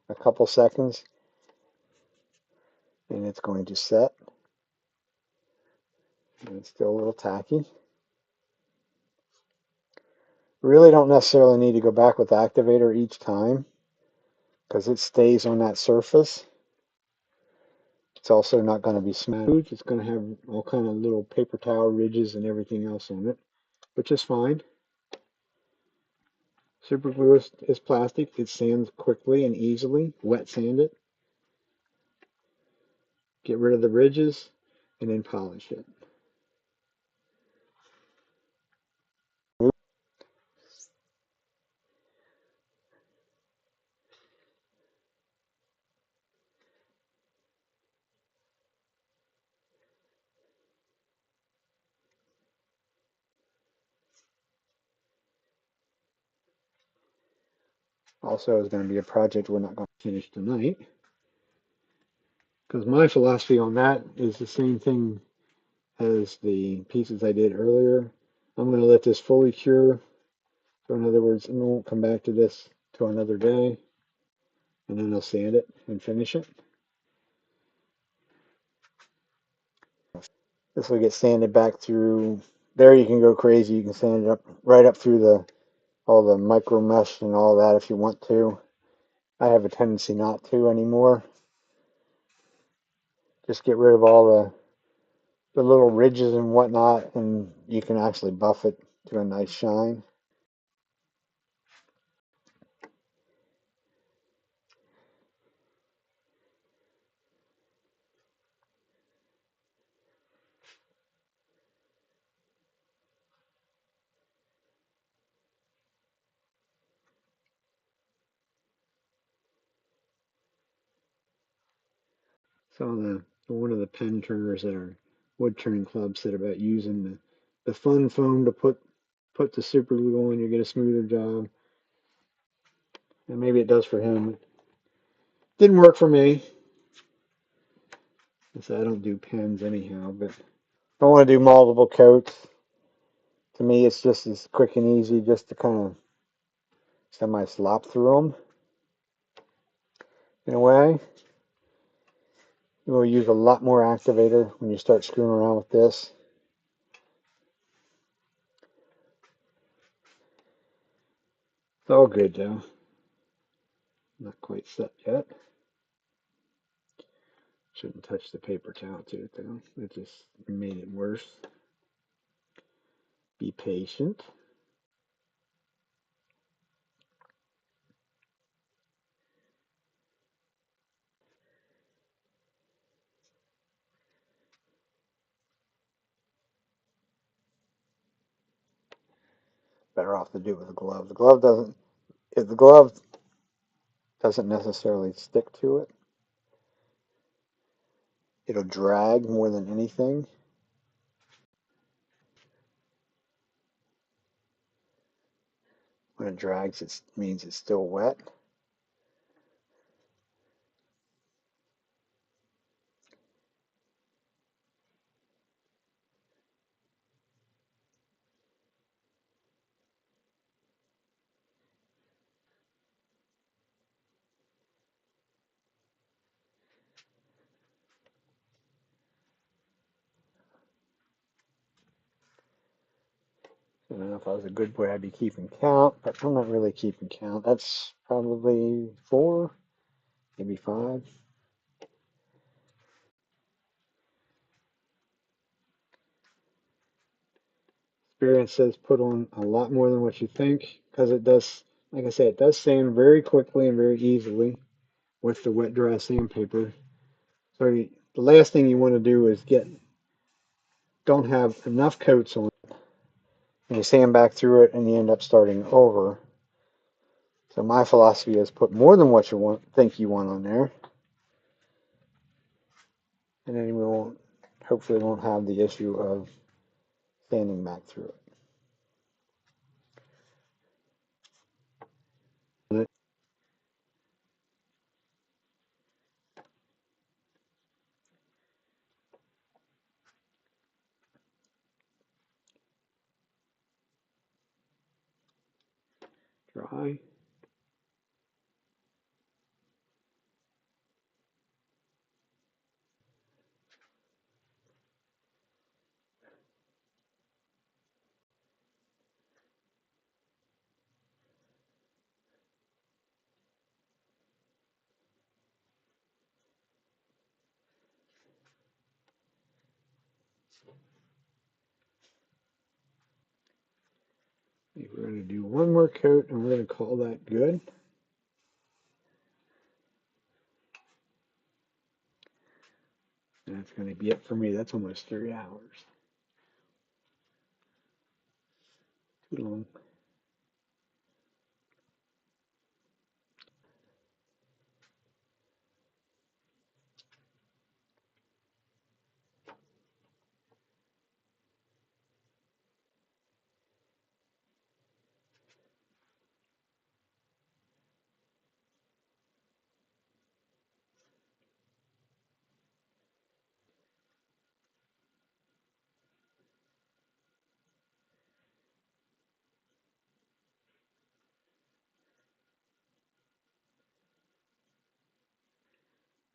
a couple seconds and it's going to set. And it's still a little tacky. Really don't necessarily need to go back with the activator each time because it stays on that surface. It's also not going to be smooth. It's going to have all kind of little paper towel ridges and everything else on it, which is fine. Super glue is plastic. It sands quickly and easily. Wet sand it. Get rid of the ridges and then polish it. Also, is going to be a project we're not going to finish tonight, because my philosophy on that is the same thing as the pieces I did earlier. I'm going to let this fully cure. So in other words, I won't come back to this till another day, and then I'll sand it and finish it. This will get sanded back through. There you can go crazy. You can sand it up right up through all the micro mesh and all that if you want to. I have a tendency not to anymore. Just get rid of all the little ridges and whatnot, and you can actually buff it to a nice shine. Saw one of the pen turners at our wood turning club said about using the fun foam to put the super glue on, you get a smoother job. And maybe it does for him. Didn't work for me. So I don't do pens anyhow, but if I want to do multiple coats, to me it's just as quick and easy just to kind of semi slop through them in a way. You will use a lot more activator when you start screwing around with this. It's all good though. Not quite set yet. Shouldn't touch the paper towel to it though. It just made it worse. Be patient. Better off to do it with a glove. The glove doesn't, if the glove doesn't necessarily stick to it, it'll drag more than anything. When it drags, it means it's still wet. I don't know if I was a good boy, I'd be keeping count, but I'm not really keeping count. That's probably 4, maybe 5. Experience says put on a lot more than what you think because it does, like I said, it does sand very quickly and very easily with the wet dry sandpaper. So the last thing you want to do is don't have enough coats on it and you sand back through it and you end up starting over. So my philosophy is put more than what think you want on there, and then we hopefully won't have the issue of sanding back through it. Dry. We're going to do one more coat and we're going to call that good. And that's going to be it for me. That's almost 3 hours. Too long.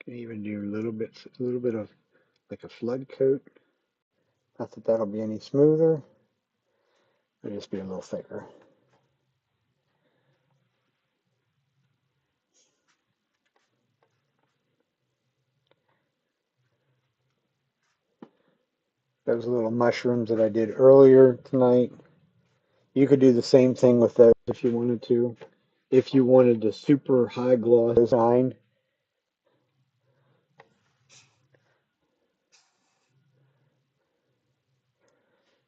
Can even do a little bit of like a flood coat. Not that that'll be any smoother. It'll just be a little thicker. Those little mushrooms that I did earlier tonight, you could do the same thing with those if you wanted to. If you wanted the super high gloss design,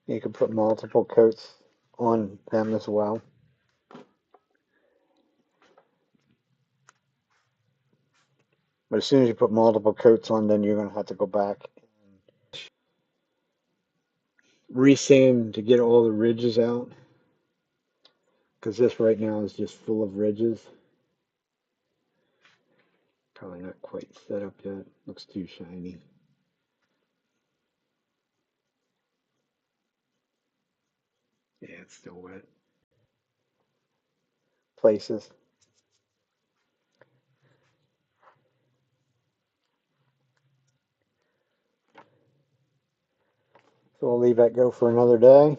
you could put multiple coats on them as well. But as soon as you put multiple coats on, then you're going to have to go back and resand to get all the ridges out. Because this right now is just full of ridges. Probably not quite set up yet. Looks too shiny. Yeah, it's still wet. Places. So we'll leave that go for another day.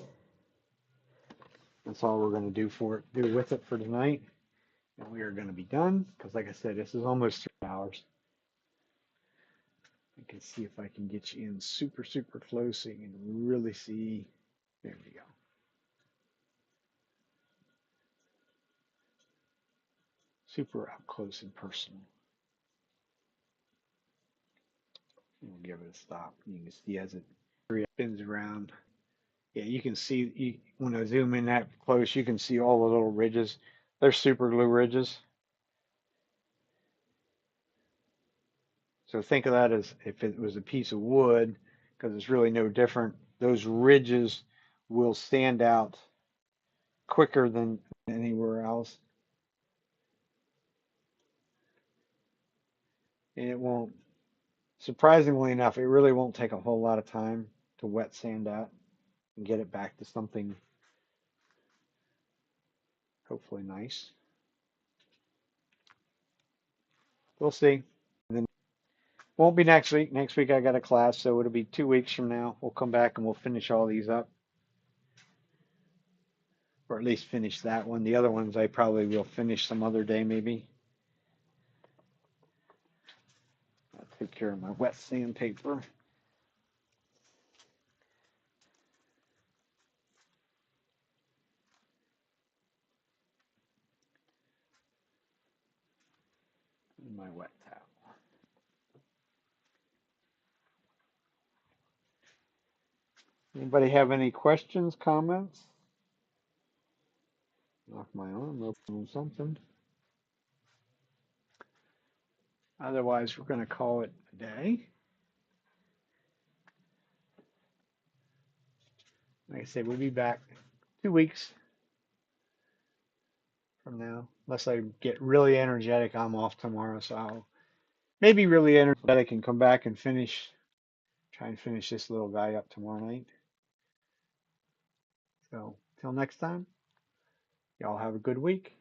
That's all we're going to do with it for tonight. And we are going to be done because, like I said, this is almost 3 hours. I can see if I can get you in super, super close so you can really see. There we go. Super up close and personal. We'll give it a stop. You can see as it spins around. Yeah, you can see when I zoom in that close, you can see all the little ridges. They're super glue ridges. So think of that as if it was a piece of wood, because it's really no different. Those ridges will stand out quicker than anywhere else. And it won't, surprisingly enough, it really won't take a whole lot of time to wet sand out and get it back to something hopefully nice. We'll see. And then won't be next week. Next week I got a class, so it'll be 2 weeks from now. We'll come back and we'll finish all these up, or at least finish that one. The other ones I probably will finish some other day, maybe. I'll take care of my wet sandpaper. And my wet towel. Anybody have any questions, comments? Knock my arm open on something. Otherwise, we're going to call it a day. Like I said, we'll be back 2 weeks from now. Unless I get really energetic, I'm off tomorrow, so I'll maybe really energetic and come back and try and finish this little guy up tomorrow night. So, till next time, y'all have a good week.